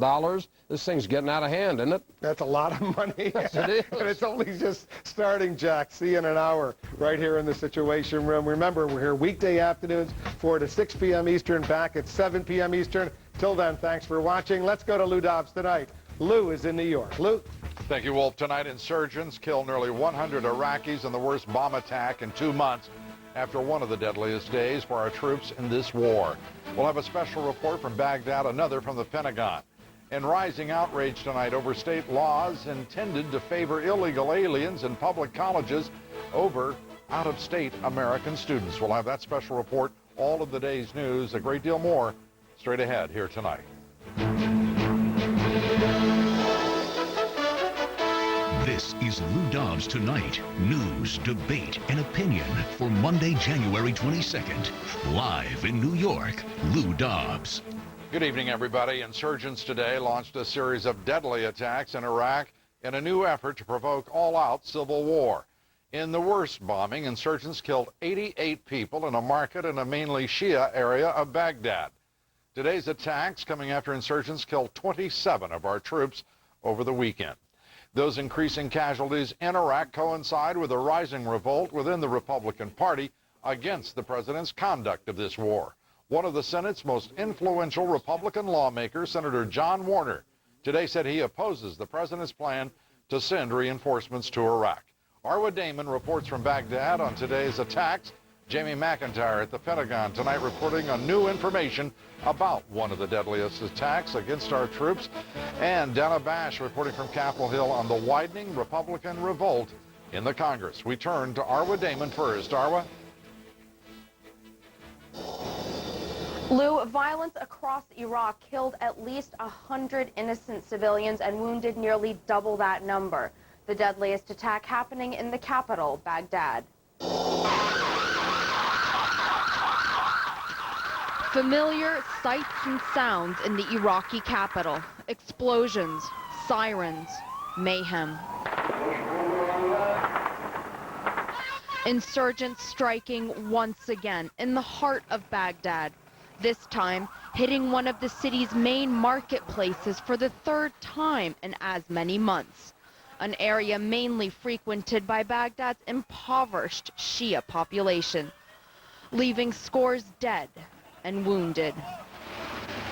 This thing's getting out of hand, isn't it? That's a lot of money. Yes, it is. And it's only just starting, Jack. See you in an hour right here in the Situation Room. Remember, we're here weekday afternoons, 4 to 6 p.m. Eastern, back at 7 p.m. Eastern. Till then, thanks for watching. Let's go to Lou Dobbs tonight. Lou is in New York. Lou? Thank you, Wolf. Tonight, insurgents killed nearly 100 Iraqis in the worst bomb attack in 2 months after one of the deadliest days for our troops in this war. We'll have a special report from Baghdad, another from the Pentagon. And rising outrage tonight over state laws intended to favor illegal aliens in public colleges over out-of-state American students. We'll have that special report, all of the day's news, a great deal more straight ahead here tonight. This is Lou Dobbs Tonight. News, debate, and opinion for Monday, January 22nd. Live in New York, Lou Dobbs. Good evening, everybody. Insurgents today launched a series of deadly attacks in Iraq in a new effort to provoke all-out civil war. In the worst bombing, insurgents killed 88 people in a market in a mainly Shia area of Baghdad. Today's attacks coming after insurgents killed 27 of our troops over the weekend. Those increasing casualties in Iraq coincide with a rising revolt within the Republican Party against the president's conduct of this war. One of the Senate's most influential Republican lawmakers, Senator John Warner, today said he opposes the president's plan to send reinforcements to Iraq. Arwa Damon reports from Baghdad on today's attacks. Jamie McIntyre at the Pentagon tonight reporting on new information about one of the deadliest attacks against our troops. And Dana Bash reporting from Capitol Hill on the widening Republican revolt in the Congress. We turn to Arwa Damon first. Arwa? Lou, violence across Iraq killed at least 100 innocent civilians and wounded nearly double that number. The deadliest attack happening in the capital, Baghdad. Familiar sights and sounds in the Iraqi capital. Explosions, sirens, mayhem. Insurgents striking once again in the heart of Baghdad. This time, hitting one of the city's main marketplaces for the third time in as many months. An area mainly frequented by Baghdad's impoverished Shia population, leaving scores dead and wounded.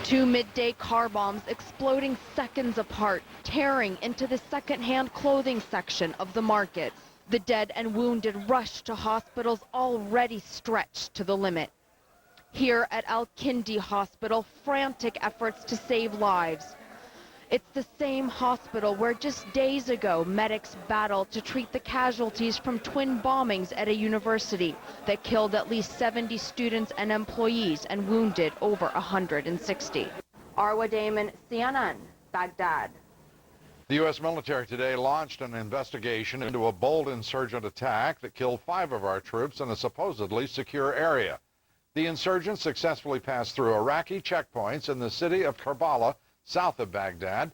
2 midday car bombs exploding seconds apart, tearing into the second-hand clothing section of the market. The dead and wounded rushed to hospitals already stretched to the limit. Here at Al-Kindi Hospital, frantic efforts to save lives. It's the same hospital where just days ago, medics battled to treat the casualties from twin bombings at a university that killed at least 70 students and employees and wounded over 160. Arwa Damon, CNN, Baghdad. The U.S. military today launched an investigation into a bold insurgent attack that killed 5 of our troops in a supposedly secure area. The insurgents successfully passed through Iraqi checkpoints in the city of Karbala, south of Baghdad,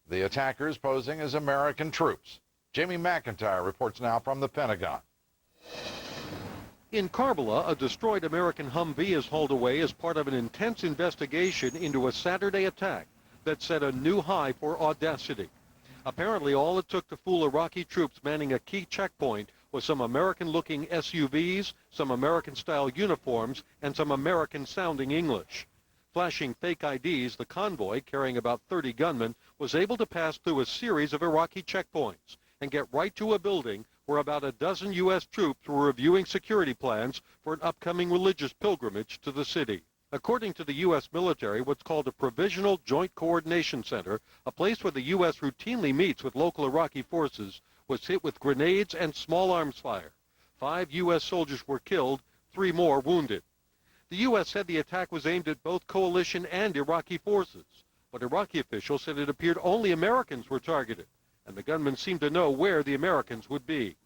the attackers posing as American troops. Jamie McIntyre reports now from the Pentagon. In Karbala, a destroyed American Humvee is hauled away as part of an intense investigation into a Saturday attack that set a new high for audacity. Apparently, all it took to fool Iraqi troops manning a key checkpoint was some American-looking SUVs, some American-style uniforms, and some American-sounding English. Flashing fake IDs, the convoy, carrying about 30 gunmen, was able to pass through a series of Iraqi checkpoints and get right to a building where about a dozen U.S. troops were reviewing security plans for an upcoming religious pilgrimage to the city. According to the U.S. military, what's called a Provisional Joint Coordination Center, a place where the U.S. routinely meets with local Iraqi forces, was hit with grenades and small arms fire. 5 U.S. soldiers were killed, 3 more wounded. The U.S. said the attack was aimed at both coalition and Iraqi forces, but Iraqi officials said it appeared only Americans were targeted, and the gunmen seemed to know where the Americans would be.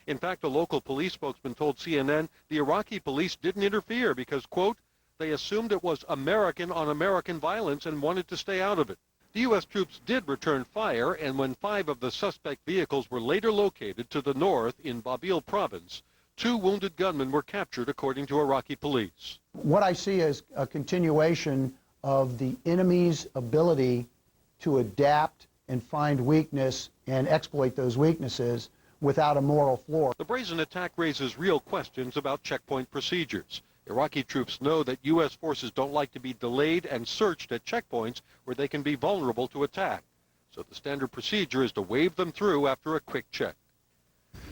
In fact, a local police spokesman told CNN the Iraqi police didn't interfere because, quote, they assumed it was American on American violence and wanted to stay out of it. The U.S. troops did return fire, and when 5 of the suspect vehicles were later located to the north in Babil province, 2 wounded gunmen were captured, according to Iraqi police. What I see as a continuation of the enemy's ability to adapt and find weakness and exploit those weaknesses without a moral floor. The brazen attack raises real questions about checkpoint procedures. Iraqi troops know that U.S. forces don't like to be delayed and searched at checkpoints where they can be vulnerable to attack. So the standard procedure is to wave them through after a quick check.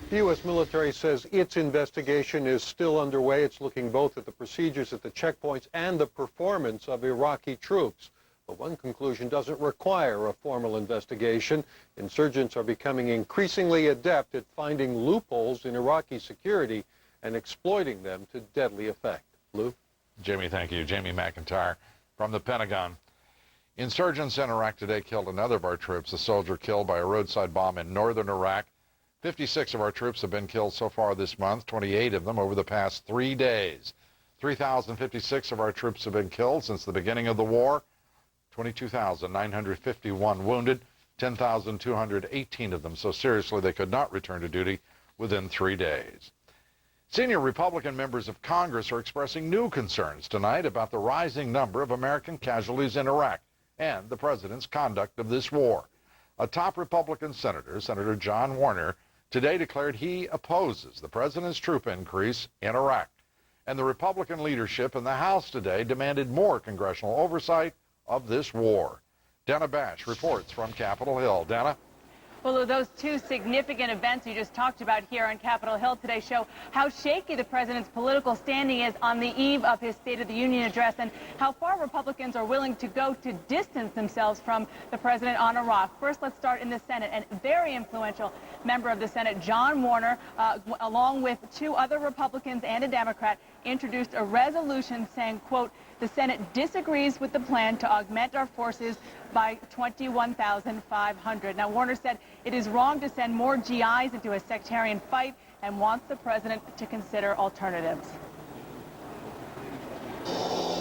The U.S. military says its investigation is still underway. It's looking both at the procedures at the checkpoints and the performance of Iraqi troops. But one conclusion doesn't require a formal investigation. Insurgents are becoming increasingly adept at finding loopholes in Iraqi security and exploiting them to deadly effect. Lou? Jamie, thank you. Jamie McIntyre from the Pentagon. Insurgents in Iraq today killed another of our troops, a soldier killed by a roadside bomb in northern Iraq. 56 of our troops have been killed so far this month, 28 of them over the past 3 days. 3,056 of our troops have been killed since the beginning of the war, 22,951 wounded, 10,218 of them so seriously they could not return to duty within 3 days. Senior Republican members of Congress are expressing new concerns tonight about the rising number of American casualties in Iraq and the president's conduct of this war. A top Republican senator, Senator John Warner, today declared he opposes the president's troop increase in Iraq. And the Republican leadership in the House today demanded more congressional oversight of this war. Dana Bash reports from Capitol Hill. Dana? Well, those 2 significant events you just talked about here on Capitol Hill today show how shaky the president's political standing is on the eve of his State of the Union address and how far Republicans are willing to go to distance themselves from the president on Iraq. First, let's start in the Senate. And very influential member of the Senate, John Warner, along with 2 other Republicans and a Democrat, introduced a resolution saying, quote, the Senate disagrees with the plan to augment our forces by 21,500. Now, Warner said it is wrong to send more GIs into a sectarian fight and wants the president to consider alternatives.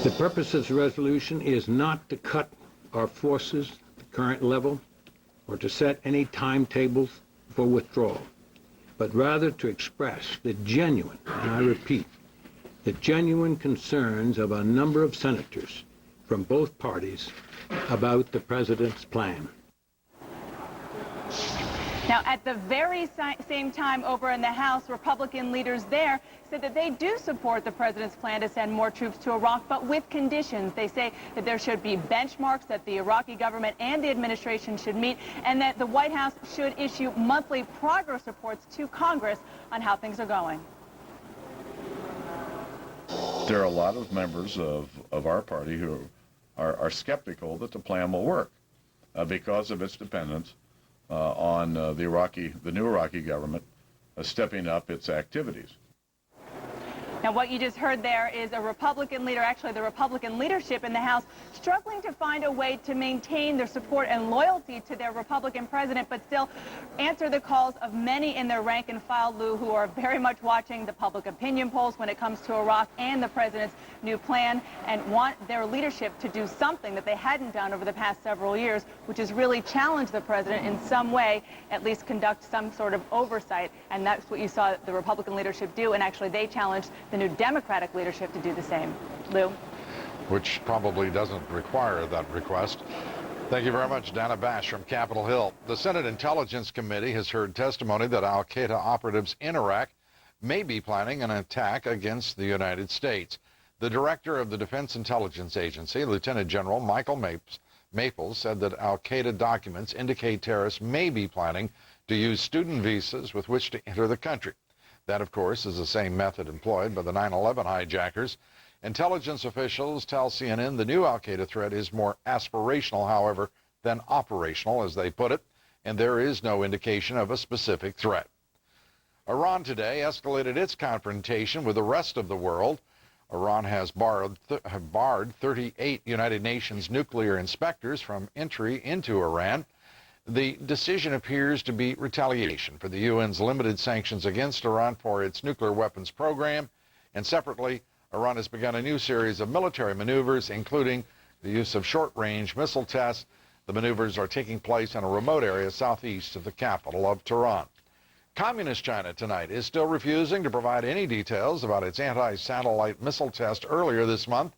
The purpose of this resolution is not to cut our forces at the current level or to set any timetables for withdrawal, but rather to express the genuine, and I repeat, the genuine concerns of a number of senators from both parties about the president's plan. Now, at the very same time over in the House, Republican leaders there said that they do support the president's plan to send more troops to Iraq, but with conditions. They say that there should be benchmarks that the Iraqi government and the administration should meet, and that the White House should issue monthly progress reports to Congress on how things are going. There are a lot of members of our party who are skeptical that the plan will work because of its dependence on the new Iraqi government stepping up its activities. Now, what you just heard there is a Republican leader, actually the Republican leadership in the House, struggling to find a way to maintain their support and loyalty to their Republican president, but still answer the calls of many in their rank and file, Lou, who are very much watching the public opinion polls when it comes to Iraq and the president's new plan and want their leadership to do something that they hadn't done over the past several years, which is really challenge the president in some way, at least conduct some sort of oversight. And that's what you saw the Republican leadership do, and actually they challenged the new Democratic leadership to do the same. Lou? Which probably doesn't require that request. Thank you very much, Dana Bash from Capitol Hill. The Senate Intelligence Committee has heard testimony that al-Qaeda operatives in Iraq may be planning an attack against the United States. The director of the Defense Intelligence Agency, Lieutenant General Michael Maples, said that al-Qaeda documents indicate terrorists may be planning to use student visas with which to enter the country. That, of course, is the same method employed by the 9/11 hijackers. Intelligence officials tell CNN the new al-Qaeda threat is more aspirational, however, than operational, as they put it, and there is no indication of a specific threat. Iran today escalated its confrontation with the rest of the world. Iran has barred 38 United Nations nuclear inspectors from entry into Iran. The decision appears to be retaliation for the UN's limited sanctions against Iran for its nuclear weapons program. And separately, Iran has begun a new series of military maneuvers, including the use of short-range missile tests. The maneuvers are taking place in a remote area southeast of the capital of Tehran. Communist China tonight is still refusing to provide any details about its anti-satellite missile test earlier this month.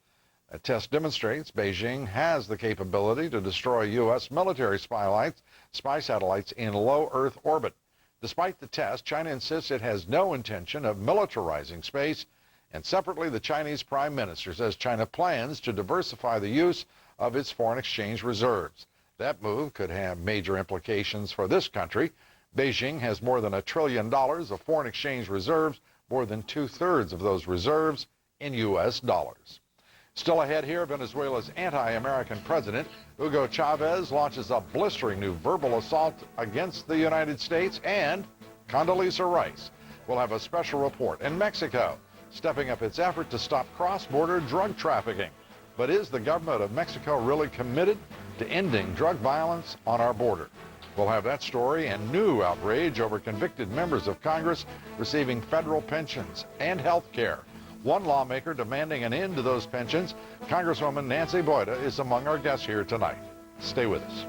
A test demonstrates Beijing has the capability to destroy U.S. military spy satellites in low Earth orbit. Despite the test, China insists it has no intention of militarizing space. And separately, the Chinese Prime Minister says China plans to diversify the use of its foreign exchange reserves. That move could have major implications for this country. Beijing has more than $1 trillion of foreign exchange reserves, more than 2/3 of those reserves in U.S. dollars. Still ahead here, Venezuela's anti-American president, Hugo Chavez, launches a blistering new verbal assault against the United States, and Condoleezza Rice will have a special report. In Mexico, stepping up its effort to stop cross-border drug trafficking. But is the government of Mexico really committed to ending drug violence on our border? We'll have that story and new outrage over convicted members of Congress receiving federal pensions and health care. One lawmaker demanding an end to those pensions. Congresswoman Nancy Boyda is among our guests here tonight. Stay with us.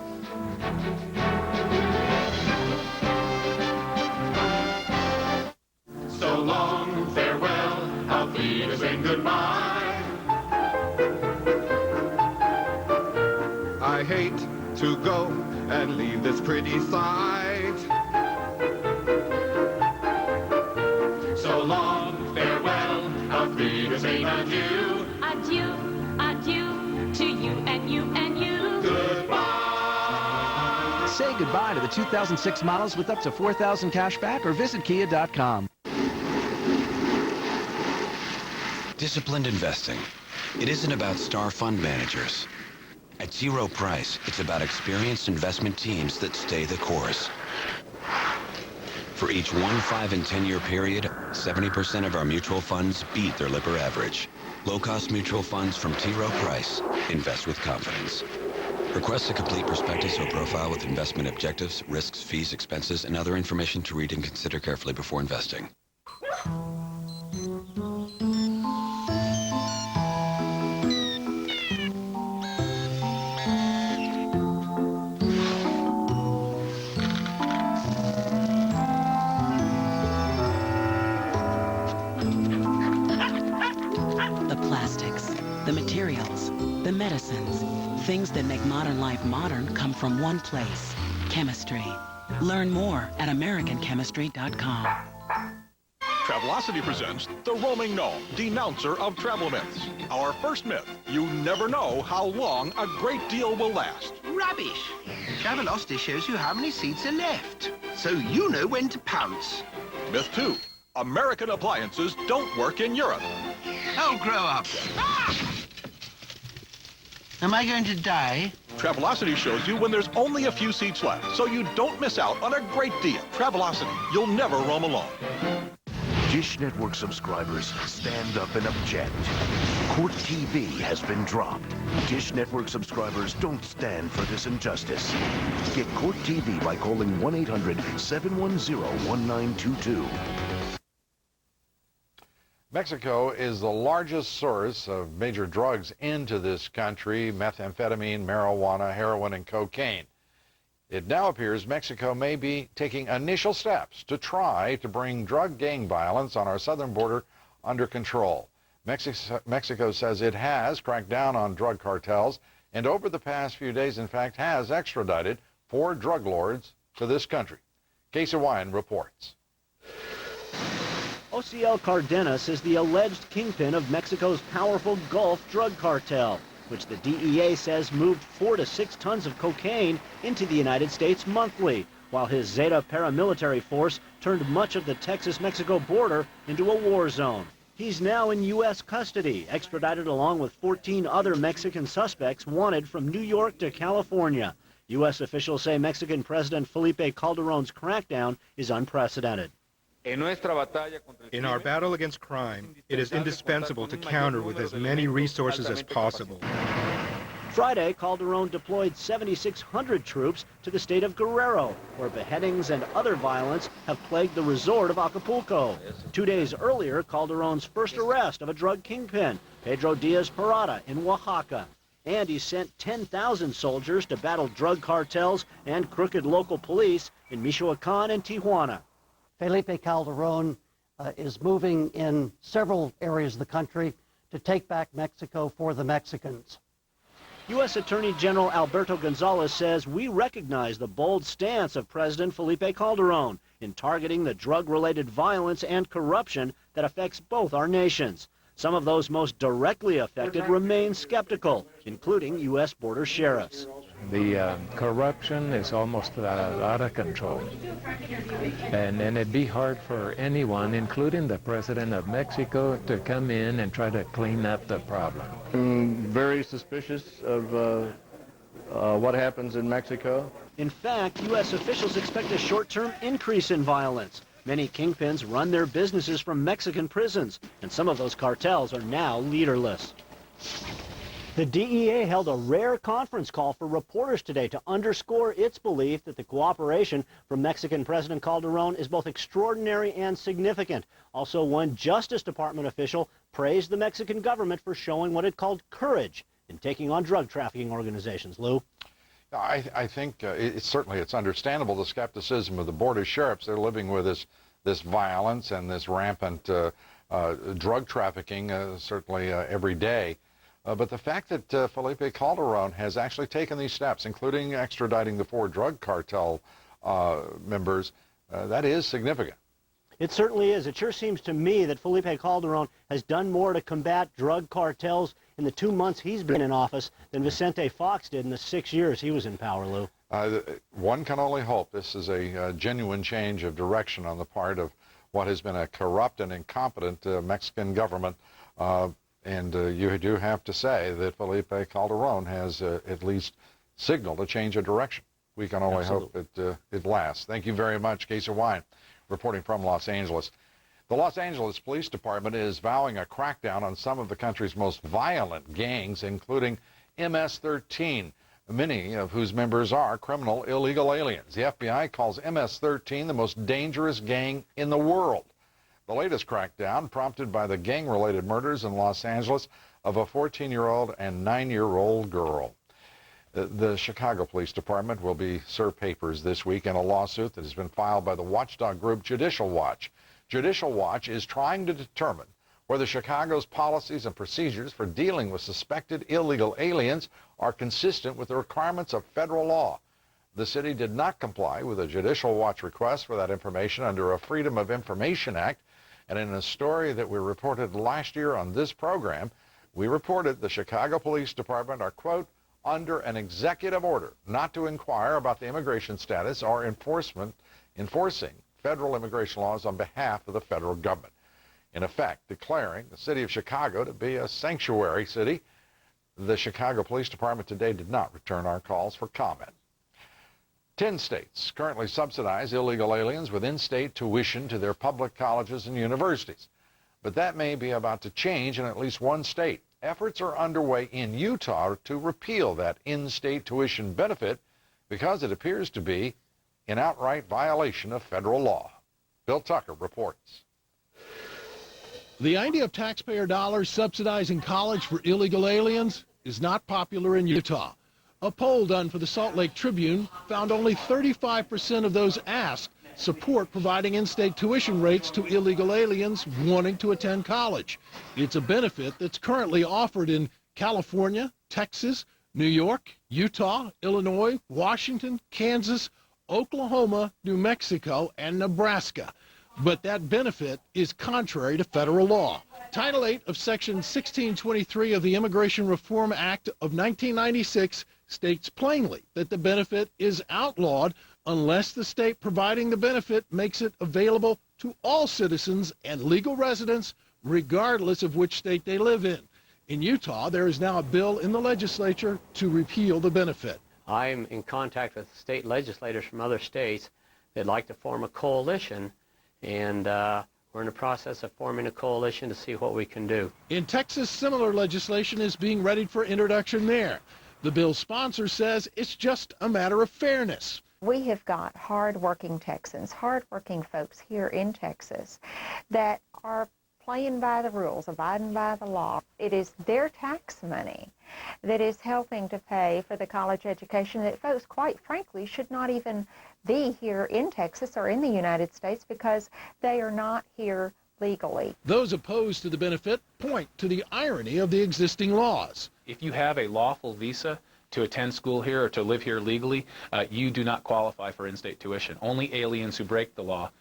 So long, farewell, auf Wiedersehen, goodbye. I hate to go and leave this pretty sight. So long, farewell, auf Wiedersehen, adieu. Adieu, adieu to you and you and you. Goodbye. Say goodbye to the 2006 models with up to $4,000 cash back or visit Kia.com. Disciplined investing. It isn't about star fund managers. At T. Rowe Price, it's about experienced investment teams that stay the course. For each 1, 5, and 10-year period, 70% of our mutual funds beat their Lipper average. Low-cost mutual funds from T. Rowe Price. Invest with confidence. Request a complete prospectus or profile with investment objectives, risks, fees, expenses, and other information to read and consider carefully before investing. The materials, the medicines, things that make modern life modern come from one place, chemistry. Learn more at AmericanChemistry.com. Travelocity presents The Roaming Gnome, denouncer of travel myths. Our first myth, you never know how long a great deal will last. Rubbish. Travelocity shows you how many seats are left, so you know when to pounce. Myth 2, American appliances don't work in Europe. Oh, grow up. Ah! Am I going to die? Travelocity shows you when there's only a few seats left, so you don't miss out on a great deal. Travelocity, you'll never roam alone. Dish Network subscribers, stand up and object. Court TV has been dropped. Dish Network subscribers don't stand for this injustice. Get Court TV by calling 1-800-710-1922. Mexico is the largest source of major drugs into this country: methamphetamine, marijuana, heroin, and cocaine. It now appears Mexico may be taking initial steps to try to bring drug gang violence on our southern border under control. Mexico says it has cracked down on drug cartels, and over the past few days, in fact, has extradited 4 drug lords to this country. Casey Wine reports. Ociel Cardenas is the alleged kingpin of Mexico's powerful Gulf drug cartel, which the DEA says moved 4 to 6 tons of cocaine into the United States monthly, while his Zeta paramilitary force turned much of the Texas-Mexico border into a war zone. He's now in U.S. custody, extradited along with 14 other Mexican suspects wanted from New York to California. U.S. officials say Mexican President Felipe Calderon's crackdown is unprecedented. In our battle against crime, it is indispensable to counter with as many resources as possible. Friday, Calderon deployed 7,600 troops to the state of Guerrero, where beheadings and other violence have plagued the resort of Acapulco. 2 days earlier, Calderon's first arrest of a drug kingpin, Pedro Diaz-Parada, in Oaxaca. And he sent 10,000 soldiers to battle drug cartels and crooked local police in Michoacan and Tijuana. Felipe Calderon is moving in several areas of the country to take back Mexico for the Mexicans. U.S. Attorney General Alberto Gonzales says we recognize the bold stance of President Felipe Calderon in targeting the drug-related violence and corruption that affects both our nations. Some of those most directly affected remain skeptical, including U.S. border sheriffs. The corruption is almost out of control. And it'd be hard for anyone, including the President of Mexico, to come in and try to clean up the problem. I'm very suspicious of what happens in Mexico. In fact, U.S. officials expect a short-term increase in violence. Many kingpins run their businesses from Mexican prisons, and some of those cartels are now leaderless. The DEA held a rare conference call for reporters today to underscore its belief that the cooperation from Mexican President Calderon is both extraordinary and significant. Also, one Justice Department official praised the Mexican government for showing what it called courage in taking on drug trafficking organizations. Lou? I think it's understandable, the skepticism of the border sheriffs. They're living with this violence and this rampant drug trafficking certainly every day. But the fact that Felipe Calderon has actually taken these steps, including extraditing the 4 drug cartel members, that is significant. It certainly is. It sure seems to me that Felipe Calderon has done more to combat drug cartels in the 2 months he's been in office than Vicente Fox did in the 6 years he was in power, Lou. One can only hope this is a genuine change of direction on the part of what has been a corrupt and incompetent Mexican government. And you do have to say that Felipe Calderon has at least signaled a change of direction. We can only hope it lasts. Thank you very much, Casey Wine, reporting from Los Angeles. The Los Angeles Police Department is vowing a crackdown on some of the country's most violent gangs, including MS-13, many of whose members are criminal illegal aliens. The FBI calls MS-13 the most dangerous gang in the world. The latest crackdown prompted by the gang-related murders in Los Angeles of a 14-year-old and 9-year-old girl. The Chicago Police Department will be served papers this week in a lawsuit that has been filed by the watchdog group Judicial Watch. Judicial Watch is trying to determine whether Chicago's policies and procedures for dealing with suspected illegal aliens are consistent with the requirements of federal law. The city did not comply with a Judicial Watch request for that information under a Freedom of Information Act. And in a story that we reported last year on this program, we reported the Chicago Police Department are, quote, under an executive order not to inquire about the immigration status or enforcing federal immigration laws on behalf of the federal government. In effect, declaring the city of Chicago to be a sanctuary city. The Chicago Police Department today did not return our calls for comment. 10 states currently subsidize illegal aliens with in-state tuition to their public colleges and universities. But that may be about to change in at least one state. Efforts are underway in Utah to repeal that in-state tuition benefit because it appears to be in outright violation of federal law. Bill Tucker reports. The idea of taxpayer dollars subsidizing college for illegal aliens is not popular in Utah. A poll done for the Salt Lake Tribune found only 35% of those asked support providing in-state tuition rates to illegal aliens wanting to attend college. It's a benefit that's currently offered in California, Texas, New York, Utah, Illinois, Washington, Kansas, Oklahoma, New Mexico, and Nebraska. But that benefit is contrary to federal law. Title 8 of Section 1623 of the Immigration Reform Act of 1996 states plainly that the benefit is outlawed unless the state providing the benefit makes it available to all citizens and legal residents, regardless of which state they live in. In Utah, there is now a bill in the legislature to repeal the benefit. I'm in contact with state legislators from other states that'd like to form a coalition and we're in the process of forming a coalition to see what we can do. In Texas, similar legislation is being readied for introduction there. The bill's sponsor says it's just a matter of fairness. We have got hard-working Texans, hard-working folks here in Texas that are playing by the rules, abiding by the law. It is their tax money that is helping to pay for the college education that folks, quite frankly, should not even be here in Texas or in the United States because they are not here legally. Those opposed to the benefit point to the irony of the existing laws. If you have a lawful visa to attend school here or to live here legally, you do not qualify for in-state tuition. Only aliens who break the law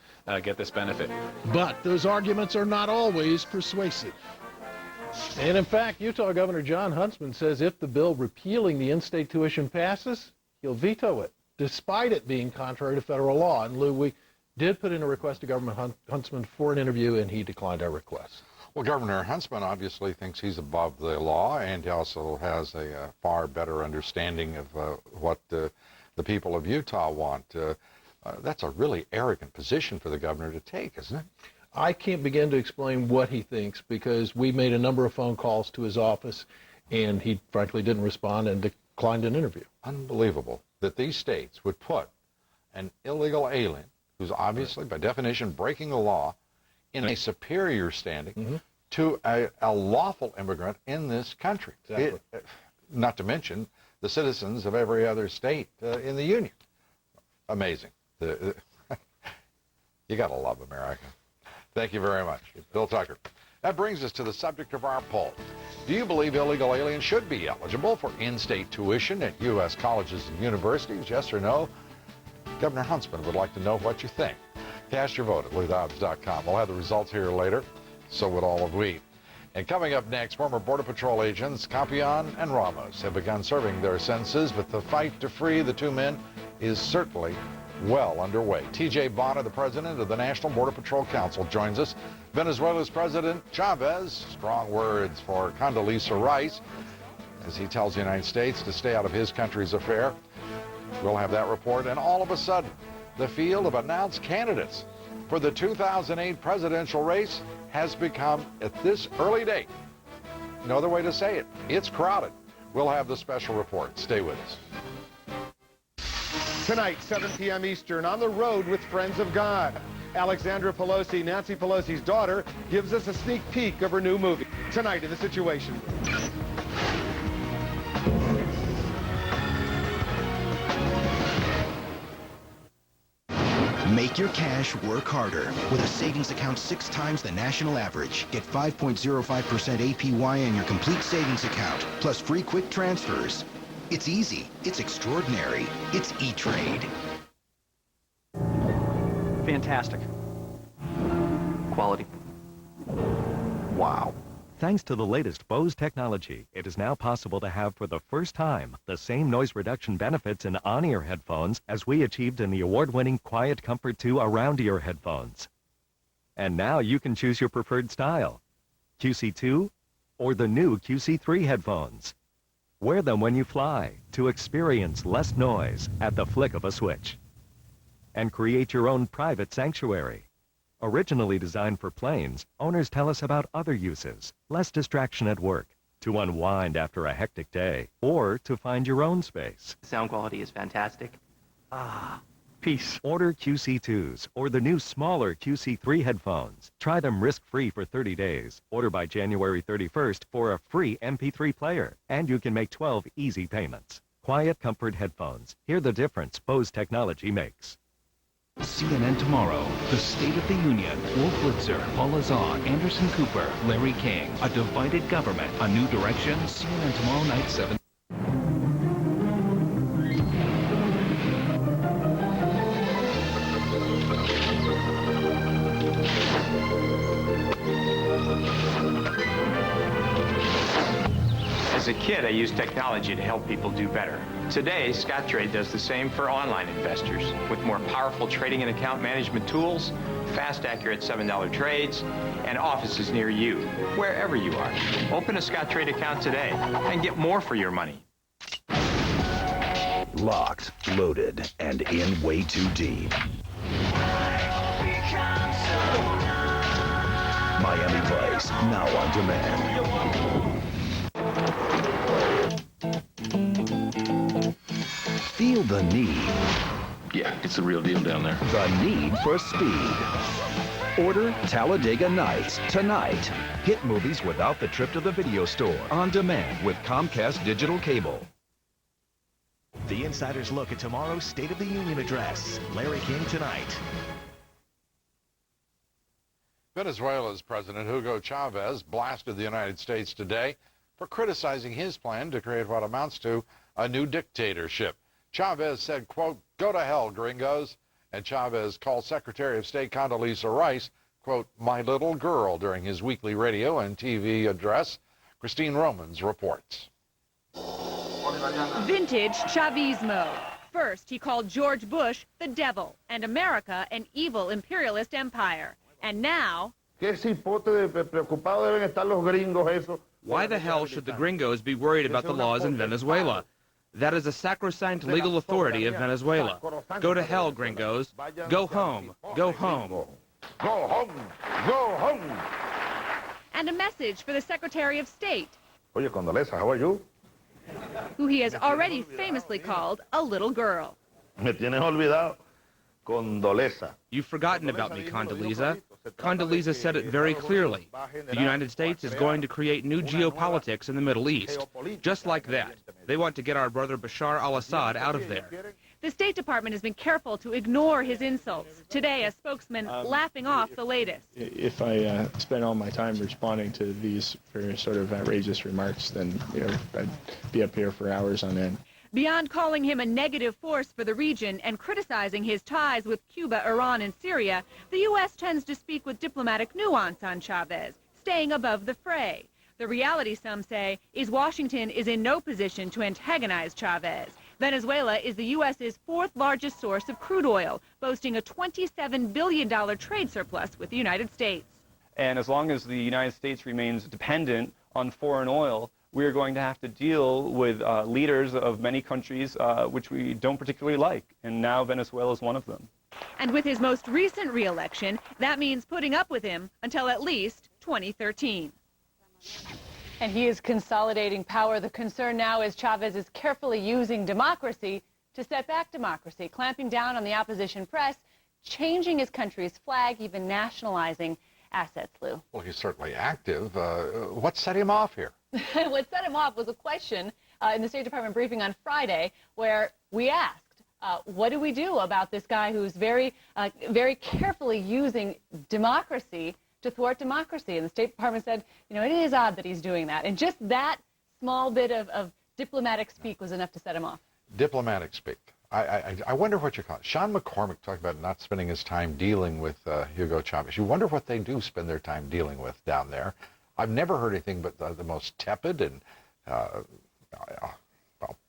get this benefit. But those arguments are not always persuasive. And in fact, Utah Governor John Huntsman says if the bill repealing the in-state tuition passes, he'll veto it, despite it being contrary to federal law. And Lou, we did put in a request to Governor Huntsman for an interview, and he declined our request. Well, Governor Huntsman obviously thinks he's above the law, and he also has a far better understanding of what the people of Utah want. That's a really arrogant position for the governor to take, isn't it? I can't begin to explain what he thinks because we made a number of phone calls to his office, and he frankly didn't respond and declined an interview. Unbelievable that these states would put an illegal alien, who's obviously, by definition, breaking the law, in a superior standing to a lawful immigrant in this country. Exactly. Not to mention the citizens of every other state in the Union. Amazing. You got to love America. Thank you very much. Bill Tucker. That brings us to the subject of our poll. Do you believe illegal aliens should be eligible for in-state tuition at U.S. colleges and universities? Yes or no? Governor Huntsman would like to know what you think. Cast your vote at LouDobbs.com. We'll have the results here later. So would all of we. And coming up next, former Border Patrol agents Campion and Ramos have begun serving their sentences, but the fight to free the two men is certainly well underway. T.J. Bonner, the president of the National Border Patrol Council, joins us. Venezuela's President Chavez, strong words for Condoleezza Rice, as he tells the United States to stay out of his country's affair. We'll have that report, and all of a sudden, the field of announced candidates for the 2008 presidential race has become, at this early date, no other way to say it, it's crowded. We'll have the special report. Stay with us. Tonight, 7 p.m. Eastern, on the road with Friends of God. Alexandra Pelosi, Nancy Pelosi's daughter, gives us a sneak peek of her new movie. Tonight in The Situation. Make your cash work harder with a savings account 6 times the national average. Get 5.05% APY on your complete savings account, plus free quick transfers. It's easy. It's extraordinary. It's E-Trade. Fantastic. Quality. Wow. Thanks to the latest Bose technology, it is now possible to have for the first time the same noise reduction benefits in on-ear headphones as we achieved in the award-winning Quiet Comfort 2 around-ear headphones. And now you can choose your preferred style, QC2 or the new QC3 headphones. Wear them when you fly to experience less noise at the flick of a switch. And create your own private sanctuary. Originally designed for planes, owners tell us about other uses, less distraction at work, to unwind after a hectic day, or to find your own space. Sound quality is fantastic. Peace. Order QC2s or the new smaller QC3 headphones. Try them risk-free for 30 days. Order by January 31st for a free MP3 player, and you can make 12 easy payments. Quiet Comfort headphones. Hear the difference Bose technology makes. CNN tomorrow. The State of the Union. Wolf Blitzer, Paul Azar, Anderson Cooper, Larry King. A divided government. A new direction. CNN tomorrow night 7. As a kid, I used technology to help people do better. Today, Scottrade does the same for online investors with more powerful trading and account management tools, fast, accurate $7 trades, and offices near you, wherever you are. Open a Scottrade account today and get more for your money. Locked, loaded, and in way too deep. Miami Vice, now on demand. Feel the need. Yeah, it's the real deal down there. The need for speed. Order Talladega Nights tonight. Hit movies without the trip to the video store. On demand with Comcast Digital Cable. The Insider's look at tomorrow's State of the Union address. Larry King tonight. Venezuela's President Hugo Chavez blasted the United States today for criticizing his plan to create what amounts to a new dictatorship. Chavez said, quote, "Go to hell, gringos." And Chavez called Secretary of State Condoleezza Rice, quote, "my little girl," during his weekly radio and TV address. Christine Romans reports. Vintage Chavismo. First, he called George Bush the devil and America an evil imperialist empire. And now... Why the hell should the gringos be worried about the laws in Venezuela? That is a sacrosanct legal authority of Venezuela. Go to hell, gringos. Go home. Go home. Go home. Go home. And a message for the Secretary of State, Oye, Condoleezza, how are you? who he has already famously called a little girl. Me tienes olvidado. Condoleezza. You've forgotten about me, Condoleezza. Condoleezza said it very clearly. The United States is going to create new geopolitics in the Middle East. Just like that. They want to get our brother Bashar al-Assad out of there. The State Department has been careful to ignore his insults. Today, a spokesman laughing off the latest. If I spend all my time responding to these very sort of outrageous remarks, then I'd be up here for hours on end. Beyond calling him a negative force for the region and criticizing his ties with Cuba, Iran, and Syria, the U.S. tends to speak with diplomatic nuance on Chavez, staying above the fray. The reality, some say, is Washington is in no position to antagonize Chavez. Venezuela is the U.S.'s fourth largest source of crude oil, boasting a $27 billion trade surplus with the United States. And as long as the United States remains dependent on foreign oil, we are going to have to deal with leaders of many countries which we don't particularly like, and now Venezuela is one of them. And with his most recent re-election, that means putting up with him until at least 2013. And he is consolidating power. The concern now is Chavez is carefully using democracy to set back democracy, clamping down on the opposition press, changing his country's flag, even nationalizing assets, Lou. Well, he's certainly active. What set him off here? What set him off was a question in the State Department briefing on Friday where we asked, what do we do about this guy who's very carefully using democracy to thwart democracy? And the State Department said, it is odd that he's doing that. And just that small bit of diplomatic speak was enough to set him off. Diplomatic speak. I wonder what you call it. Sean McCormick talked about not spending his time dealing with Hugo Chavez. You wonder what they do spend their time dealing with down there. I've never heard anything but the most tepid and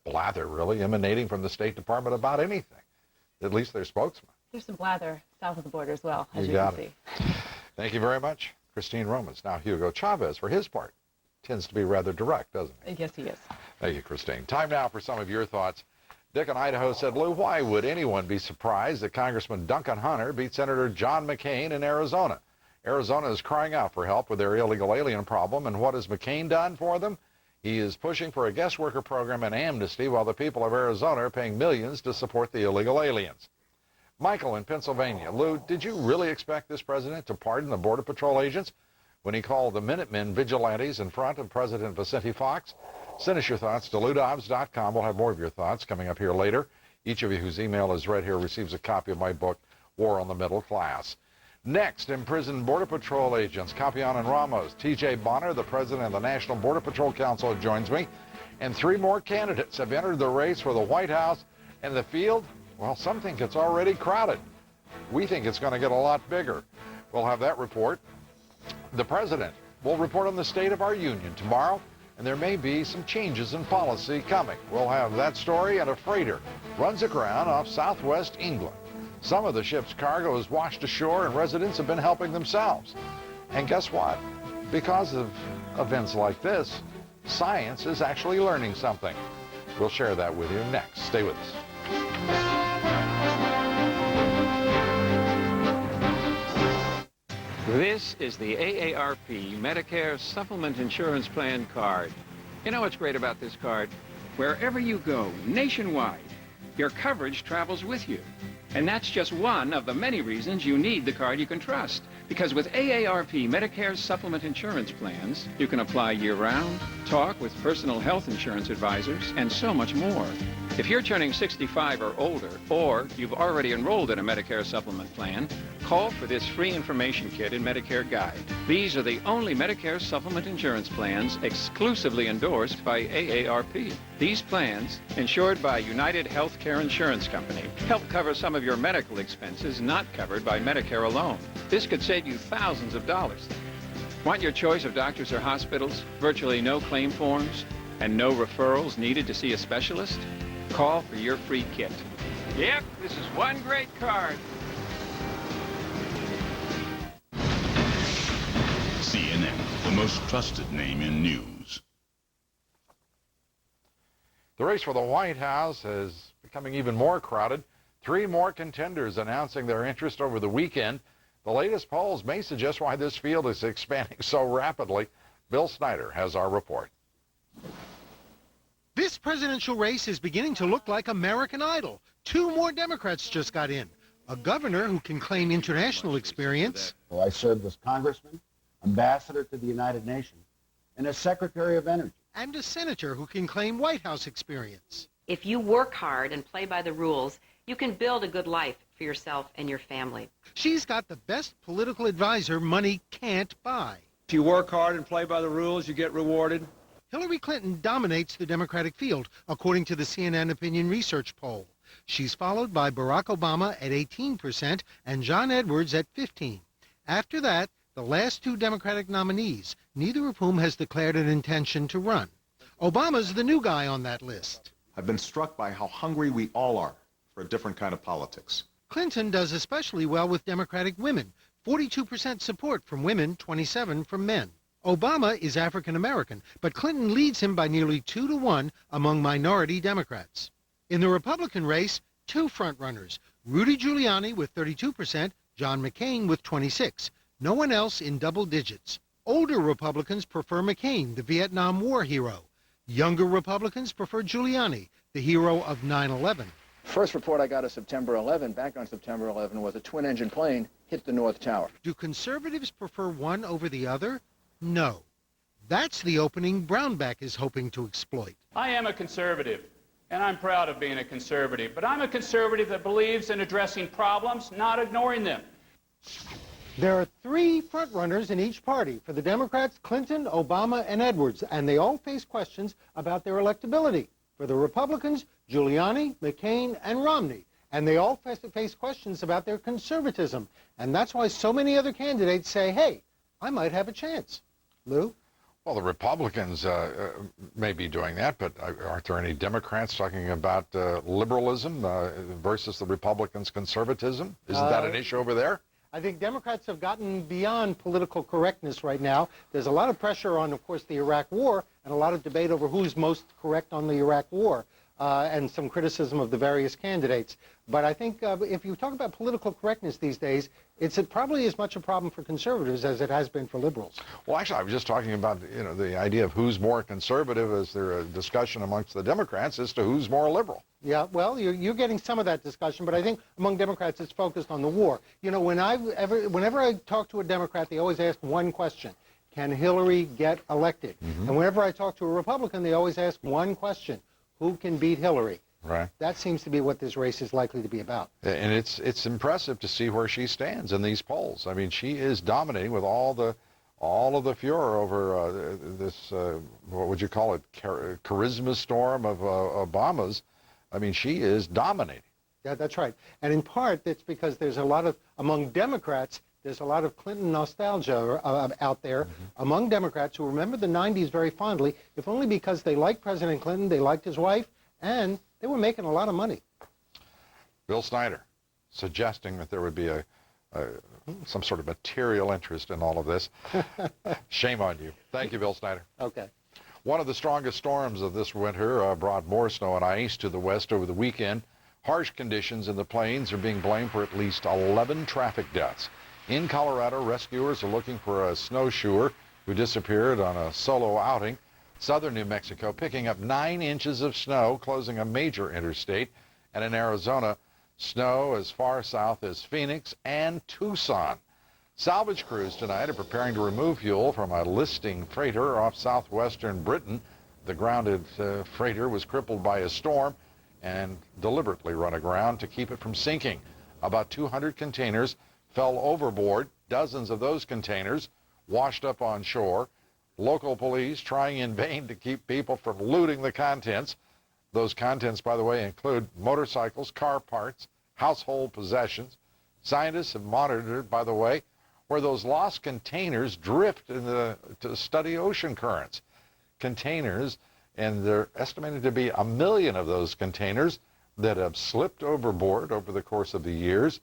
blather, really, emanating from the State Department about anything. At least their spokesman. There's some blather south of the border as well, as you can got see. Thank you very much, Christine Romans. Now, Hugo Chavez, for his part, tends to be rather direct, doesn't he? Yes, he is. Thank you, Christine. Time now for some of your thoughts. Dick in Idaho said, Lou, why would anyone be surprised that Congressman Duncan Hunter beat Senator John McCain in Arizona? Arizona is crying out for help with their illegal alien problem, and what has McCain done for them? He is pushing for a guest worker program and amnesty while the people of Arizona are paying millions to support the illegal aliens. Michael in Pennsylvania. Lou, did you really expect this president to pardon the Border Patrol agents when he called the Minutemen vigilantes in front of President Vicente Fox? Send us your thoughts to LouDobbs.com. We'll have more of your thoughts coming up here later. Each of you whose email is read here receives a copy of my book, War on the Middle Class. Next, imprisoned Border Patrol agents, Capian and Ramos. T.J. Bonner, the president of the National Border Patrol Council, joins me. And 3 more candidates have entered the race for the White House. And the field, well, some think it's already crowded. We think it's going to get a lot bigger. We'll have that report. The president will report on the state of our union tomorrow, and there may be some changes in policy coming. We'll have that story, and a freighter runs aground off southwest England. Some of the ship's cargo is washed ashore, and residents have been helping themselves. And guess what? Because of events like this, science is actually learning something. We'll share that with you next. Stay with us. This is the AARP Medicare Supplement Insurance Plan card. You know what's great about this card? Wherever you go, nationwide, your coverage travels with you. And that's just one of the many reasons you need the card you can trust. Because with AARP Medicare Supplement Insurance Plans, you can apply year-round, talk with personal health insurance advisors, and so much more. If you're turning 65 or older, or you've already enrolled in a Medicare supplement plan, call for this free information kit and Medicare guide. These are the only Medicare supplement insurance plans exclusively endorsed by AARP. These plans, insured by United Healthcare Insurance Company, help cover some of your medical expenses not covered by Medicare alone. This could save you thousands of dollars. Want your choice of doctors or hospitals, virtually no claim forms, and no referrals needed to see a specialist? Call for your free kit. Yep, this is one great card. CNN, the most trusted name in news. The race for the White House is becoming even more crowded. 3 more contenders announcing their interest over the weekend. The latest polls may suggest why this field is expanding so rapidly. Bill Snyder has our report. This presidential race is beginning to look like American Idol. 2 more Democrats just got in. A governor who can claim international experience. Well, I served as congressman, ambassador to the United Nations, and as Secretary of Energy. And a senator who can claim White House experience. If you work hard and play by the rules, you can build a good life for yourself and your family. She's got the best political advisor money can't buy. If you work hard and play by the rules, you get rewarded. Hillary Clinton dominates the Democratic field, according to the CNN Opinion Research poll. She's followed by Barack Obama at 18% and John Edwards at 15%. After that, the last 2 Democratic nominees, neither of whom has declared an intention to run. Obama's the new guy on that list. I've been struck by how hungry we all are for a different kind of politics. Clinton does especially well with Democratic women, 42% support from women, 27% from men. Obama is African American, but Clinton leads him by nearly 2-1 among minority Democrats. In the Republican race, 2 frontrunners, Rudy Giuliani with 32%, John McCain with 26%. No one else in double digits. Older Republicans prefer McCain, the Vietnam War hero. Younger Republicans prefer Giuliani, the hero of 9/11. First report I got of September 11, back on September 11, was a twin-engine plane hit the North Tower. Do conservatives prefer one over the other? No. That's the opening Brownback is hoping to exploit. I am a conservative, and I'm proud of being a conservative, but I'm a conservative that believes in addressing problems, not ignoring them. There are 3 frontrunners in each party. For the Democrats, Clinton, Obama, and Edwards, and they all face questions about their electability. For the Republicans, Giuliani, McCain, and Romney, and they all face questions about their conservatism. And that's why so many other candidates say, hey, I might have a chance. Lou? Well, the Republicans may be doing that, but aren't there any Democrats talking about liberalism versus the Republicans' conservatism? Isn't that an issue over there? I think Democrats have gotten beyond political correctness right now. There's a lot of pressure on, of course, the Iraq War, and a lot of debate over who's most correct on the Iraq War, and some criticism of the various candidates. But I think if you talk about political correctness these days, it's probably as much a problem for conservatives as it has been for liberals. Well, actually, I was just talking about, the idea of who's more conservative. Is there a discussion amongst the Democrats as to who's more liberal? Yeah, well, you're getting some of that discussion, but I think among Democrats it's focused on the war. Whenever I talk to a Democrat, they always ask one question: can Hillary get elected? And whenever I talk to a Republican, they always ask one question: who can beat Hillary? Right. That seems to be what this race is likely to be about. And it's impressive to see where she stands in these polls. I mean, she is dominating with all of the furor over this, what would you call it, charisma storm of Obama's. I mean, she is dominating. Yeah, that's right. And in part, that's because there's a lot of, among Democrats, there's a lot of Clinton nostalgia out there among Democrats who remember the 90s very fondly, if only because they liked President Clinton, they liked his wife, and they were making a lot of money. Bill Snyder suggesting that there would be some sort of material interest in all of this. Shame on you. Thank you, Bill Snyder. Okay. One of the strongest storms of this winter brought more snow and ice to the west over the weekend. Harsh conditions in the plains are being blamed for at least 11 traffic deaths. In Colorado, rescuers are looking for a snowshoer who disappeared on a solo outing. Southern New Mexico picking up 9 inches of snow, closing a major interstate. And in Arizona, snow as far south as Phoenix and Tucson. Salvage crews tonight are preparing to remove fuel from a listing freighter off southwestern Britain. The grounded freighter was crippled by a storm and deliberately run aground to keep it from sinking. About 200 containers fell overboard. Dozens of those containers washed up on shore. Local police trying in vain to keep people from looting the contents. Those contents, by the way, include motorcycles, car parts, household possessions. Scientists have monitored, by the way, where those lost containers drift to study ocean currents. Containers, and they're estimated to be 1 million of those containers that have slipped overboard over the course of the years.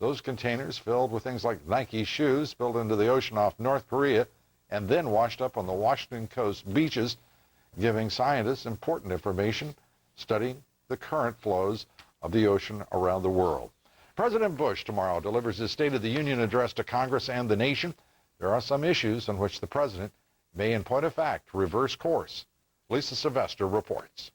Those containers filled with things like Nike shoes spilled into the ocean off North Korea and then washed up on the Washington coast beaches, giving scientists important information studying the current flows of the ocean around the world. President Bush tomorrow delivers his State of the Union address to Congress and the nation. There are some issues on which the president may, in point of fact, reverse course. Lisa Sylvester reports.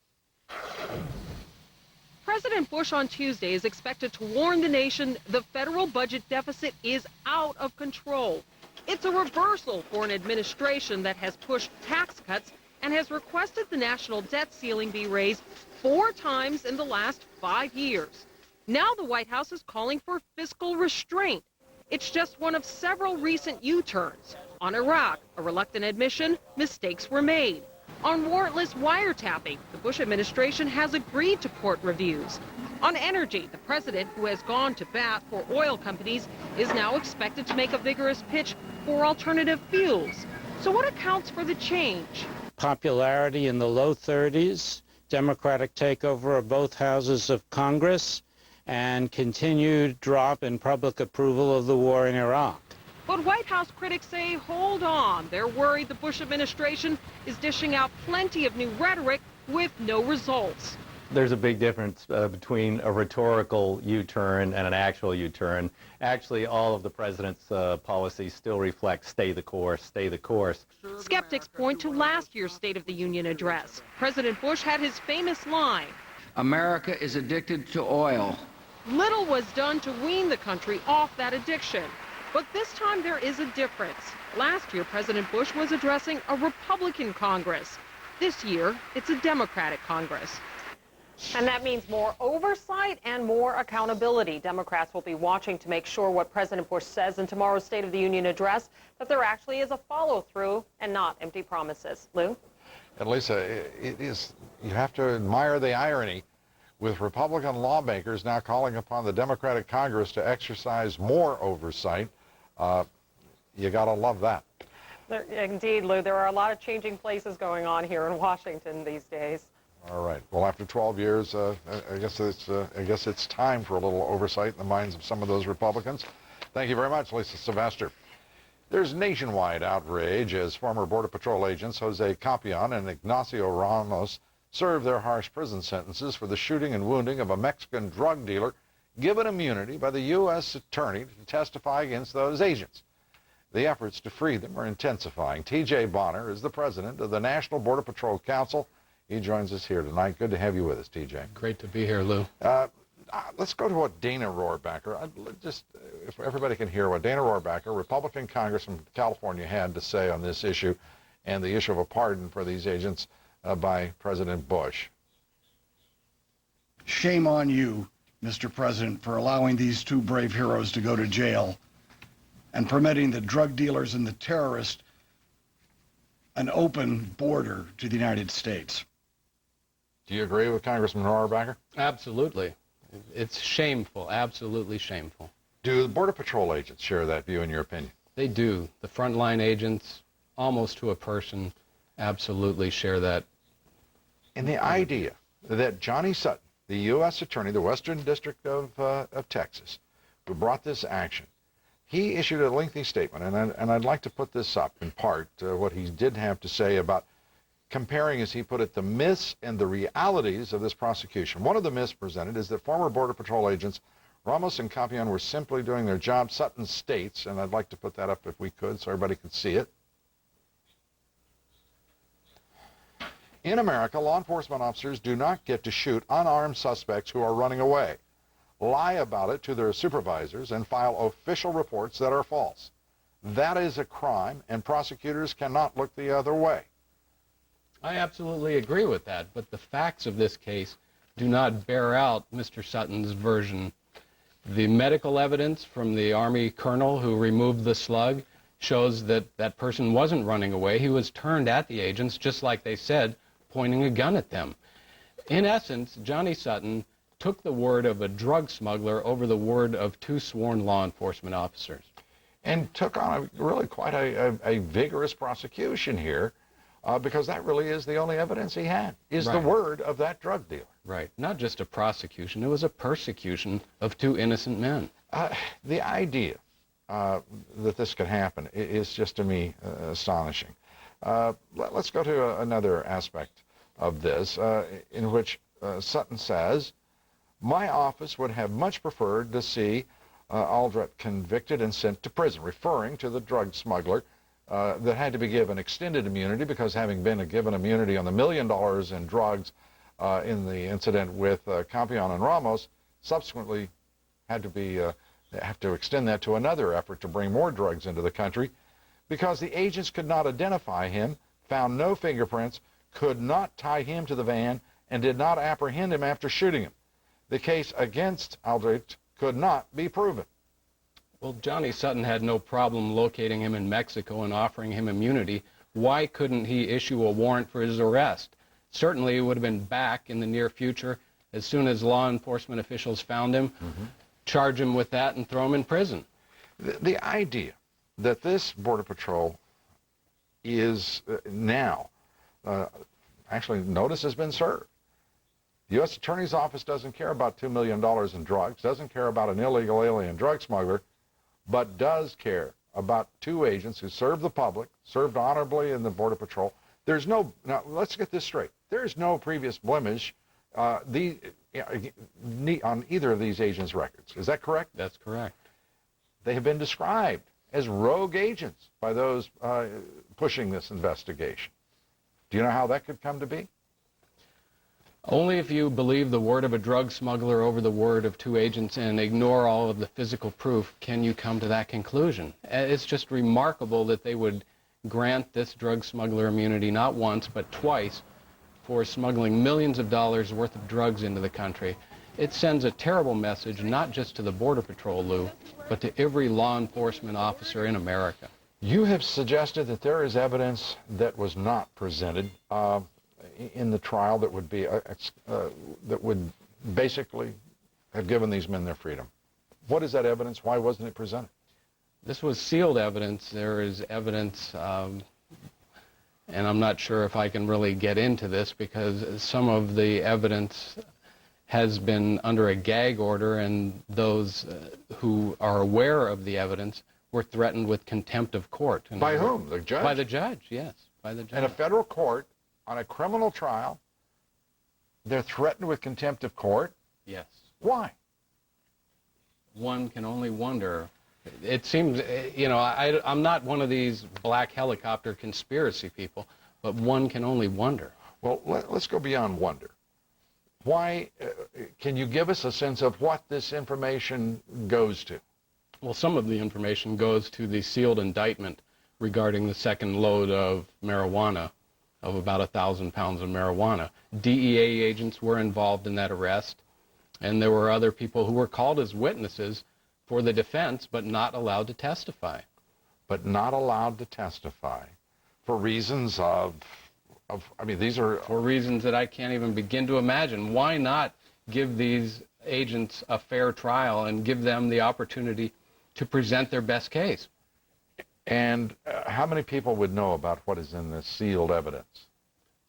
President Bush on Tuesday is expected to warn the nation the federal budget deficit is out of control. It's a reversal for an administration that has pushed tax cuts and has requested the national debt ceiling be raised 4 times in the last 5 years. Now the White House is calling for fiscal restraint. It's just one of several recent U-turns. On Iraq, a reluctant admission, mistakes were made. On warrantless wiretapping, the Bush administration has agreed to court reviews. On energy, the president, who has gone to bat for oil companies, is now expected to make a vigorous pitch for alternative fuels. So what accounts for the change? Popularity in the low 30s, Democratic takeover of both houses of Congress, and continued drop in public approval of the war in Iraq. But White House critics say, hold on. They're worried the Bush administration is dishing out plenty of new rhetoric with no results. There's a big difference between a rhetorical U-turn and an actual U-turn. Actually, all of the president's policies still reflect stay the course, stay the course. Skeptics point to last year's State of the Union address. President Bush had his famous line, America is addicted to oil. Little was done to wean the country off that addiction. But this time there is a difference. Last year, President Bush was addressing a Republican Congress. This year, it's a Democratic Congress. And that means more oversight and more accountability. Democrats will be watching to make sure what President Bush says in tomorrow's State of the Union address, that there actually is a follow-through and not empty promises. Lou? And Lisa, you have to admire the irony with Republican lawmakers now calling upon the Democratic Congress to exercise more oversight. You got to love that. Indeed, Lou. There are a lot of changing places going on here in Washington these days. All right. Well, after 12 years, I guess it's time for a little oversight in the minds of some of those Republicans. Thank you very much, Lisa Sylvester. There's nationwide outrage as former Border Patrol agents Jose Campion and Ignacio Ramos serve their harsh prison sentences for the shooting and wounding of a Mexican drug dealer, given immunity by the U.S. attorney to testify against those agents. The efforts to free them are intensifying. T.J. Bonner is the president of the National Border Patrol Council. He joins us here tonight. Good to have you with us, T.J. Great to be here, Lou. Let's go to what Dana Rohrabacher, if everybody can hear what Dana Rohrabacher, Republican congressman from California, had to say on this issue and the issue of a pardon for these agents by President Bush. Shame on you, Mr. President, for allowing these 2 brave heroes to go to jail and permitting the drug dealers and the terrorists an open border to the United States. Do you agree with Congressman Rohrabacher? Absolutely. It's shameful, absolutely shameful. Do the Border Patrol agents share that view, in your opinion? They do. The frontline agents, almost to a person, absolutely share that. And the idea that Johnny Sutton, the U.S. Attorney, the Western District of Texas, who brought this action, he issued a lengthy statement, and I'd like to put this up in part, what he did have to say about comparing, as he put it, the myths and the realities of this prosecution. One of the myths presented is that former Border Patrol agents Ramos and Campion were simply doing their job. Sutton states, and I'd like to put that up if we could so everybody could see it. In America, law enforcement officers do not get to shoot unarmed suspects who are running away, lie about it to their supervisors, and file official reports that are false. That is a crime, and prosecutors cannot look the other way. I absolutely agree with that, but the facts of this case do not bear out Mr. Sutton's version. The medical evidence from the Army colonel who removed the slug shows that that person wasn't running away. He was turned at the agents, just like they said, pointing a gun at them. In essence, Johnny Sutton took the word of a drug smuggler over the word of two sworn law enforcement officers. And took on really quite a vigorous prosecution here, because that really is the only evidence he had, is the word of that drug dealer. Right. Not just a prosecution, it was a persecution of two innocent men. The idea that this could happen is just, to me, astonishing. Let's go to another aspect of this, in which Sutton says, "My office would have much preferred to see Aldrich convicted and sent to prison," referring to the drug smuggler that had to be given extended immunity because, having been given immunity on the $1 million in drugs in the incident with Campion and Ramos, subsequently had to have to extend that to another effort to bring more drugs into the country, because the agents could not identify him, found no fingerprints, could not tie him to the van, and did not apprehend him after shooting him. The case against Aldrich could not be proven. Well, Johnny Sutton had no problem locating him in Mexico and offering him immunity. Why couldn't he issue a warrant for his arrest? Certainly he would have been back in the near future as soon as law enforcement officials found him, charge him with that, and throw him in prison. The idea that this Border Patrol is now, actually notice has been served. The U.S. Attorney's Office doesn't care about $2 million in drugs, doesn't care about an illegal alien drug smuggler, but does care about two agents who served the public, served honorably in the Border Patrol. There's no, now let's get this straight, there is no previous blemish on either of these agents' records. Is that correct? That's correct. They have been described as rogue agents by those pushing this investigation. Do you know how that could come to be? Only if you believe the word of a drug smuggler over the word of two agents and ignore all of the physical proof can you come to that conclusion. It's just remarkable that they would grant this drug smuggler immunity not once but twice for smuggling millions of dollars worth of drugs into the country. It sends a terrible message not just to the Border Patrol, Lou, but to every law enforcement officer in America. You have suggested that there is evidence that was not presented in the trial that would be that would basically have given these men their freedom. What is that evidence? Why wasn't it presented? This was sealed evidence. There is evidence, and I'm not sure if I can really get into this because some of the evidence has been under a gag order, and those who are aware of the evidence were threatened with contempt of court. By whom? The judge? By the judge, yes. By the judge. In a federal court, on a criminal trial, they're threatened with contempt of court? Yes. Why? One can only wonder. It seems, you know, I'm not one of these black helicopter conspiracy people, but one can only wonder. Well, let's go beyond wonder. Why, can you give us a sense of what this information goes to? Well, some of the information goes to the sealed indictment regarding the second load of marijuana, of about 1,000 pounds of marijuana. DEA agents were involved in that arrest, and there were other people who were called as witnesses for the defense, but not allowed to testify. But not allowed to testify for reasons of I mean, these are... For reasons that I can't even begin to imagine. Why not give these agents a fair trial and give them the opportunity to present their best case? And how many people would know about what is in this sealed evidence?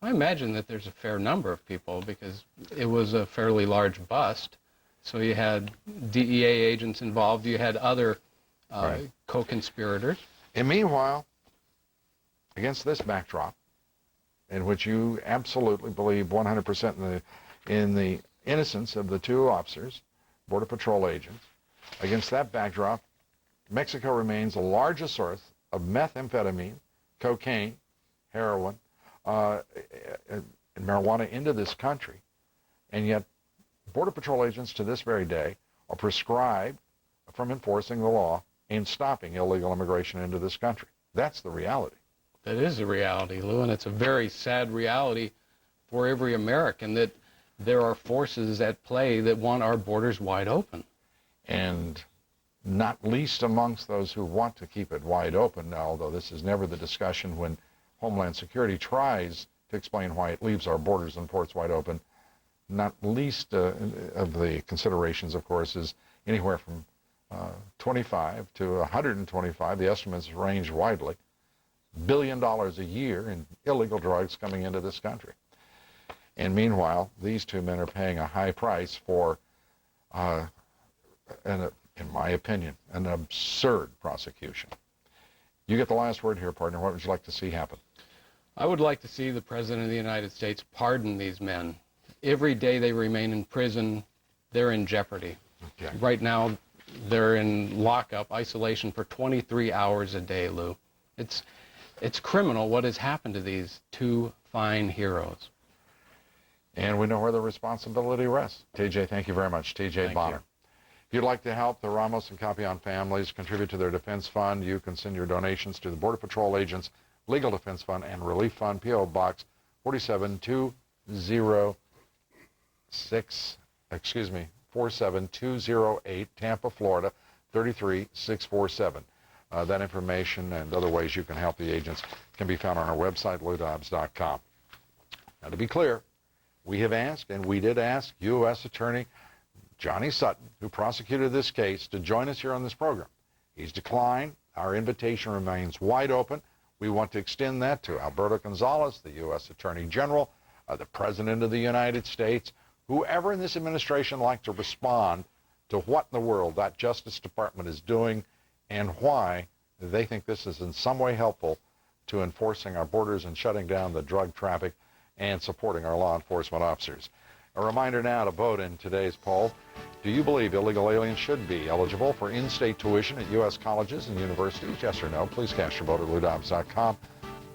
I imagine that there's a fair number of people because it was a fairly large bust. So you had DEA agents involved, you had other co-conspirators. And meanwhile, against this backdrop, in which you absolutely believe 100% in the innocence of the two officers, Border Patrol agents. Against that backdrop, Mexico remains the largest source of methamphetamine, cocaine, heroin, and marijuana into this country. And yet, Border Patrol agents to this very day are prescribed from enforcing the law and stopping illegal immigration into this country. That's the reality. That is the reality, Lou, and it's a very sad reality for every American that there are forces at play that want our borders wide open. And not least amongst those who want to keep it wide open, although this is never the discussion when Homeland Security tries to explain why it leaves our borders and ports wide open, not least of the considerations, of course, is anywhere from 25 to 125, the estimates range widely, $1 billion a year in illegal drugs coming into this country. And meanwhile, these two men are paying a high price for, in my opinion, an absurd prosecution. You get the last word here, partner. What would you like to see happen? I would like to see the President of the United States pardon these men. Every day they remain in prison, they're in jeopardy. Okay. Right now, they're in lockup, isolation for 23 hours a day, Lou. It's criminal what has happened to these two fine heroes. And we know where the responsibility rests. TJ, thank you very much. TJ Bonner. If you'd like to help the Ramos and Capian families contribute to their defense fund, you can send your donations to the Border Patrol Agents Legal Defense Fund and Relief Fund, P.O. Box 47208, Tampa, Florida 33647. That information and other ways you can help the agents can be found on our website, LouDobbs.com. Now, to be clear, we have asked, and we did ask, U.S. Attorney Johnny Sutton, who prosecuted this case, to join us here on this program. He's declined. Our invitation remains wide open. We want to extend that to Alberto Gonzales, the U.S. Attorney General, the President of the United States, whoever in this administration would like to respond to what in the world that Justice Department is doing and why they think this is in some way helpful to enforcing our borders and shutting down the drug traffic and supporting our law enforcement officers. A reminder now to vote in today's poll. Do you believe illegal aliens should be eligible for in-state tuition at U.S. colleges and universities? Yes or no? Please cast your vote at LouDobbs.com.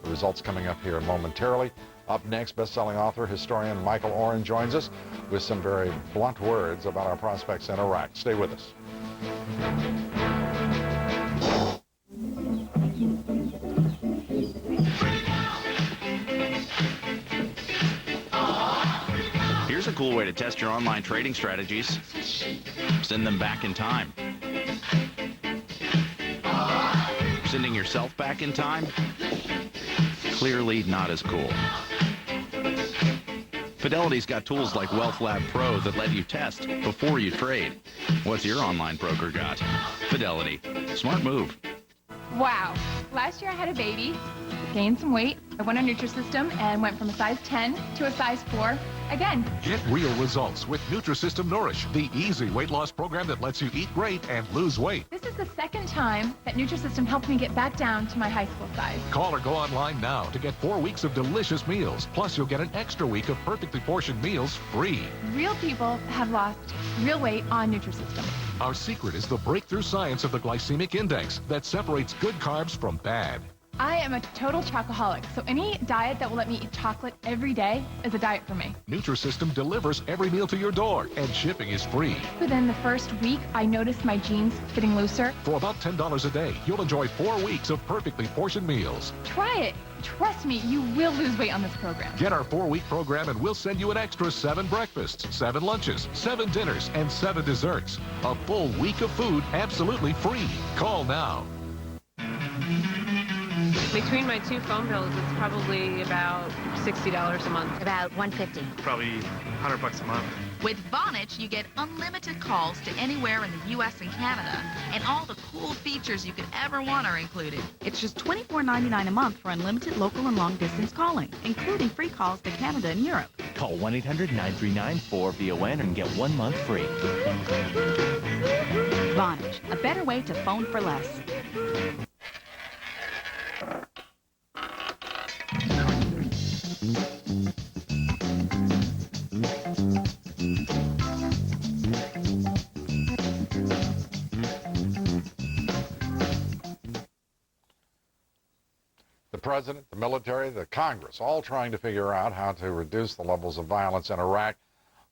The results coming up here momentarily. Up next, best-selling author, historian Michael Oren joins us with some very blunt words about our prospects in Iraq. Stay with us. Here's a cool way to test your online trading strategies. Send them back in time. Sending yourself back in time? Clearly not as cool. Fidelity's got tools like Wealth Lab Pro that let you test before you trade. What's your online broker got? Fidelity. Smart move. Wow. Last year I had a baby, gained some weight. I went on Nutrisystem and went from a size 10 to a size 4 again. Get real results with Nutrisystem Nourish, the easy weight loss program that lets you eat great and lose weight. This is the second time that Nutrisystem helped me get back down to my high school size. Call or go online now to get 4 weeks of delicious meals. Plus, you'll get an extra week of perfectly portioned meals free. Real people have lost real weight on Nutrisystem. Our secret is the breakthrough science of the glycemic index that separates good carbs from bad. I am a total chocoholic, so any diet that will let me eat chocolate every day is a diet for me. Nutrisystem delivers every meal to your door, and shipping is free. Within the first week, I noticed my jeans fitting looser. For about $10 a day, you'll enjoy 4 weeks of perfectly portioned meals. Try it. Trust me, you will lose weight on this program. Get our 4-week program and we'll send you an extra 7 breakfasts, 7 lunches, 7 dinners, and 7 desserts. A full week of food absolutely free. Call now. Between my 2 phone bills, it's probably about $60 a month. About $150. Probably $100 a month. With Vonage, you get unlimited calls to anywhere in the U.S. and Canada, and all the cool features you could ever want are included. It's just $24.99 a month for unlimited local and long-distance calling, including free calls to Canada and Europe. Call 1-800-939-4VON and get 1 month free. Vonage, a better way to phone for less. president, the military, the Congress, all trying to figure out how to reduce the levels of violence in Iraq.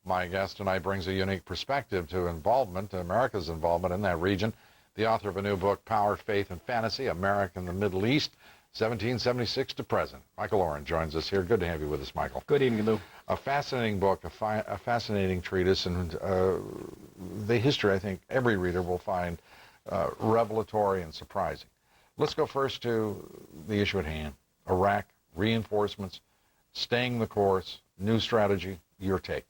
My guest tonight brings a unique perspective to America's involvement in that region. The author of a new book, Power, Faith, and Fantasy, America in the Middle East, 1776 to Present. Michael Oren joins us here. Good to have you with us, Michael. Good evening, Lou. A fascinating book, a fascinating treatise, and the history I think every reader will find revelatory and surprising. Let's go first to the issue at hand. Iraq, reinforcements, staying the course, new strategy, your take.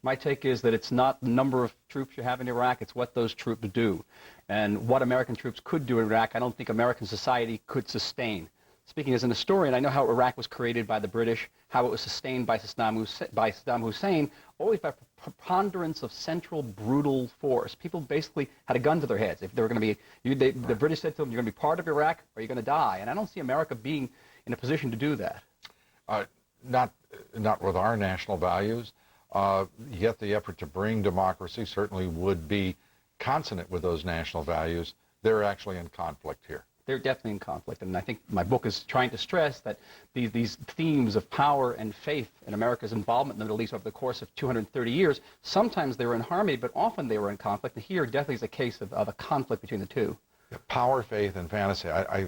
My take is that it's not the number of troops you have in Iraq, it's what those troops do. And what American troops could do in Iraq, I don't think American society could sustain. Speaking as an historian, I know how Iraq was created by the British, how it was sustained by Saddam Hussein, always by preponderance of central brutal force. People basically had a gun to their heads. If they were going to be, the British said to them, you're going to be part of Iraq or you're going to die. And I don't see America being in a position to do that. Not with our national values. Yet the effort to bring democracy certainly would be consonant with those national values. They're actually in conflict here. They're definitely in conflict, and I think my book is trying to stress that these themes of power and faith in America's involvement in the Middle East over the course of 230 years, sometimes they were in harmony, but often they were in conflict, and here definitely is a case of a conflict between the two. Power, faith, and fantasy. I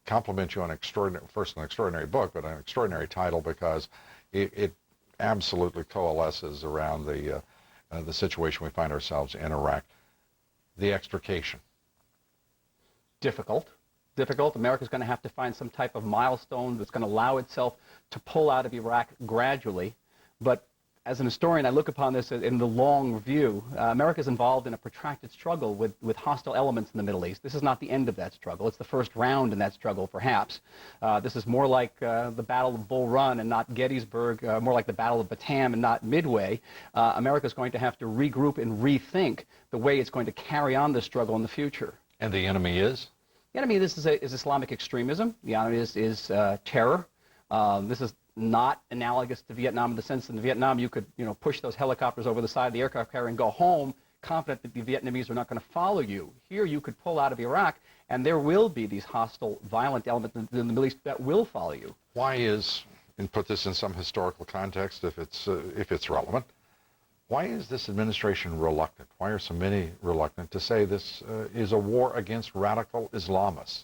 compliment you on an extraordinary book, but an extraordinary title because it absolutely coalesces around the situation we find ourselves in Iraq. The extrication. Difficult. America's going to have to find some type of milestone that's going to allow itself to pull out of Iraq gradually. But as an historian, I look upon this in the long view. America's involved in a protracted struggle with hostile elements in the Middle East. This is not the end of that struggle. It's the first round in that struggle, perhaps. This is more like the Battle of Bull Run and not Gettysburg, more like the Battle of Bataan and not Midway. America's going to have to regroup and rethink the way it's going to carry on this struggle in the future. And the enemy is? The enemy of this is Islamic extremism. The enemy is terror. This is not analogous to Vietnam in the sense that in Vietnam you could push those helicopters over the side of the aircraft carrier and go home confident that the Vietnamese are not going to follow you. Here you could pull out of Iraq and there will be these hostile, violent elements in the Middle East that will follow you. Why is, and put this in some historical context if it's relevant, why is this administration reluctant? Why are so many reluctant to say this is a war against radical Islamists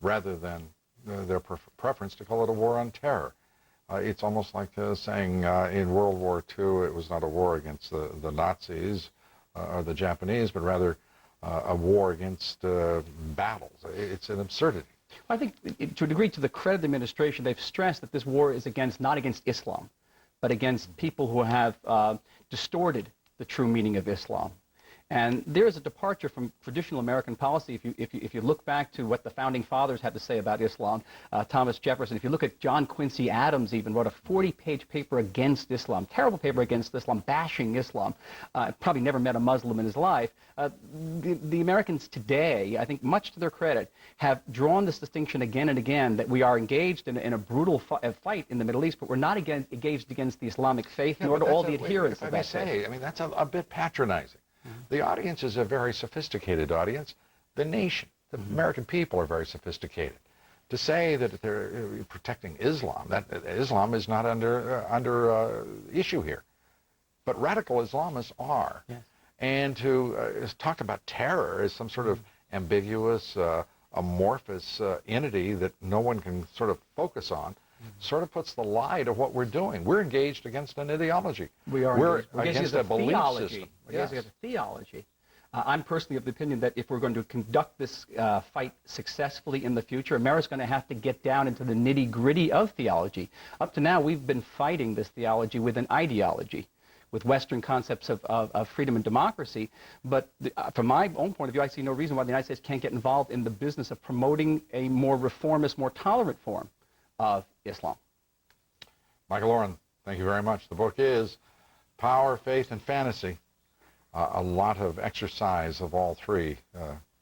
rather than their preference to call it a war on terror? It's almost like saying in World War II it was not a war against the Nazis or the Japanese, but rather a war against battles. It's an absurdity. I think to a degree, to the credit of the administration, they've stressed that this war is not against Islam, but against people who have distorted the true meaning of Islam. And there is a departure from traditional American policy. If you look back to what the founding fathers had to say about Islam, Thomas Jefferson, if you look at John Quincy Adams even wrote a 40-page paper against Islam, terrible paper against Islam, bashing Islam, probably never met a Muslim in his life. The Americans today, I think much to their credit, have drawn this distinction again and again that we are engaged in a brutal fight in the Middle East, but we're not engaged against the Islamic faith, nor do all the adherents of that faith. I mean, that's a bit patronizing. The audience is a very sophisticated audience. The nation, the American people are very sophisticated. To say that they're protecting Islam, that Islam is not under issue here. But radical Islamists are. Yes. And to talk about terror as some sort of ambiguous, amorphous entity that no one can sort of focus on, sort of puts the lie to what we're doing. We're engaged against an ideology. We're against a belief system. We're against a theology. I'm personally of the opinion that if we're going to conduct this fight successfully in the future, America's going to have to get down into the nitty-gritty of theology. Up to now, we've been fighting this theology with an ideology, with Western concepts of freedom and democracy. But from my own point of view, I see no reason why the United States can't get involved in the business of promoting a more reformist, more tolerant form of Islam. Michael Oren, thank you very much. The book is Power, Faith, and Fantasy. A lot of exercise of all three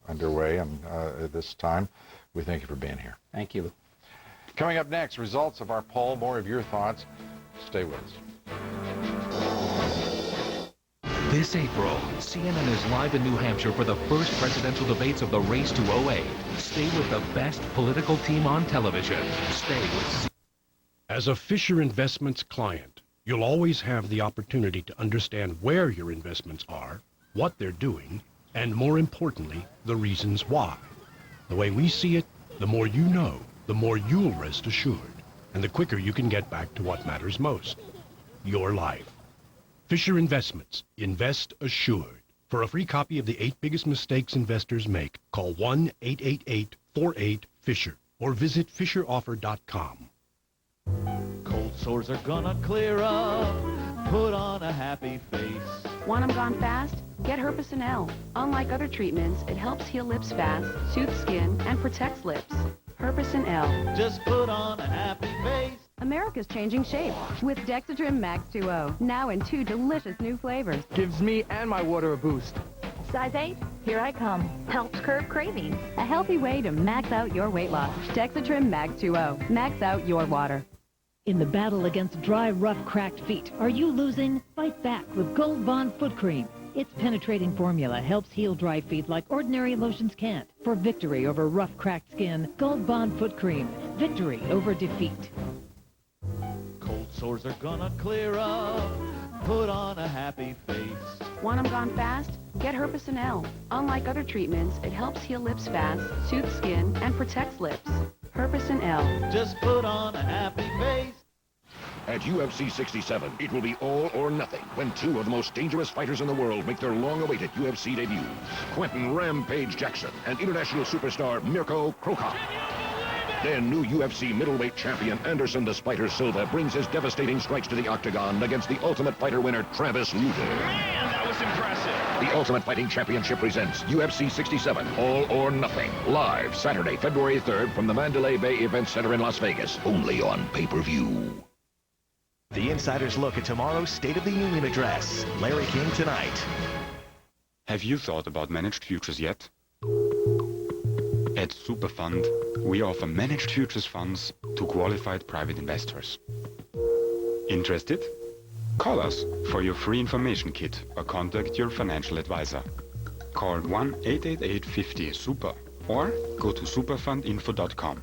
underway at this time. We thank you for being here. Thank you. Coming up next, results of our poll, more of your thoughts. Stay with us. This April, CNN is live in New Hampshire for the first presidential debates of the race to 08. Stay with the best political team on television. Stay with As a Fisher Investments client, you'll always have the opportunity to understand where your investments are, what they're doing, and more importantly, the reasons why. The way we see it, the more you know, the more you'll rest assured, and the quicker you can get back to what matters most, your life. Fisher Investments. Invest assured. For a free copy of the 8 biggest mistakes investors make, call 1-888-48-FISHER or visit fisheroffer.com. Cold sores are gonna clear up. Put on a happy face. Want 'em gone fast? Get Herpes L. Unlike other treatments, it helps heal lips fast, soothes skin, and protects lips. Herpes L. Just put on a happy face. America's changing shape with Dexatrim Max 2O, now in 2 delicious new flavors. Gives me and my water a boost. Size 8, here I come. Helps curb cravings. A healthy way to max out your weight loss. Dexatrim Max 2O. Max out your water. In the battle against dry, rough, cracked feet, are you losing? Fight back with Gold Bond Foot Cream. Its penetrating formula helps heal dry feet like ordinary lotions can't. For victory over rough, cracked skin, Gold Bond Foot Cream. Victory over defeat. Cold sores are gonna clear up. Put on a happy face. Want 'em gone fast? Get Herpes L. Unlike other treatments, it helps heal lips fast, soothes skin, and protects lips. Herpes L. Just put on a happy face. At UFC 67, it will be all or nothing when 2 of the most dangerous fighters in the world make their long-awaited UFC debut. Quentin Rampage Jackson and international superstar Mirko Krokop. Then new UFC middleweight champion Anderson the Spider Silva brings his devastating strikes to the octagon against the Ultimate Fighter winner Travis Lutter. Man, that was impressive. The Ultimate Fighting Championship presents UFC 67, All or Nothing. Live Saturday, February 3rd from the Mandalay Bay Event Center in Las Vegas. Only on pay-per-view. The Insider's look at tomorrow's State of the Union address. Larry King tonight. Have you thought about managed futures yet? At Superfund, we offer managed futures funds to qualified private investors. Interested? Call us for your free information kit or contact your financial advisor. Call 1-888-50-SUPER or go to superfundinfo.com.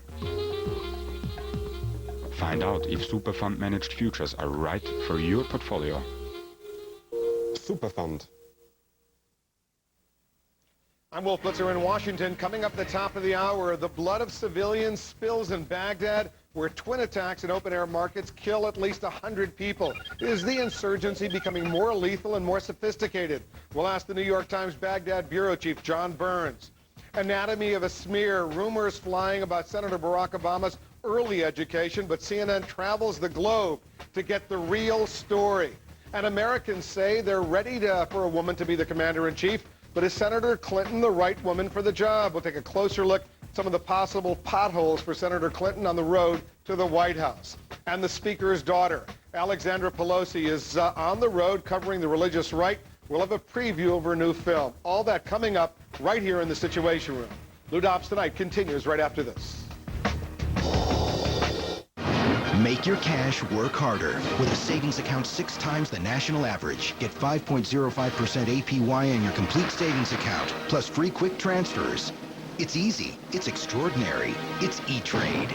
Find out if Superfund managed futures are right for your portfolio. Superfund. I'm Wolf Blitzer in Washington. Coming up at the top of the hour, the blood of civilians spills in Baghdad, where twin attacks in open-air markets kill at least 100 people. Is the insurgency becoming more lethal and more sophisticated? We'll ask the New York Times Baghdad bureau chief, John Burns. Anatomy of a smear, rumors flying about Senator Barack Obama's early education, but CNN travels the globe to get the real story. And Americans say they're ready for a woman to be the commander-in-chief. But is Senator Clinton the right woman for the job? We'll take a closer look at some of the possible potholes for Senator Clinton on the road to the White House. And the Speaker's daughter, Alexandra Pelosi, is on the road covering the religious right. We'll have a preview of her new film. All that coming up right here in the Situation Room. Lou Dobbs Tonight continues right after this. Make your cash work harder with a savings account 6 times the national average. Get 5.05% APY on your complete savings account, plus free quick transfers. It's easy. It's extraordinary. It's E-Trade.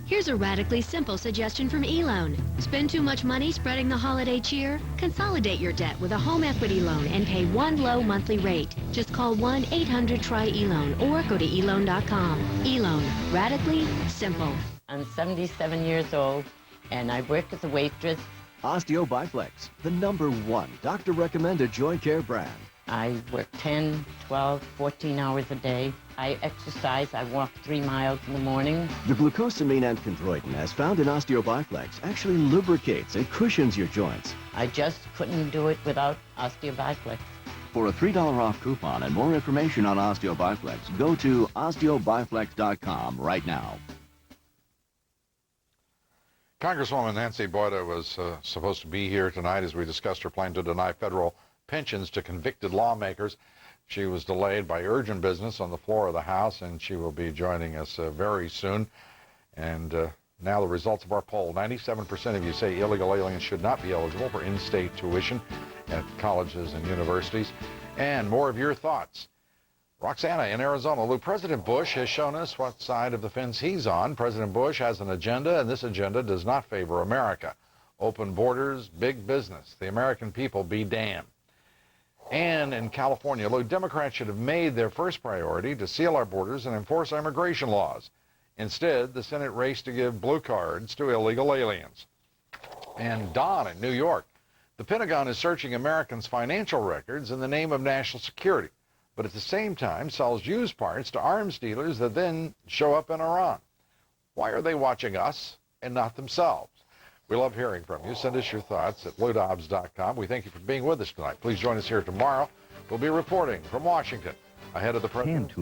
Here's a radically simple suggestion from eLoan. Spend too much money spreading the holiday cheer? Consolidate your debt with a home equity loan and pay one low monthly rate. Just call 1-800-TRY-eLoan or go to eLoan.com. eLoan. Radically simple. I'm 77 years old, and I work as a waitress. Osteobiflex, the #1 doctor-recommended joint care brand. I work 10, 12, 14 hours a day. I exercise. I walk 3 miles in the morning. The glucosamine and chondroitin, as found in Osteobiflex, actually lubricates and cushions your joints. I just couldn't do it without Osteobiflex. For a $3 off coupon and more information on Osteobiflex, go to osteobiflex.com right now. Congresswoman Nancy Boyda was supposed to be here tonight as we discussed her plan to deny federal pensions to convicted lawmakers. She was delayed by urgent business on the floor of the House, and she will be joining us very soon. And now the results of our poll. 97% of you say illegal aliens should not be eligible for in-state tuition. at colleges and universities. And more of your thoughts. Roxana in Arizona. Lou, President Bush has shown us what side of the fence he's on. President Bush has an agenda, and this agenda does not favor America. Open borders, big business. The American people be damned. And in California, Lou, Democrats should have made their first priority to seal our borders and enforce our immigration laws. Instead, the Senate raced to give blue cards to illegal aliens. And Don in New York. The Pentagon is searching Americans' financial records in the name of national security, but at the same time sells used parts to arms dealers that then show up in Iran. Why are they watching us and not themselves? We love hearing from you. Send us your thoughts at LouDobbs.com. We thank you for being with us tonight. Please join us here tomorrow. We'll be reporting from Washington ahead of the president's